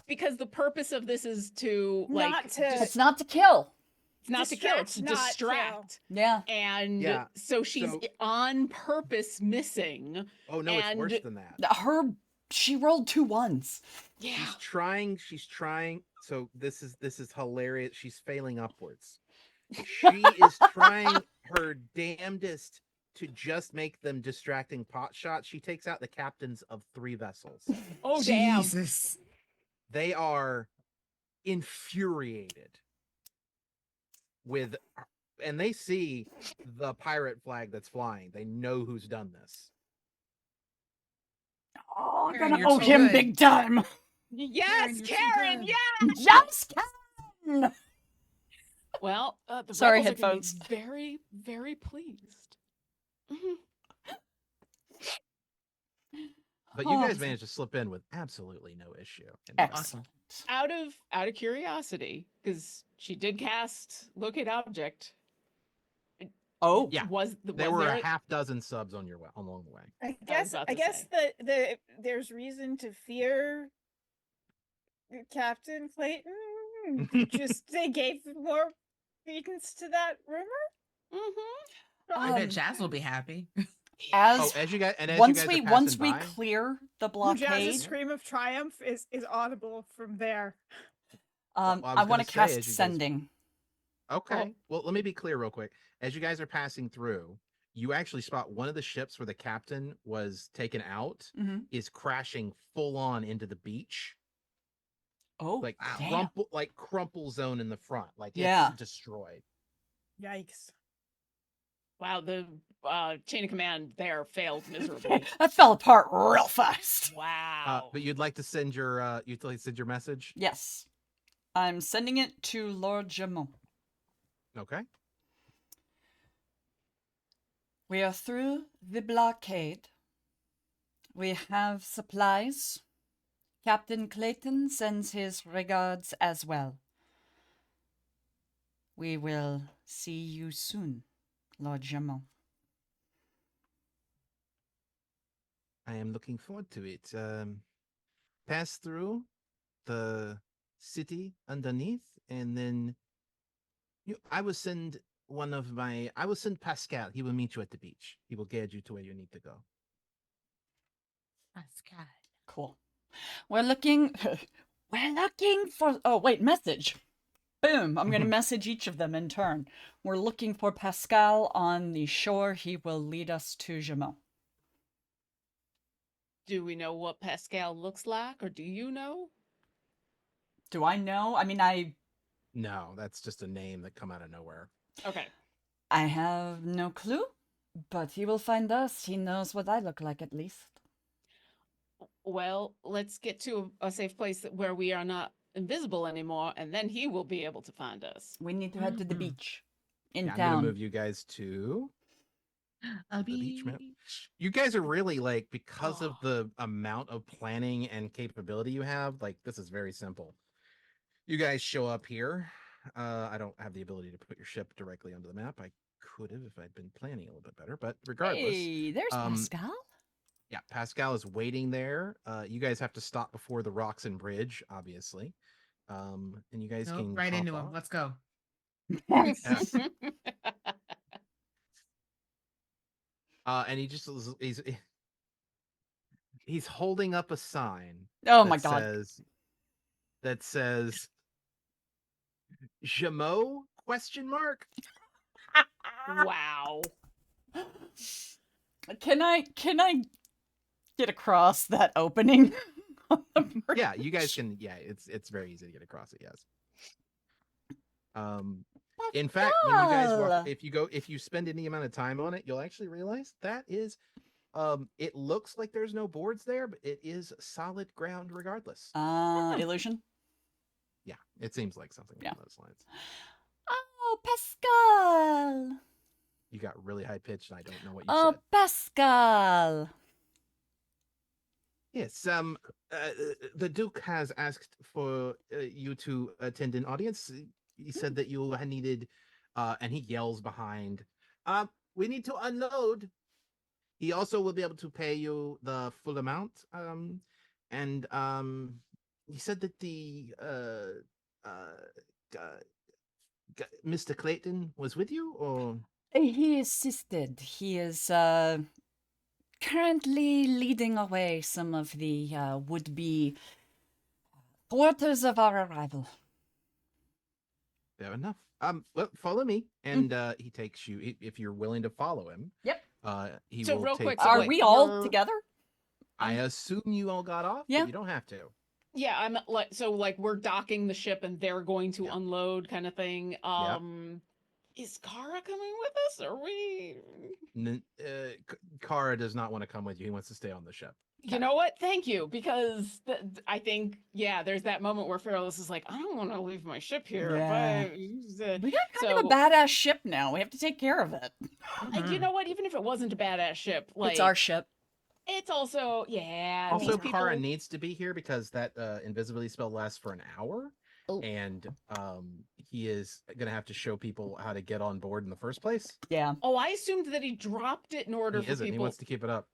Because the purpose of this is to like Not to- It's not to kill. it's not to kill, it's to Distract, not distract. Yeah. And Yeah, so she's so- on purpose missing. Oh no, it's worse And- than that. She rolled 2 1s. Yeah. She's trying. So this is hilarious. She's failing upwards. She is trying her damnedest to just make them distracting pot shots. She takes out the captains of 3 vessels. Oh damn. Jesus. They are infuriated with, and they see the pirate flag that's flying. They know who's done this. Oh, I'm Karen, gonna you're owe so him good. big time. Yes, you're so Karen. good. Yeah. Just Karen! Well, the Sorry, rebels are gonna be headphones. very, very pleased. Mhm. But you Oh, guys managed to slip in with absolutely no issue. Excellent. Out of curiosity, because she did cast locate object. Oh, Yeah, there was were there a half dozen subs on your way along the way. I guess about I to guess say. there's reason to fear Captain Clayton. Just they gave more credence to that rumor. Mm-hmm. I bet Um, Jazz will be happy. Oh, as as you guys and as once you guys we are once passing we by, clear the Jazz's blockade, scream of triumph is audible from there. Well, I I was want to gonna say, cast as you guys- sending. Okay. Well, let me be clear real quick. As you guys are passing through, you actually spot one of the ships where the captain was taken out Mhm. is crashing full on into the beach. Oh, Like damn. crumple zone in the front. Like Yeah. it's destroyed. Yikes! Wow, the chain of command there failed miserably. That fell apart real fast. Wow. But you'd like to send your message? Yes. I'm sending it to Lord Jamon. Okay. We are through the blockade. We have supplies. Captain Clayton sends his regards as well. We will see you soon, Lord Jamon. I am looking forward to it. Pass through the city underneath, and then I will send I will send Pascal. He will meet you at the beach. He will guide you to where you need to go. Pascal. Cool. We're looking we're looking for oh wait, message. Boom. I'm gonna message each of them in turn. We're looking for Pascal on the shore. He will lead us to Jamon. Do we know what Pascal looks like, or do you know? Do I know? I mean No, that's just a name that come out of nowhere. Okay. I have no clue, but he will find us. He knows what I look like at least. Well, let's get to a safe place where we are not invisible anymore, and then he will be able to find us. We need to head to the Mhm. beach. In Yeah, I'm gonna town. move you guys to A the beach map. beach. You guys are really like, because of Oh. the amount of planning and capability you have, like this is very simple. You guys show up here. I don't have the ability to put your ship directly onto the map. I could have if I'd been planning a little bit better, but regardless, Hey, there's Pascal. yeah, Pascal is waiting there. You guys have to stop before the Roxon Bridge, obviously. And you guys Nope, can right hop into him. off. Let's go. And he just he's holding up a sign Oh that my god. says Jamo question mark. Wow. Can I get across that opening? on the Yeah, you guys bridge? can. Yeah, it's very easy to get across it. Yes. In fact, when you guys walk, Pascal! if you spend any amount of time on it, you'll actually realize that is, it looks like there's no boards there, but it is solid ground regardless. Illusion? Yeah, it seems like something Yeah. along those lines. Oh, Pascal! You got really high pitched, and I don't know what you Oh, said. Pascal! Yes, the Duke has asked for you to attend an audience. He said that you needed, and he yells behind, we need to unload. He also will be able to pay you the full amount. And he said that the Mr. Clayton was with you, or He assisted. He is currently leading away some of the would-be thwarters of our arrival. fair enough. Well, follow me, and he takes you. If you're willing to follow him, Yep. He So will real take. quick, Are wait, we all we're- together? I assume you all got off, Yeah. but you don't have to. Yeah, I'm like we're docking the ship and they're going to Yeah. unload kind of thing. Is Kara coming with us? Are we? Kara does not want to come with you. He wants to stay on the ship. You know what? Thank you, because I think there's that moment where Fearless is like, I don't want to leave my ship here. Yeah. But We got kind of a badass ship now. We have to take care of it. you know what? Even if it wasn't a badass ship, like It's our ship. it's also Also, these people... Kara needs to be here because that invisibility spell lasts for an hour, Oh. and he is gonna have to show people how to get on board in the first place. Yeah. Oh, I assumed that he dropped it in order He for isn't. people. He wants to keep it up.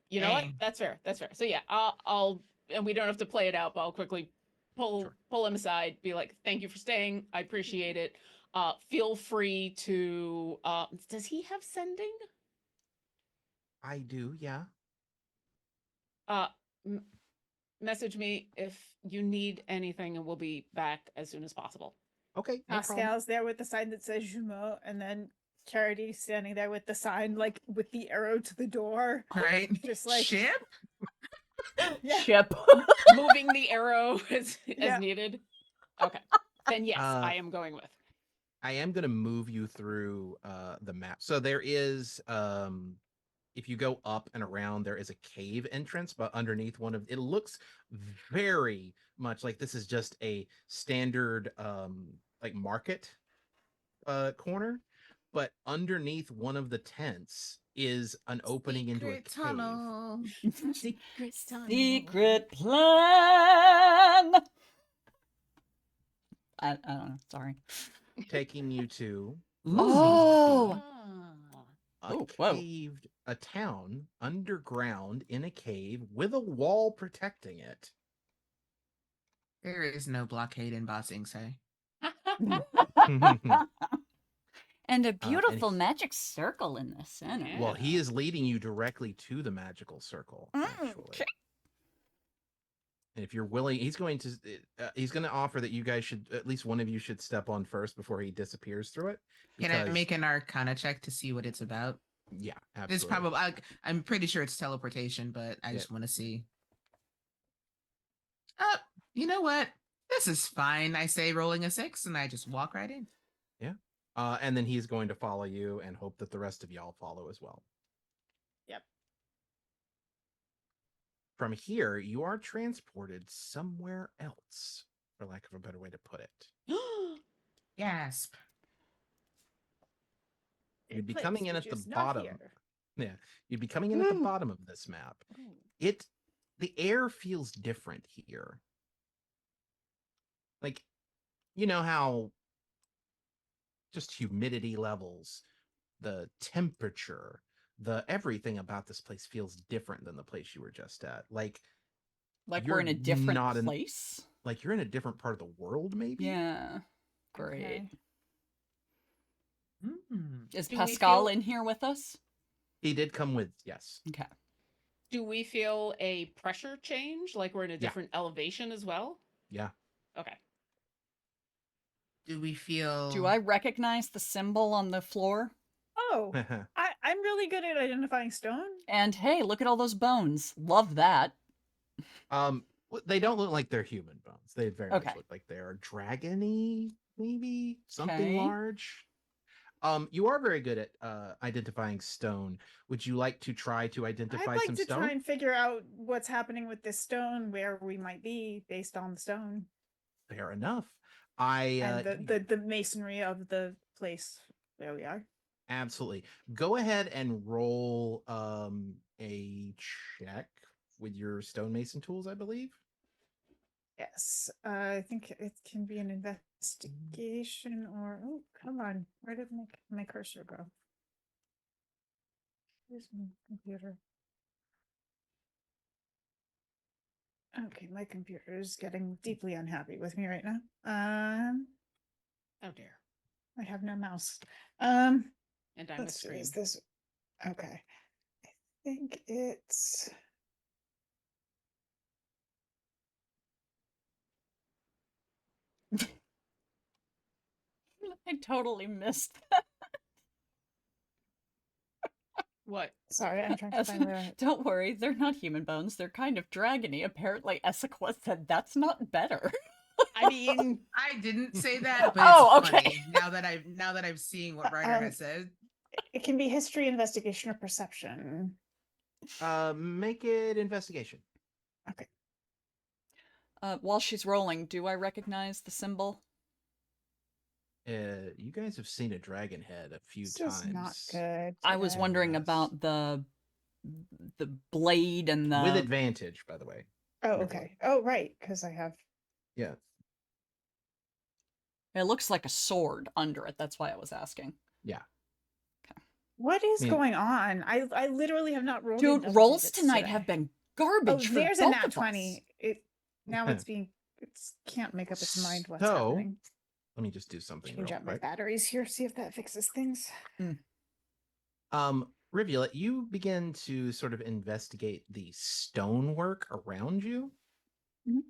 You know what? Dang. That's fair. That's fair. So yeah, I'll and we don't have to play it out, but I'll quickly pull him aside, be like, thank you for staying. I appreciate it. Feel free to does he have sending? I do, yeah. Message me if you need anything and we'll be back as soon as possible. Okay. No problem. Pascal's there with the sign that says Jumeau, and then Charity standing there with the sign, like with the arrow to the door. Right? Just like Ship? Yeah. Ship. Moving the arrow as Yeah. needed. Okay. Then yes, I am going with. I am going to move you through the map. So there is, if you go up and around, there is a cave entrance, but underneath one of it looks very much like this is just a standard like market corner. But underneath one of the tents is an opening into a cave. Tunnel. Secret tunnel. Secret plan. I don't know. Sorry. Taking you to Oh. Ah. a Oh, whoa. caved a town underground in a cave with a wall protecting it. There is no blockade in Ba Sing Se. And a and beautiful magic circle in the center. Yeah. Well, he is leading you directly to the magical circle, actually. Okay. And if you're willing, he's going to offer that you guys should, at least one of you should step on first before he disappears through it. Can I because- make an Arcana check to see what it's about? Yeah, It's absolutely. probably I'm pretty sure it's teleportation, but I just want to see. You know what? This is fine. I say rolling a 6, and I just walk right in. And then he's going to follow you and hope that the rest of y'all follow as well. Yep. From here, you are transported somewhere else, for lack of a better way to put it. Gasp. You'd be Place coming in which at the is not bottom. here. Yeah, you'd be coming in at the bottom of this map. The air feels different here. Like, you know how just humidity levels, the temperature, the everything about this place feels different than the place you were just at. Like Like you're we're in a different not in- place. like you're in a different part of the world, maybe. Yeah. Great. Okay. Is Do we Pascal feel- in here with us? He did come with, yes. Okay. Do we feel a pressure change? Like we're in a Yeah. different elevation as well? Yeah. Okay. Do we feel? Do I recognize the symbol on the floor? Oh, I'm really good at identifying stone. And hey, look at all those bones. Love that. They don't look like they're human bones. They very Okay. much look like they are dragony, maybe something Okay. large. You are very good at identifying stone. Would you like to try to identify I'd like some to stone? try and figure out what's happening with this stone, where we might be based on the stone Fair enough. I and the masonry of the place where we are. absolutely go ahead and roll a check with your stonemason tools, I believe. Yes, I think it can be an investigation or oh, come on, where did my cursor go? Where's my computer? Okay, my computer is getting deeply unhappy with me right now. Oh dear. I have no mouse. And I'm the Let's see, screen. is this okay? I think it's I totally missed What? sorry, I'm trying to find where. Don't worry, they're not human bones. They're kind of dragony. Apparently, Essequa said that's not better. I mean, I didn't say that, but Oh, it's okay. funny now that I'm seeing what Ryder has said. It can be history, investigation, or perception. Make it investigation. While she's rolling, do I recognize the symbol? You guys have seen a dragon head a few This times. is not good. I was today. wondering Yes. about the blade and the With advantage, by the way. Oh, Never okay. Oh, right, because I have. Yeah. It looks like a sword under it. That's why I was asking. What is mean- going on? I literally have not rolled. Dude, enough rolls digits tonight today. have been Oh, garbage for there's a both nat of us. 20. Now it's can't make up its mind what's So, happening. Let me just do something Change real out my quick. batteries here, see if that fixes things. Rivulet, you begin to sort of investigate the stonework around you. Mhm.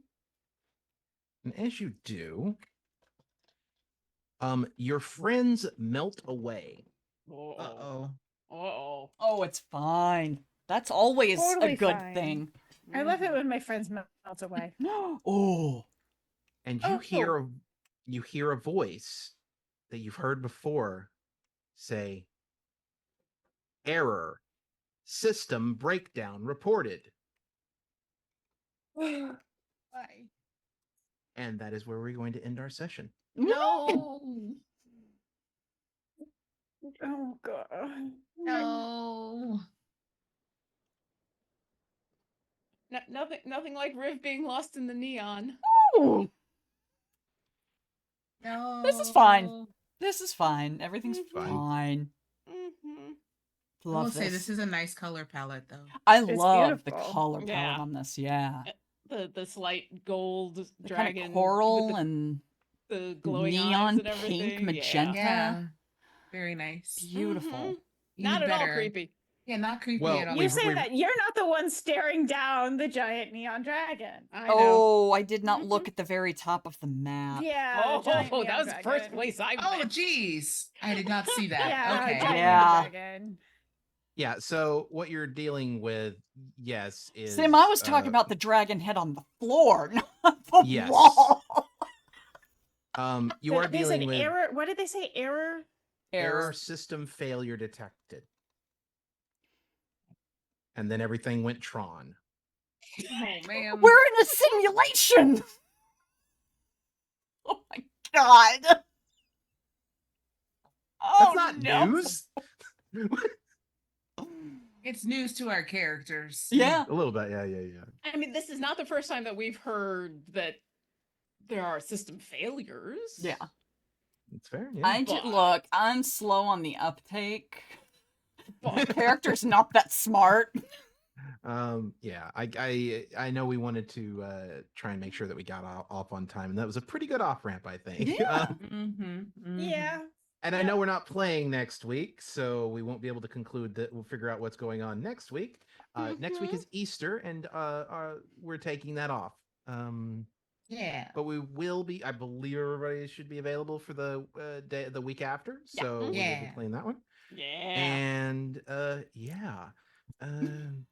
And as you do, your friends melt away. Uh-oh. Uh-oh. Oh, it's fine. That's always Totally a good fine. thing. I love it when my friends melt away. Oh. And you Oh. hear a voice that you've heard before say, "Error. System breakdown reported." Why? And that is where we're going to end our session. No. Oh god. No. Nothing like Riv being lost in the neon. Ooh. No. This is fine. This is fine. Everyth's Fine. fine. Mm-hmm. I will Love say this. this is a nice color palette, though. I It's love the beautiful. color palette Yeah. on this. Yeah. The slight gold The dragon kind of coral with and the glowing eyes neon and pink everything. magenta. Yeah, very nice. Beautiful. Mhm. Even Not at all better. creepy. Yeah, not creepy Well, at all. You we've- say we've- that you're not the one staring down the giant neon dragon. I know. Oh, I did not look at the very top of the map. Yeah, the giant Oh, neon that was the first dragon. place I Oh, went. geez. I did not see that. Yeah, Okay. giant Yeah. neon dragon. Yeah, so what you're dealing with, yes, is Sim, I was talking about the dragon head on the floor, not the Yes. wall. You are They dealing said with error. What did they say? Error. error system failure detected. And then everything went Tron. Oh, man. We're in a simulation. Oh my god. That's Oh, not no. news. It's news to our characters. Yeah. A little bit, yeah. I mean, this is not the first time that we've heard that there are system failures. Yeah. It's fair. Yeah. Look, I'm slow on the uptake. My But character's not that smart. Yeah. I know we wanted to try and make sure that we got off on time, and that was a pretty good off ramp, I think. Yeah. Yeah. And I know we're not playing next week, so we won't be able to conclude that. We'll figure out what's going on next week. Next week is Easter, and we're taking that off. Yeah. But we will be. I believe everybody should be available for the week after. Yeah. So we'll be Yeah. playing that one. yeah. And yeah.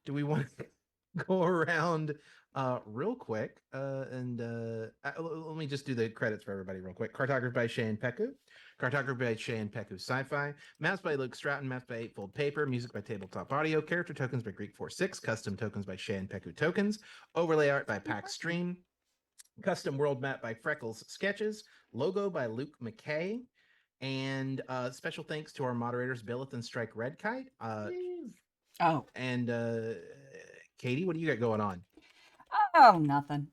Do we want to go around real quick? Let me just do the credits for everybody real quick. Cartography by Shane Peku. Cartography by Shane Peku Sci-Fi. Maps by Luke Stratton. Maps by Eightfold Paper. Music by Tabletop Audio. Character tokens by Greek 46. Custom tokens by Shane Peku Tokens. Overlay art by Pax Stream. Custom world map by Freckles Sketches. Logo by Luke McCay. And special thanks to our moderators, Billith and Strike Red Kite. Oh. And Katie, what do you got going on? Oh, nothing.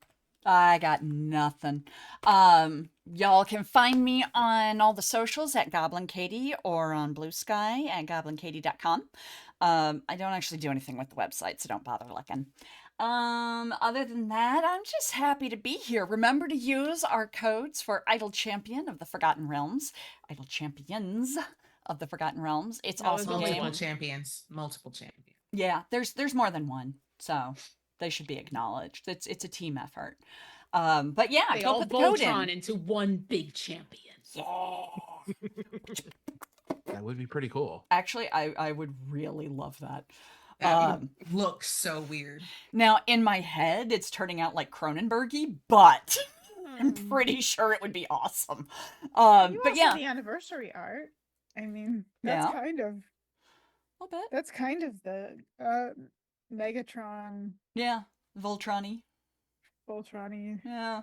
I got nothing. Y'all can find me on all the socials at Goblin Katie or on Blue Sky at goblinkatie.com. I don't actually do anything with the website, so don't bother looking. Other than that, I'm just happy to be here. Remember to use our codes for Idle Champion of the Forgotten Realms. Idle Champions of the Forgotten Realms. It's That was awesome only game. Multiple champions. Multiple champions. Yeah, there's more than one, so they should be acknowledged. It's a team effort. But yeah, They go all put the code Voltron in. into one big champion. That would be pretty cool. Actually, I would really love that. That would look so weird. Now, in my head, it's turning out like Cronenbergy, but I'm Hmm. pretty sure it would be awesome. You But also yeah, the anniversary art. I mean, that's Yeah. kind of a little bit. that's kind of the Megatron, Yeah, Voltron-y. Voltron-y. Yeah.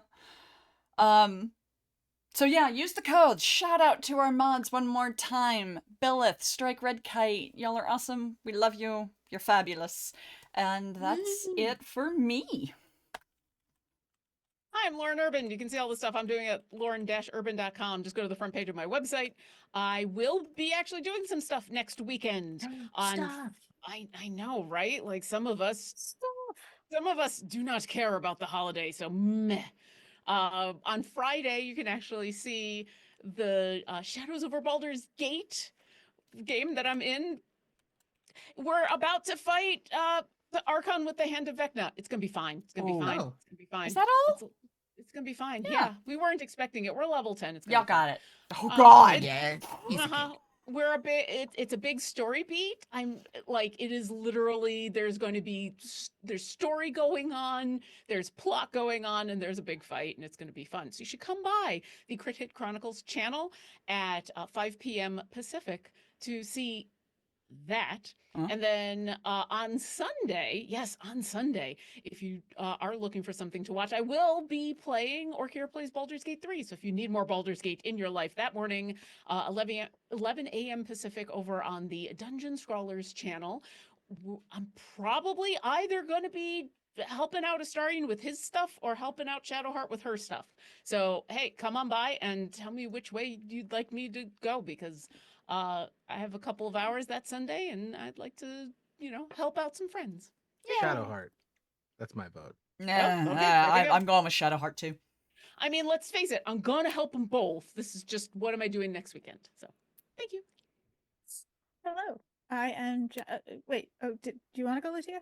So yeah, use the codes. Shout out to our mods one more time. Billith, Strike Red Kite. Y'all are awesome. We love you. You're fabulous. And that's it for me. Hi, I'm Lauren Urban. You can see all the stuff I'm doing at lauren-urban.com. Just go to the front page of my website. I will be actually doing some stuff next weekend. Stop. I know, right? Like some of us do not care about the holiday, so meh. On Friday, you can actually see the Shadows over Baldur's Gate game that I'm in. We're about to fight the Archon with the Hand of Vecna. It's gonna be fine. It's gonna be Oh. fine. Oh. It's gonna be fine. Is that all? It's gonna be fine. Yeah. Yeah. We weren't expecting it. We're level 10. It's gonna Y'all be fine. got it. Oh Um, god. Yeah. Easy Uh-huh. cake. We're a bit it's a big story beat. I'm like it is literally there's going to be there's story going on, there's plot going on, and there's a big fight, and it's going to be fun. So you should come by the Crit Hit Chronicles channel at 5 p.m. Pacific to see that. Huh? And then on Sunday, yes, on Sunday, if you are looking for something to watch, I will be playing Orkira Plays Baldur's Gate 3. So if you need more Baldur's Gate in your life that morning, 11 a.m. Pacific over on the Dungeon Scrawlers channel, I'm probably either going to be helping out Astarian with his stuff or helping out Shadowheart with her stuff. So, hey, come on by and tell me which way you'd like me to go because I have a couple of hours that Sunday, and I'd like to, help out some friends. Shadowheart. That's my vote. Nah, okay, there we go. I'm going with Shadowheart too. I mean, let's face it, I'm gonna help them both. This is just what am I doing next weekend? So, thank you. Hello. I am. Wait. Oh, do you want to go, Lucia?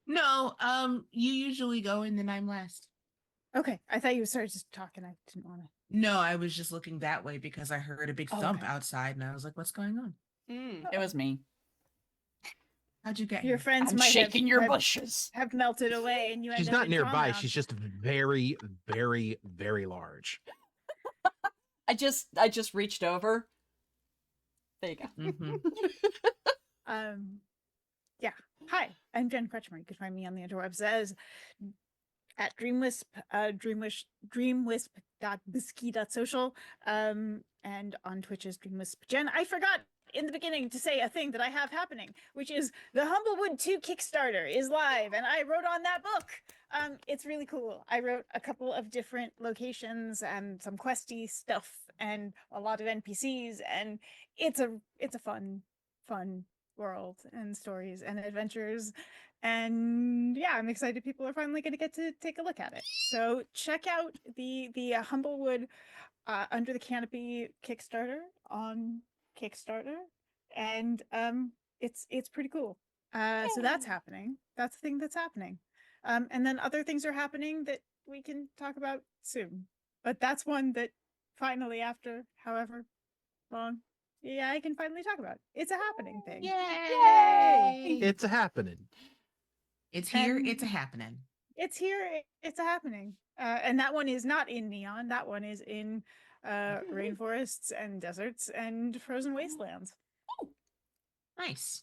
No, you usually go and then I'm last. Okay. I thought you started just talking. I didn't want to. No, I was just looking that way because I heard a big Oh, thump okay. outside and I was like, what's going on? It was me. How'd you get Your here? friends I'm might shaking your have bushes. have melted away, and you. She's end up not in nearby. compound. She's just very, very, very large. I just reached over. There you go. Mhm. Yeah. Hi, I'm Jen Kretschmer. You can find me on the interwebs as at Dreamwisp, dreamwisp.bisky.social, and on Twitch as Dreamwisp Jen. I forgot in the beginning to say a thing that I have happening, which is the Humblewood 2 Kickstarter is live, and I wrote on that book. It's really cool. I wrote a couple of different locations and some questy stuff and a lot of NPCs, and it's a fun world and stories and adventures. And yeah, I'm excited people are finally going to get to take a look at it. So check out the Humblewood Under the Canopy Kickstarter on Kickstarter, and it's pretty cool. So that's happening. That's the thing that's happening. And then other things are happening that we can talk about soon. But that's one that finally, after however long, yeah, I can finally talk about. It's a happening thing. Yay! It's a happening. It's here. And- It's a happening. It's here. It's a happening. And that one is not in Neon. That one is in rainforests and deserts and frozen wastelands. Nice.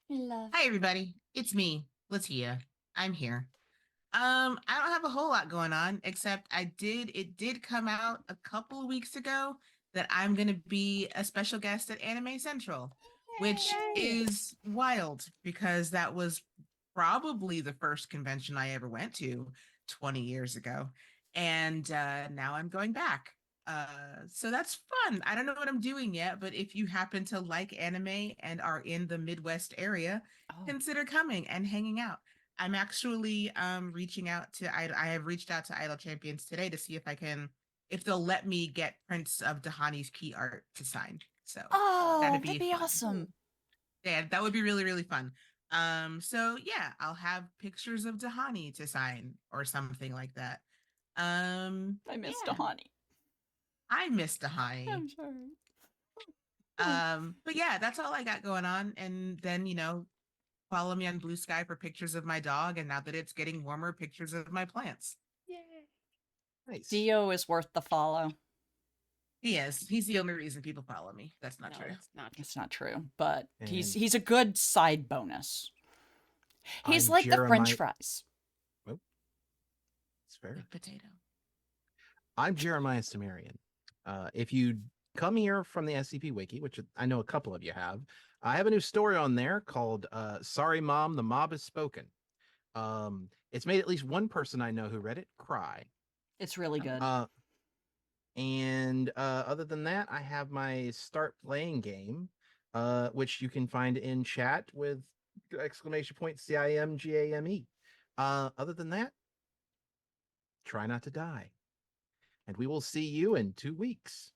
Love. Hi, everybody. It's me, Latia. I'm here. I don't have a whole lot going on, except it did come out a couple of weeks ago that I'm going to be a special guest at Anime Central, which is wild because that was probably the first convention I ever went to 20 years ago. And now I'm going back. So that's fun. I don't know what I'm doing yet, but if you happen to like anime and are in the Midwest area, consider coming and hanging out. I'm actually reaching out to I have reached out to Idol Champions today to see if they'll let me get prints of Dahani's key art to sign. So That'd be fun. awesome. Yeah, that would be really, really fun. So yeah, I'll have pictures of Dahani to sign or something like that. I miss Dahani. I miss Dahani. I'm sorry. But yeah, that's all I got going on. And then, follow me on Blue Sky for pictures of my dog. And now that it's getting warmer, pictures of my plants. Yay. Nice. Dio is worth the follow. He is. He's the only reason people follow me. That's not true. It's not true. It's not true, but And- he's a good side bonus. He's I'm like the French Jeremiah- fries. It's fair. Big potato. I'm Jeremiah Sumerian. If you come here from the SCP Wiki, which I know a couple of you have, I have a new story on there called Sorry Mom, the Mob Has Spoken. It's made at least one person I know who read it cry. It's really good. And other than that, I have my start playing game, which you can find in chat with !CIMGAME. Other than that, try not to die. And we will see you in 2 weeks.